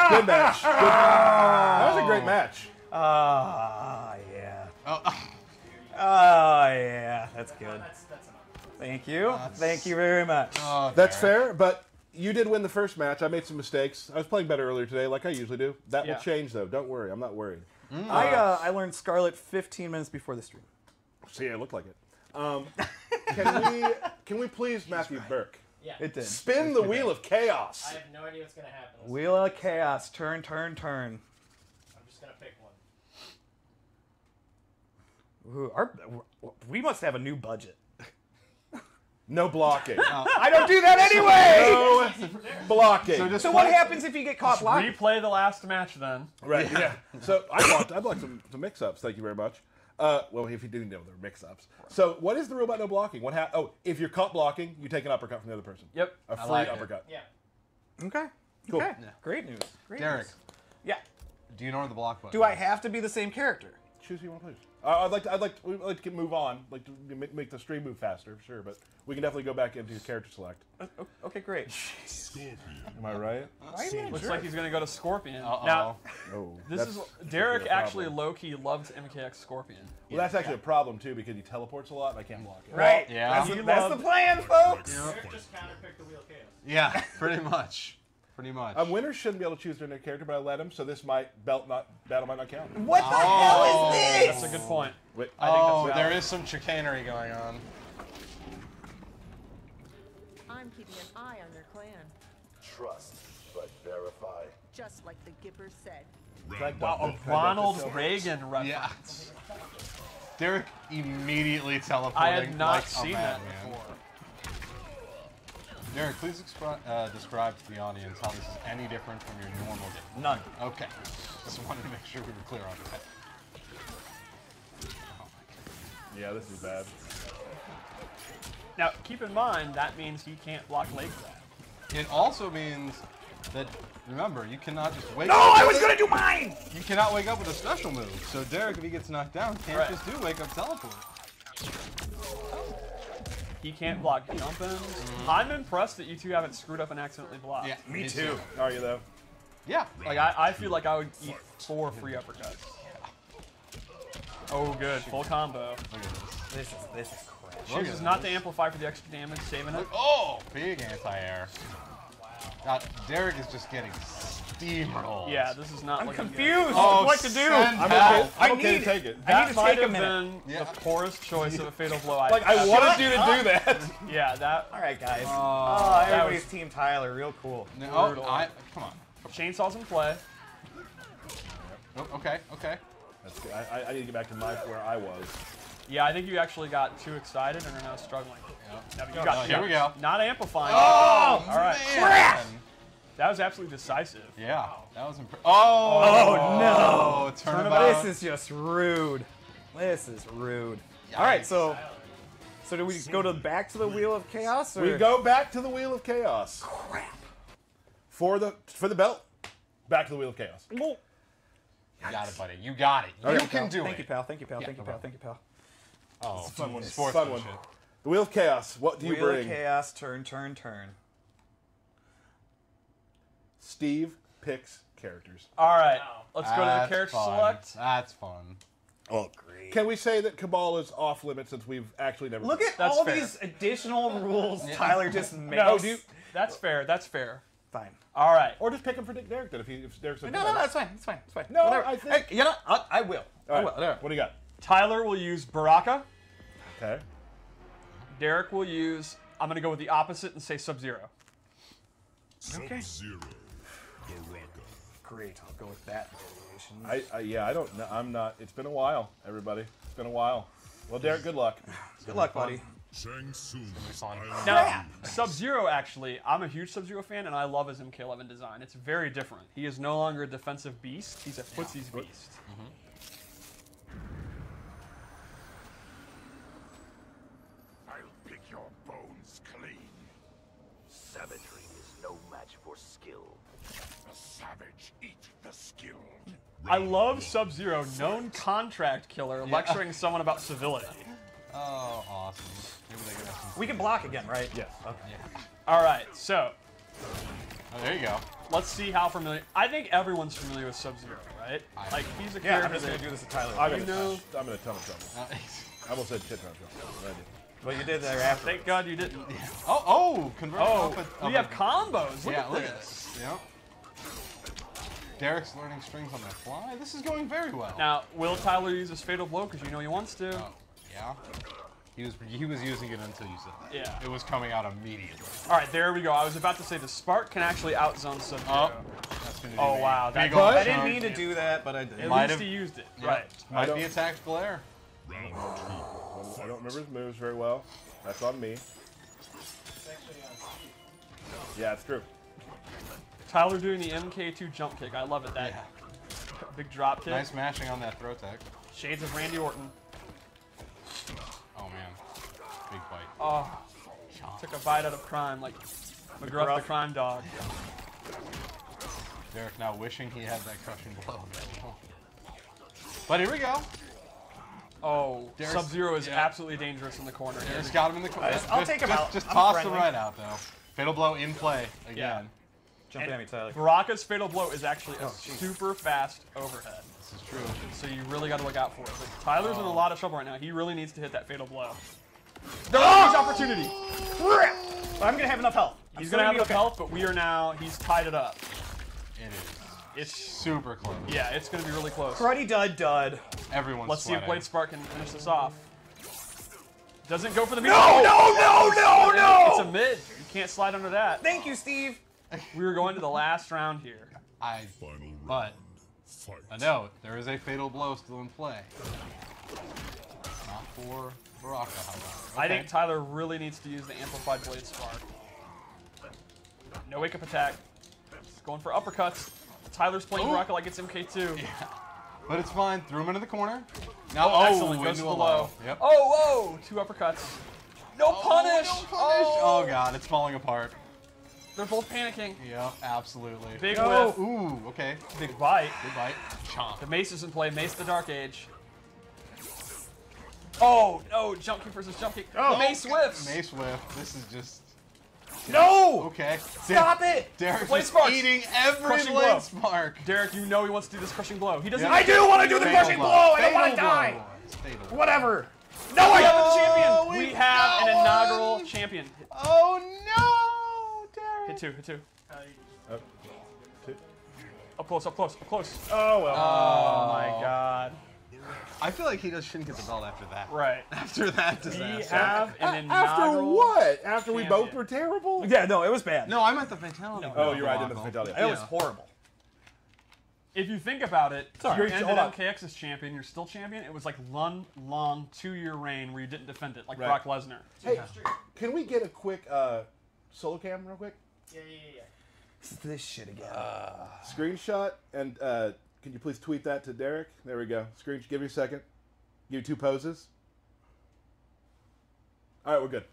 [SPEAKER 4] Good match. That was a great match.
[SPEAKER 7] Yeah.
[SPEAKER 10] Oh.
[SPEAKER 7] Yeah. That's good.
[SPEAKER 8] That's enough.
[SPEAKER 7] Thank you. Thank you very much.
[SPEAKER 10] Oh,
[SPEAKER 4] That's fair, but you did win the first match. I made some mistakes. I was playing better earlier today, like I usually do. That will change, though. Don't worry. I'm not worried.
[SPEAKER 7] I learned Scarlet 15 minutes before the stream.
[SPEAKER 4] See, it looked like it. Can we please, Matthew Burke?
[SPEAKER 8] Yeah.
[SPEAKER 7] It did.
[SPEAKER 4] Spin the Wheel of Chaos.
[SPEAKER 8] I have no idea what's gonna happen.
[SPEAKER 7] Wheel of Chaos. Turn.
[SPEAKER 8] I'm just gonna pick one.
[SPEAKER 7] Ooh, we must have a new budget.
[SPEAKER 4] No blocking.
[SPEAKER 7] I don't do that anyway!
[SPEAKER 4] No blocking.
[SPEAKER 7] So what happens if you get caught blocking?
[SPEAKER 6] Replay the last match then.
[SPEAKER 4] Right, yeah. So I blocked some mix-ups. Thank you very much. Well, if you do know they're mix-ups. So what is the rule about no blocking? If you're caught blocking, you take an uppercut from the other person.
[SPEAKER 6] Yep.
[SPEAKER 4] A free
[SPEAKER 10] like
[SPEAKER 4] uppercut.
[SPEAKER 8] Yeah.
[SPEAKER 7] Okay.
[SPEAKER 4] Cool.
[SPEAKER 7] Okay. Great news. Great
[SPEAKER 10] Derek,
[SPEAKER 7] news. Yeah.
[SPEAKER 10] do you know where the block button
[SPEAKER 7] Do I have to be the same character?
[SPEAKER 4] Choose who you want to please. We'd like to move on, like to make the stream move faster, sure, but we can definitely go back into character select.
[SPEAKER 7] Okay, great.
[SPEAKER 4] Am I right?
[SPEAKER 6] Looks like he's gonna go to Scorpion.
[SPEAKER 10] Uh-oh.
[SPEAKER 6] Now,
[SPEAKER 4] Oh,
[SPEAKER 6] Derek actually low-key loves MKX Scorpion.
[SPEAKER 4] Well, that's actually a problem too because he teleports a lot and I can't block it.
[SPEAKER 7] Right.
[SPEAKER 10] Yeah.
[SPEAKER 7] That's the plan, folks.
[SPEAKER 8] Derek just counterpicked the Wheel of Chaos.
[SPEAKER 10] Yeah, pretty much.
[SPEAKER 4] Winners shouldn't be able to choose their new character, but I let him, so this battle might not count.
[SPEAKER 7] What the hell is this?
[SPEAKER 6] That's a good point.
[SPEAKER 4] Wait,
[SPEAKER 10] There is some chicanery going on.
[SPEAKER 12] I'm keeping an eye on your clan,
[SPEAKER 9] Trust, but verify.
[SPEAKER 12] just like the Gipper said.
[SPEAKER 6] Wow, a Ronald Reagan reference.
[SPEAKER 10] Yeah. Derek immediately teleporting.
[SPEAKER 6] I had not
[SPEAKER 10] like
[SPEAKER 6] seen
[SPEAKER 10] a
[SPEAKER 6] that
[SPEAKER 10] madman.
[SPEAKER 6] before.
[SPEAKER 10] Derek, please describe to the audience how this is any different from your normal game.
[SPEAKER 7] None.
[SPEAKER 10] Okay. Just wanted to make sure we were clear on that.
[SPEAKER 4] Yeah, this is bad.
[SPEAKER 6] Now, keep in mind, that means he can't block leg grab.
[SPEAKER 10] It also means that, remember, you cannot just wake
[SPEAKER 7] No,
[SPEAKER 10] up.
[SPEAKER 7] I was gonna do mine!
[SPEAKER 10] You cannot wake up with a special move. So Derek, if he gets knocked down, can't just do wake up teleport.
[SPEAKER 6] He can't block jump-ins. I'm impressed that you two haven't screwed up and accidentally blocked.
[SPEAKER 10] Yeah,
[SPEAKER 7] Me too.
[SPEAKER 4] Are you though?
[SPEAKER 10] Yeah.
[SPEAKER 6] Like, I feel like I would eat 4 free uppercuts. Oh, good. Full combo.
[SPEAKER 10] Look at this.
[SPEAKER 7] This is crap.
[SPEAKER 6] Chooses not to amplify for the extra damage, saving it.
[SPEAKER 10] Oh, big anti-air. God, Derek is just getting steamrolled.
[SPEAKER 6] Yeah, this is not looking
[SPEAKER 7] Confused.
[SPEAKER 10] Oh,
[SPEAKER 7] what to do?
[SPEAKER 10] send
[SPEAKER 4] I'm
[SPEAKER 10] help.
[SPEAKER 4] okay. I'm okay to take it.
[SPEAKER 7] I need to
[SPEAKER 6] might
[SPEAKER 7] take a
[SPEAKER 6] have
[SPEAKER 7] minute.
[SPEAKER 6] been the poorest choice of a fatal blow.
[SPEAKER 4] Like I wanted you to do that.
[SPEAKER 6] Yeah, that.
[SPEAKER 7] All right, guys.
[SPEAKER 10] Oh,
[SPEAKER 7] Everybody's Team Tyler. Real cool.
[SPEAKER 10] no,
[SPEAKER 6] brutal.
[SPEAKER 10] come on.
[SPEAKER 6] Chainsaw's in play.
[SPEAKER 10] Oh, okay.
[SPEAKER 4] That's good. I need to get back to where I was.
[SPEAKER 6] Yeah, I think you actually got too excited and are now struggling. Now you got
[SPEAKER 10] here we go.
[SPEAKER 6] Not amplifying.
[SPEAKER 10] Oh,
[SPEAKER 6] all right.
[SPEAKER 10] man.
[SPEAKER 6] That was absolutely decisive.
[SPEAKER 10] Yeah, that was impressive. Oh,
[SPEAKER 7] no.
[SPEAKER 10] Turnabout.
[SPEAKER 7] This is just rude. This is rude. All right, so do we go back to the Wheel of Chaos? Or?
[SPEAKER 4] We go back to the Wheel of Chaos.
[SPEAKER 7] Crap.
[SPEAKER 4] For the belt, back to the Wheel of Chaos.
[SPEAKER 10] You got it, buddy. You got it. You can do
[SPEAKER 7] Thank
[SPEAKER 10] it.
[SPEAKER 7] you, pal. Thank you, pal.
[SPEAKER 10] Yeah,
[SPEAKER 7] Thank you,
[SPEAKER 10] no
[SPEAKER 7] pal. Thank you, pal.
[SPEAKER 10] Oh,
[SPEAKER 4] Fun one.
[SPEAKER 10] sports
[SPEAKER 4] Fun one.
[SPEAKER 10] shit.
[SPEAKER 4] The Wheel of Chaos. What do you
[SPEAKER 7] Wheel
[SPEAKER 4] bring?
[SPEAKER 7] of Chaos. Turn.
[SPEAKER 4] Steve picks characters.
[SPEAKER 6] All right, let's go to the
[SPEAKER 10] That's
[SPEAKER 6] character
[SPEAKER 10] fun.
[SPEAKER 6] select.
[SPEAKER 10] That's fun.
[SPEAKER 7] Oh, great.
[SPEAKER 4] Can we say that Kabal is off limits since we've actually never?
[SPEAKER 7] Look at
[SPEAKER 6] That's
[SPEAKER 7] all
[SPEAKER 6] fair.
[SPEAKER 7] these additional rules Tyler just makes.
[SPEAKER 6] No, that's fair. That's fair.
[SPEAKER 7] Fine.
[SPEAKER 6] All right.
[SPEAKER 4] Or just pick him for Derek then if Derek's a
[SPEAKER 7] No, it's fine. It's fine. It's fine.
[SPEAKER 4] No,
[SPEAKER 7] Whatever.
[SPEAKER 4] I think-
[SPEAKER 7] Hey, you know, I will.
[SPEAKER 4] All
[SPEAKER 7] I
[SPEAKER 4] right.
[SPEAKER 7] will.
[SPEAKER 4] What do you got?
[SPEAKER 6] Tyler will use Baraka.
[SPEAKER 4] Okay.
[SPEAKER 6] Derek will use. I'm gonna go with the opposite and say Sub-Zero.
[SPEAKER 7] Okay.
[SPEAKER 3] Sub-Zero. Baraka.
[SPEAKER 7] Great. I'll go with that variation.
[SPEAKER 4] I don't know. I'm not. It's been a while, everybody. It's been a while. Well, Derek, good luck.
[SPEAKER 7] Good luck, buddy.
[SPEAKER 3] Shang Tsung.
[SPEAKER 6] Now, Sub-Zero, actually, I'm a huge Sub-Zero fan, and I love his MK11 design. It's very different. He is no longer a defensive beast. He's a footsies beast.
[SPEAKER 9] I'll pick your bones clean. Savagery is no match for skill.
[SPEAKER 3] The savage eat the skilled.
[SPEAKER 6] I love Sub-Zero, known contract killer, lecturing someone about civility.
[SPEAKER 10] Oh, awesome. Maybe they can have some...
[SPEAKER 7] We can block again, right?
[SPEAKER 4] Yes.
[SPEAKER 7] Okay.
[SPEAKER 10] Yeah.
[SPEAKER 6] All right, so
[SPEAKER 10] Oh, there you go.
[SPEAKER 6] let's see how familiar. I think everyone's familiar with Sub-Zero, right? Like he's a character.
[SPEAKER 7] I'm just gonna do this to Tyler.
[SPEAKER 4] I'm in
[SPEAKER 6] You
[SPEAKER 4] a
[SPEAKER 6] know-
[SPEAKER 4] ton of trouble. I almost said shit ton of trouble. But I did.
[SPEAKER 7] Well, you did there after.
[SPEAKER 6] Thank God you didn't.
[SPEAKER 10] Oh, converting off
[SPEAKER 6] We have combos. Look
[SPEAKER 10] yeah,
[SPEAKER 6] at
[SPEAKER 10] look
[SPEAKER 6] this.
[SPEAKER 10] at this. Yep. Derek's learning strings on the fly. This is going very well.
[SPEAKER 6] Now, will Tyler use his fatal blow? Because you know he wants to.
[SPEAKER 10] Oh, yeah. He was using it until you said that.
[SPEAKER 6] Yeah.
[SPEAKER 10] It was coming out immediately.
[SPEAKER 6] All right, there we go. I was about to say the spark can actually outzone Sub-Zero.
[SPEAKER 10] Oh, that's gonna do
[SPEAKER 6] Oh
[SPEAKER 10] me.
[SPEAKER 6] wow, that
[SPEAKER 10] Big old
[SPEAKER 7] I didn't
[SPEAKER 10] chunk.
[SPEAKER 7] mean to do that, but I did.
[SPEAKER 6] At
[SPEAKER 10] Might
[SPEAKER 6] least
[SPEAKER 10] have-
[SPEAKER 6] he used it.
[SPEAKER 10] Yeah.
[SPEAKER 6] Right.
[SPEAKER 10] Might be a tactical error.
[SPEAKER 3] Round 2.
[SPEAKER 4] I don't remember his moves very well. That's on me. Yeah, it's true.
[SPEAKER 6] Tyler doing the MK2 jump kick. I love it. That big drop kick.
[SPEAKER 10] Nice mashing on that throw tech.
[SPEAKER 6] Shades of Randy Orton.
[SPEAKER 10] Oh man, big bite.
[SPEAKER 6] Oh, took a bite out of crime like McGruff the crime dog.
[SPEAKER 10] Derek now wishing he had that crushing blow. But here we go.
[SPEAKER 6] Oh,
[SPEAKER 10] Derek's-
[SPEAKER 6] Sub-Zero is
[SPEAKER 10] yeah.
[SPEAKER 6] absolutely dangerous in the corner.
[SPEAKER 10] Derek's got him in the corner.
[SPEAKER 7] I'll take him out.
[SPEAKER 10] Just
[SPEAKER 7] I'm
[SPEAKER 10] toss the
[SPEAKER 7] friendly.
[SPEAKER 10] right out though. Fatal blow in play again.
[SPEAKER 7] Jump at me, Tyler.
[SPEAKER 6] Baraka's fatal blow is actually a super fast overhead.
[SPEAKER 10] This is true.
[SPEAKER 6] So you really got to look out for it. But Tyler's in a lot of trouble right now. He really needs to hit that fatal blow. There's his opportunity.
[SPEAKER 7] I'm gonna have enough health.
[SPEAKER 6] He's going to have enough health, but he's tied it up.
[SPEAKER 10] It is.
[SPEAKER 6] It's
[SPEAKER 10] Super close.
[SPEAKER 6] Yeah, it's going to be really close.
[SPEAKER 7] Cruddy dud.
[SPEAKER 10] Everyone's
[SPEAKER 6] Let's see if
[SPEAKER 10] sweating.
[SPEAKER 6] Blade Spark can finish this off. Doesn't go for the mid.
[SPEAKER 7] No!
[SPEAKER 6] It's a mid. You can't slide under that.
[SPEAKER 7] Thank you, Steve.
[SPEAKER 6] We were going to the last round here.
[SPEAKER 10] But a note, there is a fatal blow still in play. Not for Baraka, however.
[SPEAKER 6] I think Tyler really needs to use the amplified Blade Spark. No wake up attack. He's going for uppercuts. Tyler's playing Baraka like it's MK2.
[SPEAKER 10] Yeah. But it's fine. Threw him into the corner. Now,
[SPEAKER 6] excellent. Goes to the
[SPEAKER 10] into a
[SPEAKER 6] low.
[SPEAKER 10] Yep.
[SPEAKER 6] Oh, 2 uppercuts. No punish.
[SPEAKER 10] No punish. Oh god, it's falling apart.
[SPEAKER 6] They're both panicking.
[SPEAKER 10] Yep, absolutely.
[SPEAKER 6] Big whiff.
[SPEAKER 10] Ooh, okay.
[SPEAKER 6] Big bite.
[SPEAKER 10] Big bite. Chomp.
[SPEAKER 6] The mace is in play. Mace the Dark Age. Oh, no. Jump kick versus jump kick. The mace whiffs.
[SPEAKER 10] Mace whiff. This is just...
[SPEAKER 7] No!
[SPEAKER 10] Okay.
[SPEAKER 7] Stop it!
[SPEAKER 10] Derek's
[SPEAKER 6] Blade
[SPEAKER 10] just
[SPEAKER 6] Sparks.
[SPEAKER 10] eating every
[SPEAKER 6] Crushing
[SPEAKER 10] Blade
[SPEAKER 6] blow.
[SPEAKER 10] Spark.
[SPEAKER 6] Derek, you know he wants to do this crushing blow. He doesn't.
[SPEAKER 7] I do want to do the
[SPEAKER 10] Fatal
[SPEAKER 7] crushing blow! I don't want to
[SPEAKER 10] Fatal
[SPEAKER 7] die!
[SPEAKER 10] blow. It's fatal.
[SPEAKER 7] Whatever.
[SPEAKER 6] No, we have the
[SPEAKER 10] Oh,
[SPEAKER 6] champion. We
[SPEAKER 10] we've
[SPEAKER 6] have
[SPEAKER 10] got
[SPEAKER 6] an inaugural
[SPEAKER 10] one.
[SPEAKER 6] champion.
[SPEAKER 10] Oh no, Derek.
[SPEAKER 6] Hit 2, hit 2.
[SPEAKER 4] Up, 2.
[SPEAKER 6] Up close, up close, up close.
[SPEAKER 4] Oh, well.
[SPEAKER 6] Oh my god.
[SPEAKER 10] I feel like he just shouldn't get the belt after that.
[SPEAKER 6] Right.
[SPEAKER 10] After that
[SPEAKER 6] We
[SPEAKER 10] disaster.
[SPEAKER 6] have an
[SPEAKER 4] After
[SPEAKER 6] inaugural
[SPEAKER 4] what? After we both
[SPEAKER 6] champion.
[SPEAKER 4] were terrible?
[SPEAKER 7] Yeah, no, it was bad.
[SPEAKER 10] No, I meant the fatality.
[SPEAKER 4] Oh, you're right. I did the fatality.
[SPEAKER 7] It was horrible.
[SPEAKER 6] If you think about it,
[SPEAKER 7] Sorry,
[SPEAKER 6] you ended
[SPEAKER 7] hold on.
[SPEAKER 6] MKX as champion, you're still champion. It was like long 2-year reign where you didn't defend it, like
[SPEAKER 4] Right.
[SPEAKER 6] Brock Lesnar.
[SPEAKER 4] Hey, can we get a quick solo cam real quick?
[SPEAKER 8] Yeah.
[SPEAKER 7] This shit again.
[SPEAKER 4] Screenshot, and can you please tweet that to Derek? There we go. Screenshot. Give me a second. Give you 2 poses. All right, we're good.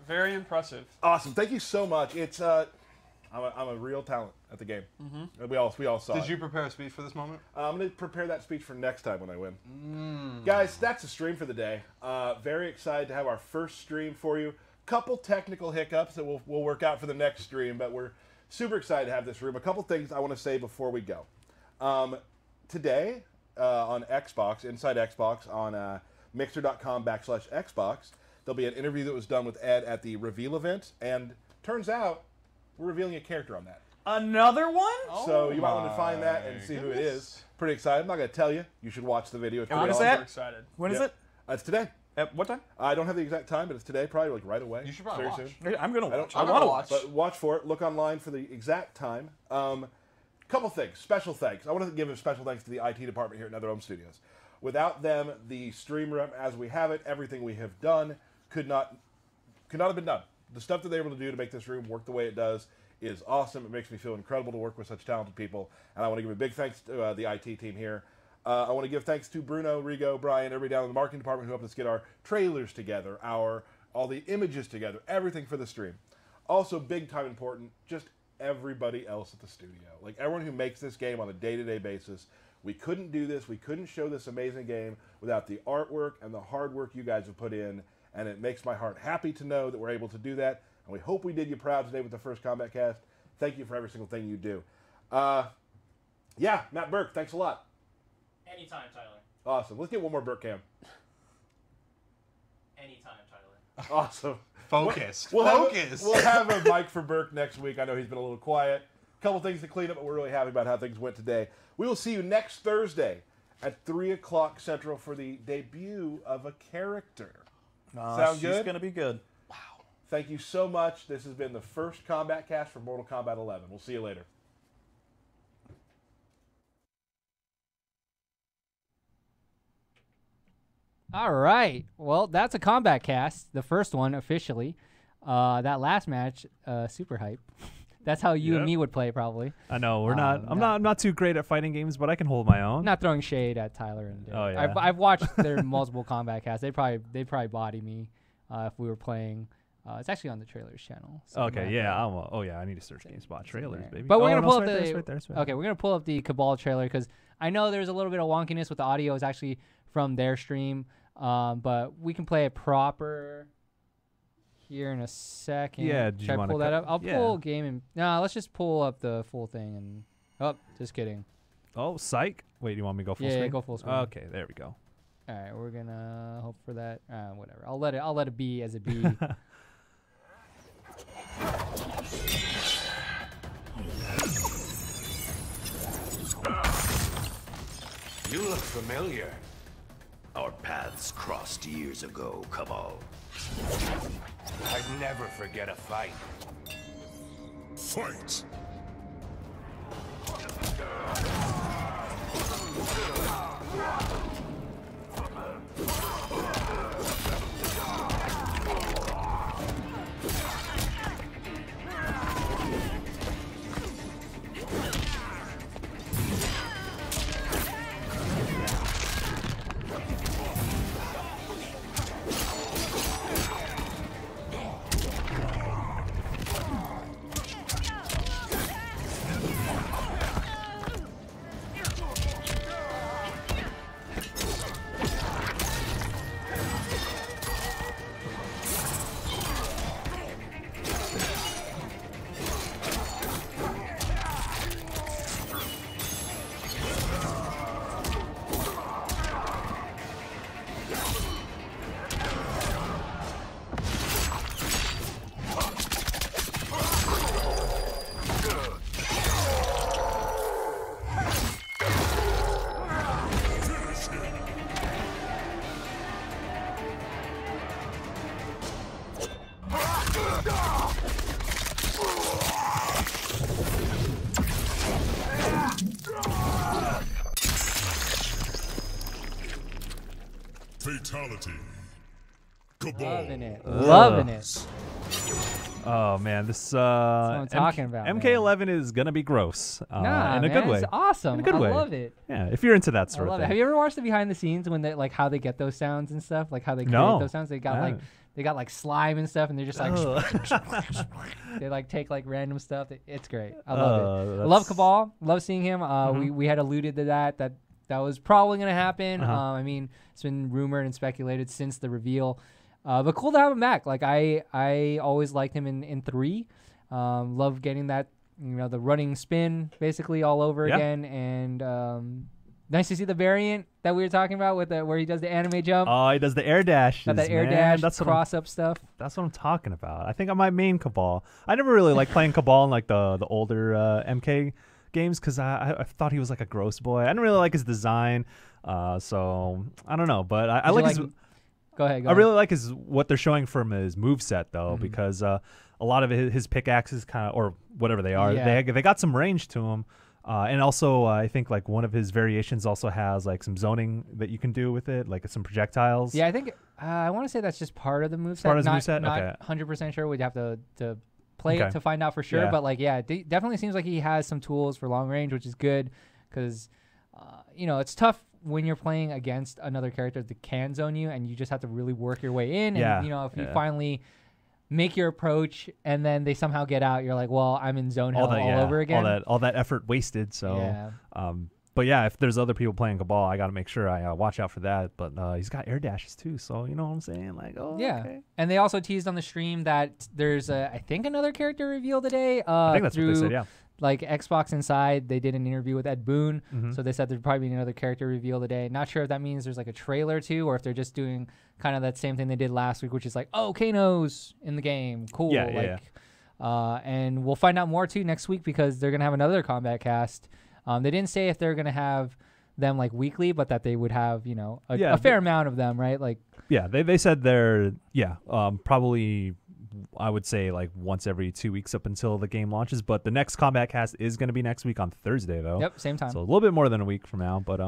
[SPEAKER 6] Very impressive.
[SPEAKER 4] Awesome. Thank you so much. It's I'm a real talent at the game. Mm-hmm. We all saw
[SPEAKER 10] Did
[SPEAKER 4] it.
[SPEAKER 10] you prepare a speech for this moment?
[SPEAKER 4] I'm going to prepare that speech for next time when I win. Guys, that's the stream for the day. Very excited to have our first stream for you. Couple technical hiccups that we'll work out for the next stream, but we're super excited to have this room. A couple things I want to say before we go. Today on Xbox, Inside Xbox, on mixer.com/Xbox, there'll be an interview that was done with Ed at the reveal event, and turns out we're revealing a character on that.
[SPEAKER 7] Another one?
[SPEAKER 4] So you might want to find that and see who it is. Pretty excited. I'm not going to tell you. You should watch the video. It's
[SPEAKER 7] And
[SPEAKER 4] pretty
[SPEAKER 7] when is
[SPEAKER 4] awesome.
[SPEAKER 7] that?
[SPEAKER 6] Excited.
[SPEAKER 7] When is
[SPEAKER 4] Yep.
[SPEAKER 7] it?
[SPEAKER 4] It's today.
[SPEAKER 7] At what time?
[SPEAKER 4] I don't have the exact time, but it's today, probably like right away.
[SPEAKER 10] You should probably
[SPEAKER 4] Very
[SPEAKER 10] watch.
[SPEAKER 4] soon.
[SPEAKER 7] I'm gonna
[SPEAKER 4] I
[SPEAKER 7] watch.
[SPEAKER 4] don't-
[SPEAKER 7] I want to watch.
[SPEAKER 4] But watch for it. Look online for the exact time. Couple things. Special thanks. I want to give a special thanks to the IT department here at NetherRealm Studios. Without them, the stream room as we have it, everything we have done could not have been done. The stuff that they were able to do to make this room work the way it does is awesome. It makes me feel incredible to work with such talented people. And I want to give a big thanks to the IT team here. I want to give thanks to Bruno, Rigo, Brian, everybody down in the marketing department who helped us get our trailers together, all the images together, everything for the stream. Also, big time important, just everybody else at the studio. Like, everyone who makes this game on a day-to-day basis. We couldn't do this, we couldn't show this amazing game without the artwork and the hard work you guys have put in, and it makes my heart happy to know that we're able to do that, and we hope we did you proud today with the first Kombat Cast. Thank you for every single thing you do. Yeah, Matt Burke, thanks a lot.
[SPEAKER 8] Anytime, Tyler.
[SPEAKER 4] Awesome. Let's get one more Burke cam.
[SPEAKER 8] Anytime, Tyler.
[SPEAKER 4] Awesome.
[SPEAKER 10] Focused.
[SPEAKER 4] We'll
[SPEAKER 10] Focused.
[SPEAKER 4] We'll have a mic for Burke next week. I know he's been a little quiet. A couple things to clean up, but we're really happy about how things went today. We will see you next Thursday at 3 o'clock Central for the debut of a character. Sound good?
[SPEAKER 7] She's going to be good.
[SPEAKER 4] Wow. Thank you so much. This has been the first Kombat Cast for Mortal Kombat 11. We'll see you later.
[SPEAKER 2] All right. Well, that's a Kombat Cast, the first one officially. That last match, super hype. That's how you and me would play, probably.
[SPEAKER 1] I know we're not. I'm not too great at fighting games, but I can hold my own.
[SPEAKER 2] Not throwing shade at Tyler and Dave.
[SPEAKER 1] Oh yeah.
[SPEAKER 2] I've watched their multiple Kombat Casts. They'd probably body me if we were playing. It's actually on the trailers channel. So
[SPEAKER 1] okay. Yeah. I need to search GameSpot trailers, baby.
[SPEAKER 2] But we're gonna pull up
[SPEAKER 1] the.
[SPEAKER 2] Okay, we're gonna pull up the Kabal trailer because I know there's a little bit of wonkiness with the audio. It's actually from their stream, but we can play it proper. Here in a second.
[SPEAKER 1] Yeah,
[SPEAKER 2] should I pull that up? I'll pull game and let's just pull up the full thing and just kidding.
[SPEAKER 1] Oh, psych. Wait, you want me to go full screen?
[SPEAKER 2] Yeah, go full screen.
[SPEAKER 1] Okay, there we go.
[SPEAKER 2] All right, we're gonna hope for that. Whatever. I'll let it be as it be.
[SPEAKER 9] You look familiar. Our paths crossed years ago, Kabal. I'd never forget a fight.
[SPEAKER 3] Fight! Fatality. Kabal.
[SPEAKER 2] Loving it. Loving it.
[SPEAKER 1] Oh man, this
[SPEAKER 2] That's what I'm talking about.
[SPEAKER 1] MK11 is gonna be gross.
[SPEAKER 2] Nah,
[SPEAKER 1] in a good way.
[SPEAKER 2] It's awesome.
[SPEAKER 1] In a good way.
[SPEAKER 2] I love it.
[SPEAKER 1] Yeah, if you're into that sort of thing.
[SPEAKER 2] Have you ever watched the behind the scenes when they like how they get those sounds and stuff? Like how they create those sounds? They got like slime and stuff, and they're just like they like take like random stuff. It's great. I love it. I love Kabal. Love seeing him. We had alluded to that was probably gonna happen. I mean, it's been rumored and speculated since the reveal. But cool to have him back. Like I always liked him in 3. Love getting that, the running spin basically all over again. And nice to see the variant that we were talking about with where he does the anime jump.
[SPEAKER 1] Oh, he does the air dash.
[SPEAKER 2] That air dash, that's cross up stuff.
[SPEAKER 1] That's what I'm talking about. I think I might main Kabal. I never really liked playing Kabal in like the older MK games because I thought he was like a gross boy. I didn't really like his design. So I don't know, but I like his.
[SPEAKER 2] Go ahead.
[SPEAKER 1] I really like what they're showing from his moveset though, because a lot of his pickaxes kind of, or whatever they are, they got some range to them. And also, I think like one of his variations also has like some zoning that you can do with it, like some projectiles.
[SPEAKER 2] Yeah, I think I want to say that's just part of the moveset.
[SPEAKER 1] Part of his moveset.
[SPEAKER 2] Not 100% sure. We'd have to play it to find out for sure.
[SPEAKER 1] Yeah.
[SPEAKER 2] But like, yeah, it definitely seems like he has some tools for long range, which is good because it's tough when you're playing against another character that can zone you, and you just have to really work your way in. And if you finally make your approach and then they somehow get out, you're like, well, I'm in zone hell all over again.
[SPEAKER 1] All that effort wasted. So, but yeah, if there's other people playing Kabal, I got to make sure I watch out for that. But he's got air dashes too, so you know what I'm saying? Like, okay.
[SPEAKER 2] And they also teased on the stream that there's I think another character reveal today.
[SPEAKER 1] I think that's what they said. Yeah.
[SPEAKER 2] Like Xbox Inside, they did an interview with Ed Boon, so they said there'd probably be another character reveal today. Not sure if that means there's like a trailer too, or if they're just doing kind of that same thing they did last week, which is like, oh, Kano's in the game, cool. And we'll find out more too next week because they're gonna have another Kombat Kast. They didn't say if they're gonna have them like weekly, but that they would have a fair amount of them, right? Like
[SPEAKER 1] they said they're probably. I would say like once every 2 weeks up until the game launches, but the next Kombat Kast is going to be next week on Thursday though.
[SPEAKER 2] Yep, same time.
[SPEAKER 1] So a little bit more than a week from now, but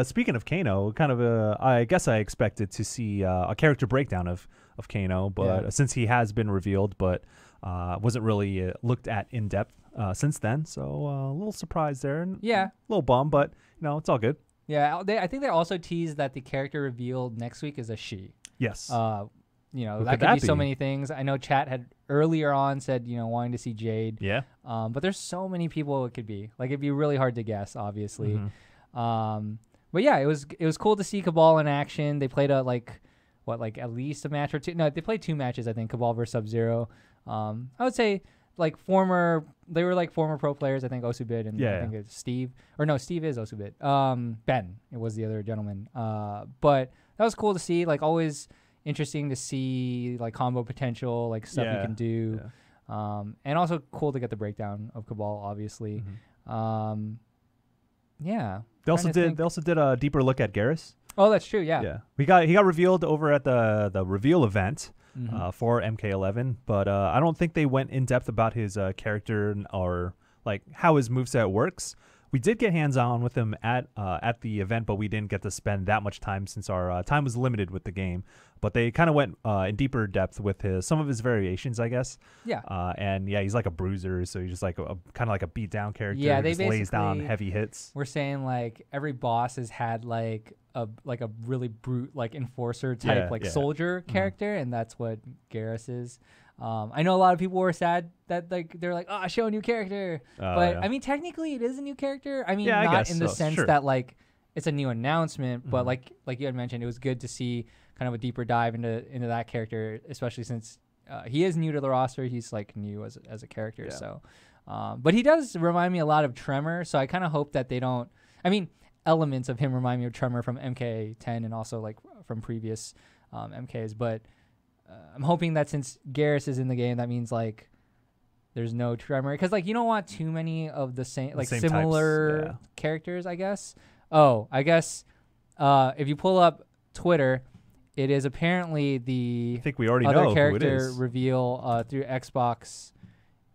[SPEAKER 1] speaking of Kano, kind of I guess I expected to see a character breakdown of Kano, but since he has been revealed, but wasn't really looked at in depth since then, so a little surprised there.
[SPEAKER 2] Yeah,
[SPEAKER 1] a little bum, but it's all good.
[SPEAKER 2] Yeah, I think they also teased that the character revealed next week is a she.
[SPEAKER 1] Yes.
[SPEAKER 2] That could be so many things. I know chat had earlier on said, wanting to see Jade.
[SPEAKER 1] Yeah.
[SPEAKER 2] But there's so many people it could be. Like, it'd be really hard to guess, obviously. But yeah, it was cool to see Kabal in action. They played at least a match or two. No, they played 2 matches, I think, Kabal versus Sub-Zero. I would say they were like former pro players. I think Osubit and I think it's Steve. Or no, Steve is Osubit. Ben, it was the other gentleman. But that was cool to see. Like, always interesting to see like combo potential, like stuff you can do, and also cool to get the breakdown of Kabal, obviously.
[SPEAKER 1] They also did a deeper look at Geras.
[SPEAKER 2] Oh, that's true. Yeah.
[SPEAKER 1] He got revealed over at the reveal event for MK11, but I don't think they went in depth about his character or like how his moveset works. We did get hands-on with him at the event, but we didn't get to spend that much time since our time was limited with the game. But they kind of went in deeper depth with some of his variations, I guess.
[SPEAKER 2] Yeah.
[SPEAKER 1] And he's like a bruiser, so he's just like kind of like a beat-down character.
[SPEAKER 2] Yeah,
[SPEAKER 1] they just lays down heavy hits.
[SPEAKER 2] We're saying like every boss has had like a really brute like enforcer type soldier character, and that's what Geras is. I know a lot of people were sad that like they're like, oh, show a new character, but I mean technically it is a new character. I mean, not in the sense that like it's a new announcement, but like you had mentioned, it was good to see kind of a deeper dive into that character, especially since he is new to the roster. He's like new as a character, so. But he does remind me a lot of Tremor, so I kind of hope that they don't. I mean, elements of him remind me of Tremor from MK10 and also like from previous MKs, but. I'm hoping that since Geras is in the game, that means like there's no Tremor, because like you don't want too many of the same similar characters, I guess. Oh, I guess if you pull up Twitter, it is apparently the
[SPEAKER 1] I think we already
[SPEAKER 2] other
[SPEAKER 1] know
[SPEAKER 2] character
[SPEAKER 1] who it is.
[SPEAKER 2] Reveal through Xbox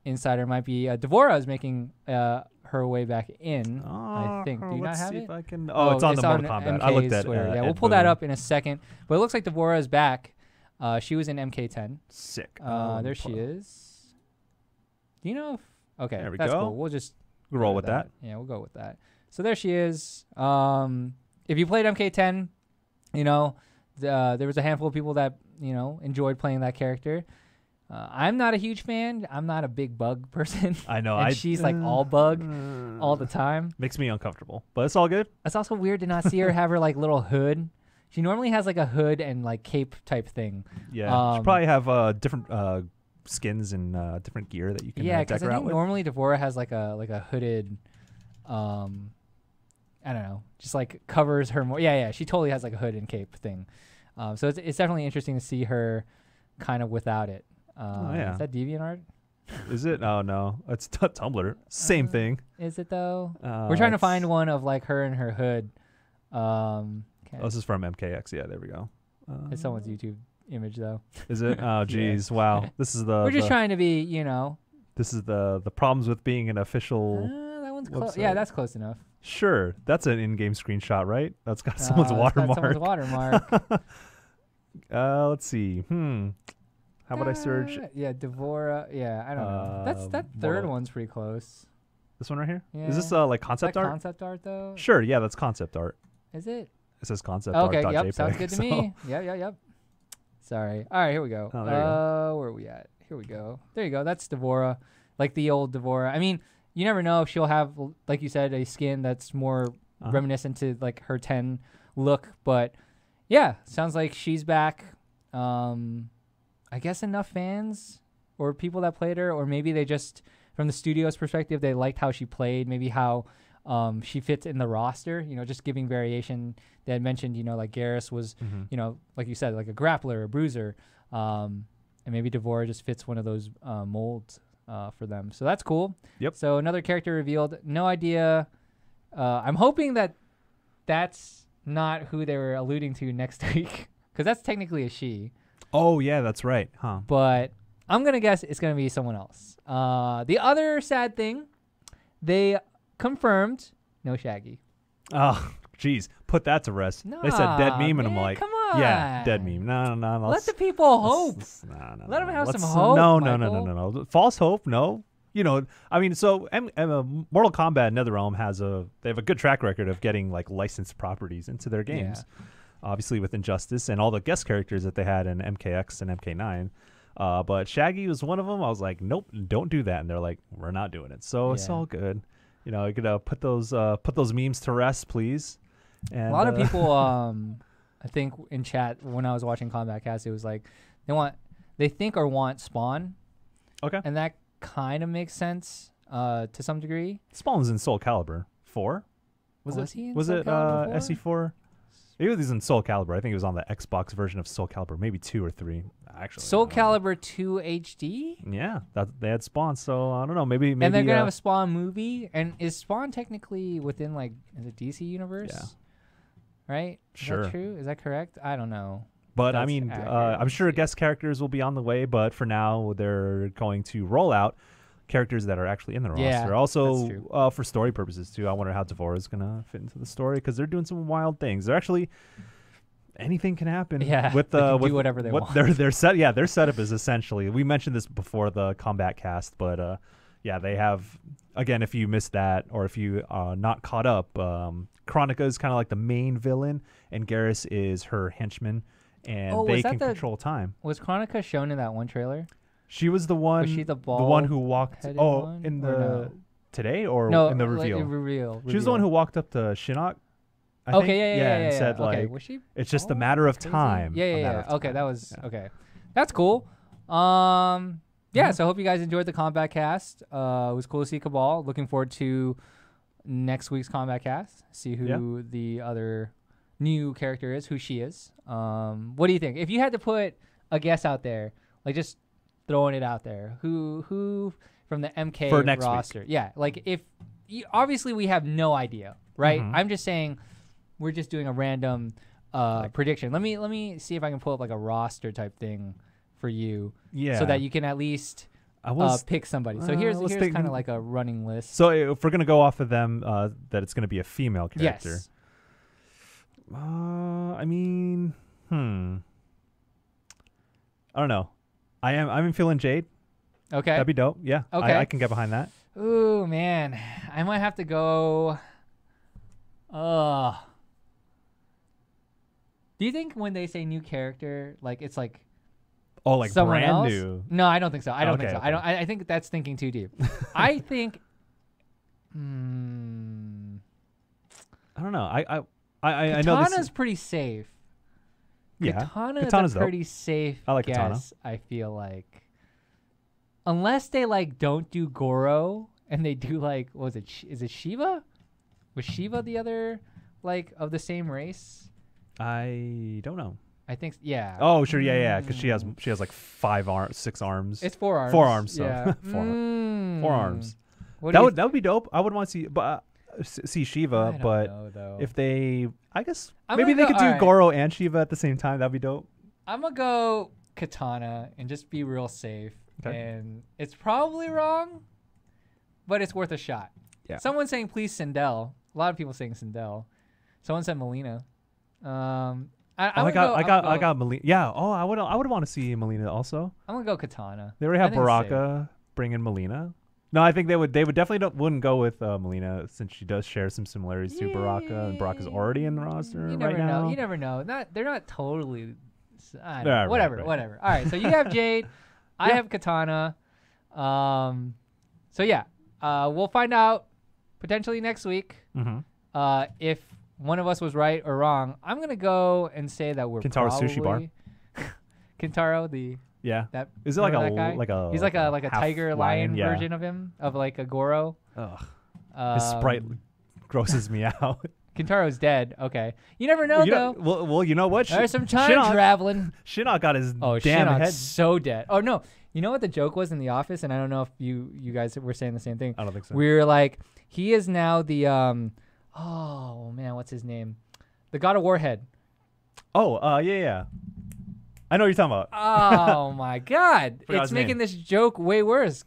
[SPEAKER 2] Insider might be Devora is making her way back in. I think. Do you not have it?
[SPEAKER 1] It's on the Mortal Kombat. I looked at
[SPEAKER 2] Twitter. We'll pull that up in a second. But it looks like Devora is back. She was in MK10.
[SPEAKER 1] Sick.
[SPEAKER 2] There she is. Do you know if... Okay,
[SPEAKER 1] there we
[SPEAKER 2] that's
[SPEAKER 1] go.
[SPEAKER 2] cool. We'll just...
[SPEAKER 1] roll with that.
[SPEAKER 2] Yeah, we'll go with that. So there she is. If you played MK10, there was a handful of people that, enjoyed playing that character. I'm not a huge fan. I'm not a big bug person.
[SPEAKER 1] I know.
[SPEAKER 2] And she's like all bug all the time.
[SPEAKER 1] Makes me uncomfortable, but it's all good.
[SPEAKER 2] It's also weird to not see her have her like little hood. She normally has like a hood and like cape type thing.
[SPEAKER 1] Yeah, she probably have different skins and different gear that you can
[SPEAKER 2] because
[SPEAKER 1] decorate
[SPEAKER 2] I think
[SPEAKER 1] with.
[SPEAKER 2] normally Devora has like a hooded, I don't know, just like covers her more. Yeah, she totally has like a hood and cape thing. So it's definitely interesting to see her kind of without it. Is that DeviantArt?
[SPEAKER 1] Is it? Oh no, it's Tumblr. Same thing.
[SPEAKER 2] Is it though? We're trying to find one of like her and her hood.
[SPEAKER 1] This is from MKX. Yeah, there we go.
[SPEAKER 2] It's someone's YouTube image though.
[SPEAKER 1] Is it? Oh geez, wow. This is the.
[SPEAKER 2] We're just trying to be,
[SPEAKER 1] This is the problems with being an official.
[SPEAKER 2] That one's close. Yeah, that's close enough.
[SPEAKER 1] Sure, that's an in-game screenshot, right? That's got someone's watermark.
[SPEAKER 2] Someone's watermark.
[SPEAKER 1] Let's see. How about I search?
[SPEAKER 2] Yeah, Devora. Yeah, I don't know. That third one's pretty close.
[SPEAKER 1] This one right here?
[SPEAKER 2] Yeah.
[SPEAKER 1] Is this like concept art?
[SPEAKER 2] Concept art though?
[SPEAKER 1] Sure. Yeah, that's concept art.
[SPEAKER 2] Is it?
[SPEAKER 1] It says concept
[SPEAKER 2] art.
[SPEAKER 1] Okay.
[SPEAKER 2] Yep.
[SPEAKER 1] JPEG,
[SPEAKER 2] Sounds good to me. Yep. Sorry. All right, here we go.
[SPEAKER 1] Oh, there you go.
[SPEAKER 2] Where are we at? Here we go. There you go. That's Devora, like the old Devora. I mean, you never know if she'll have, like you said, a skin that's more reminiscent to like her 10 look. But yeah, sounds like she's back. I guess enough fans or people that played her, or maybe they just, from the studio's perspective, they liked how she played, maybe how she fits in the roster, you know, just giving variation. They had mentioned, you know, like Geras was, you know, like you said, like a grappler, a bruiser, and maybe Devora just fits one of those molds for them. So that's cool.
[SPEAKER 1] Yep.
[SPEAKER 2] So another character revealed. No idea. I'm hoping that that's not who they were alluding to next week, because that's technically a she.
[SPEAKER 1] Oh, yeah, that's right. Huh.
[SPEAKER 2] But I'm going to guess it's going to be someone else. The other sad thing, they confirmed no Shaggy.
[SPEAKER 1] Oh, jeez. Put that to rest. They said dead meme, and I'm like,
[SPEAKER 2] come on.
[SPEAKER 1] yeah, dead meme. No.
[SPEAKER 2] Let the people hope. Let them have some hope.
[SPEAKER 1] No. False hope, no. You know, I mean, so Mortal Kombat NetherRealm they have a good track record of getting like licensed properties into their games. Yeah. Obviously with Injustice and all the guest characters that they had in MKX and MK9. But Shaggy was one of them. I was like, nope, don't do that. And they're like, we're not doing it. So it's all good. You know, you gotta put those memes to rest, please. And,
[SPEAKER 2] a lot of people, I think in chat when I was watching Kombat Kast, it was like they think or want Spawn.
[SPEAKER 1] Okay.
[SPEAKER 2] And that kind of makes sense to some degree.
[SPEAKER 1] Spawn's in Soul Calibur 4. Was it SE4? Maybe it was in Soul Calibur. I think it was on the Xbox version of Soul Calibur, maybe 2 or 3. Actually,
[SPEAKER 2] Soul Calibur 2 HD.
[SPEAKER 1] Yeah, they had Spawn, so I don't know. Maybe.
[SPEAKER 2] And they're gonna have a Spawn movie. And is Spawn technically within like the DC universe?
[SPEAKER 1] Yeah.
[SPEAKER 2] Right.
[SPEAKER 1] Sure.
[SPEAKER 2] Is that true? Is that correct? I don't know.
[SPEAKER 1] But I mean, I'm sure guest characters will be on the way. But for now, they're going to roll out characters that are actually in the roster. Also, for story purposes too. I wonder how Devora is gonna fit into the story, because they're doing some wild things. They're actually anything can happen.
[SPEAKER 2] Yeah,
[SPEAKER 1] with
[SPEAKER 2] they can do whatever they want.
[SPEAKER 1] Their setup is essentially. We mentioned this before the Kombat Kast, but yeah, they have. Again, if you missed that or if you not caught up, Kronika is kind of like the main villain, and Geras is her henchman, and they can control time.
[SPEAKER 2] Was Kronika shown in that one trailer?
[SPEAKER 1] She was the one.
[SPEAKER 2] Was she the
[SPEAKER 1] one who walked?
[SPEAKER 2] One,
[SPEAKER 1] in the today or
[SPEAKER 2] no,
[SPEAKER 1] in the reveal?
[SPEAKER 2] Like reveal.
[SPEAKER 1] She was the one who walked up to Shinnok.
[SPEAKER 2] And
[SPEAKER 1] said like,
[SPEAKER 2] was she?
[SPEAKER 1] It's just a matter of time.
[SPEAKER 2] Yeah. Okay, that was okay. That's cool. Yeah. So I hope you guys enjoyed the Kombat Kast. It was cool to see Kabal. Looking forward to next week's Kombat Kast. See who the other new character is, who she is. What do you think? If you had to put a guess out there, like just throwing it out there, who from the MK
[SPEAKER 1] for next
[SPEAKER 2] roster?
[SPEAKER 1] Week.
[SPEAKER 2] Yeah, like if obviously we have no idea, right? I'm just saying we're just doing a random prediction. Let me see if I can pull up like a roster type thing for you, so that you can at least pick somebody. So here's kind of like a running list.
[SPEAKER 1] So if we're gonna go off of them, that it's gonna be a female character.
[SPEAKER 2] Yes.
[SPEAKER 1] I mean, I don't know. I'm feeling Jade.
[SPEAKER 2] Okay.
[SPEAKER 1] That'd be dope. Yeah.
[SPEAKER 2] Okay.
[SPEAKER 1] I can get behind that.
[SPEAKER 2] Ooh, man. I might have to go. Do you think when they say new character, like it's like
[SPEAKER 1] like
[SPEAKER 2] someone
[SPEAKER 1] brand
[SPEAKER 2] else?
[SPEAKER 1] new?
[SPEAKER 2] No, I don't think so. I don't think so.
[SPEAKER 1] Okay.
[SPEAKER 2] I think that's thinking too deep. I think I
[SPEAKER 1] don't know. I know
[SPEAKER 2] Katana's pretty safe.
[SPEAKER 1] Yeah.
[SPEAKER 2] Katana's a pretty safe
[SPEAKER 1] I like
[SPEAKER 2] guess,
[SPEAKER 1] Katana.
[SPEAKER 2] I feel like. Unless they like don't do Goro and they do like is it Shiva? Was Shiva the other like of the same race?
[SPEAKER 1] I don't know.
[SPEAKER 2] I think yeah.
[SPEAKER 1] Oh sure, yeah, because she has like 6 arms.
[SPEAKER 2] It's 4 arms.
[SPEAKER 1] 4 arms. So
[SPEAKER 2] Yeah.
[SPEAKER 1] 4 arms.
[SPEAKER 2] That
[SPEAKER 1] would be dope. I would want to see Shiva,
[SPEAKER 2] I
[SPEAKER 1] but
[SPEAKER 2] don't know, though.
[SPEAKER 1] if they, I guess
[SPEAKER 2] I'm
[SPEAKER 1] maybe
[SPEAKER 2] gonna
[SPEAKER 1] they
[SPEAKER 2] go-
[SPEAKER 1] could do
[SPEAKER 2] alright.
[SPEAKER 1] Goro and Shiva at the same time. That'd be dope.
[SPEAKER 2] I'm gonna go Katana and just be real safe.
[SPEAKER 1] Okay.
[SPEAKER 2] And it's probably wrong, but it's worth a shot.
[SPEAKER 1] Yeah.
[SPEAKER 2] Someone's saying please Sindel. A lot of people saying Sindel. Someone said Melina. I
[SPEAKER 1] got Melina. Yeah. Oh, I would want to see Melina also.
[SPEAKER 2] I'm gonna go Katana.
[SPEAKER 1] They already have
[SPEAKER 2] I think it's safe.
[SPEAKER 1] Baraka. Bring in Melina. No, I think they would definitely wouldn't go with Melina, since she does share some similarities to Baraka, and Baraka's already in the roster
[SPEAKER 2] You
[SPEAKER 1] right
[SPEAKER 2] never
[SPEAKER 1] now.
[SPEAKER 2] know. You never know. They're not totally I don't know. Whatever. All right, so you have Jade. I have Katana. So yeah, we'll find out potentially next week if one of us was right or wrong. I'm gonna go and say that we're
[SPEAKER 1] Kintaro
[SPEAKER 2] probably
[SPEAKER 1] Sushi Bar.
[SPEAKER 2] Kintaro, the
[SPEAKER 1] that is it like
[SPEAKER 2] that guy?
[SPEAKER 1] he's
[SPEAKER 2] like a tiger lion version of him, of like a Goro.
[SPEAKER 1] Ugh. His sprite grosses me out.
[SPEAKER 2] Kintaro's dead. Okay, you never know though.
[SPEAKER 1] Well, you know what?
[SPEAKER 2] There's some time traveling.
[SPEAKER 1] Shinnok got his damn
[SPEAKER 2] Shinnok's
[SPEAKER 1] head
[SPEAKER 2] so dead. Oh no. You know what the joke was in The Office, and I don't know if you guys were saying the same thing.
[SPEAKER 1] I don't think so.
[SPEAKER 2] We were like, he is now the oh man, what's his name? The God of War head.
[SPEAKER 1] Oh, yeah. I know what you're talking about.
[SPEAKER 2] Oh my God, it's making this joke way worse.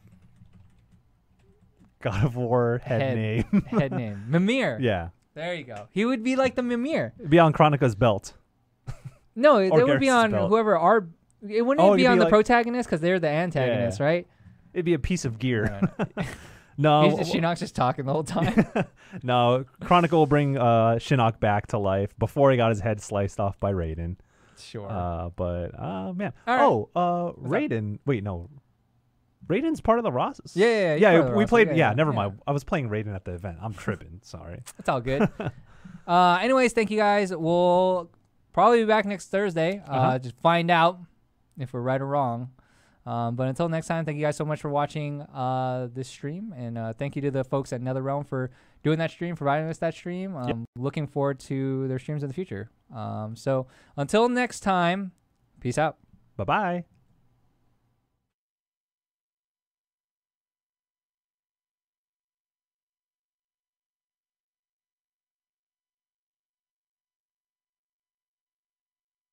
[SPEAKER 1] God of War head name.
[SPEAKER 2] Head name. Mimir.
[SPEAKER 1] Yeah.
[SPEAKER 2] There you go. He would be like the Mimir.
[SPEAKER 1] It'd be on Chronica's belt.
[SPEAKER 2] No, it would be on whoever our. It wouldn't be on the protagonist because they're the antagonists, right?
[SPEAKER 1] It'd be a piece of gear. No.
[SPEAKER 2] Shinnok's just talking the whole time.
[SPEAKER 1] No, Chronicle will bring Shinnok back to life before he got his head sliced off by Raiden.
[SPEAKER 2] Sure.
[SPEAKER 1] Man.
[SPEAKER 2] Right.
[SPEAKER 1] Raiden. Wait, no. Raiden's part of the Rosses.
[SPEAKER 2] Yeah.
[SPEAKER 1] We played. Yeah, never mind. I was playing Raiden at the event. I'm tripping. Sorry.
[SPEAKER 2] It's all good. Anyways, thank you guys. We'll probably be back next Thursday. Just find out if we're right or wrong. But until next time, thank you guys so much for watching this stream. And thank you to the folks at NetherRealm for doing that stream, providing us that stream. Looking forward to their streams in the future. So until next time, peace out.
[SPEAKER 1] Bye-bye.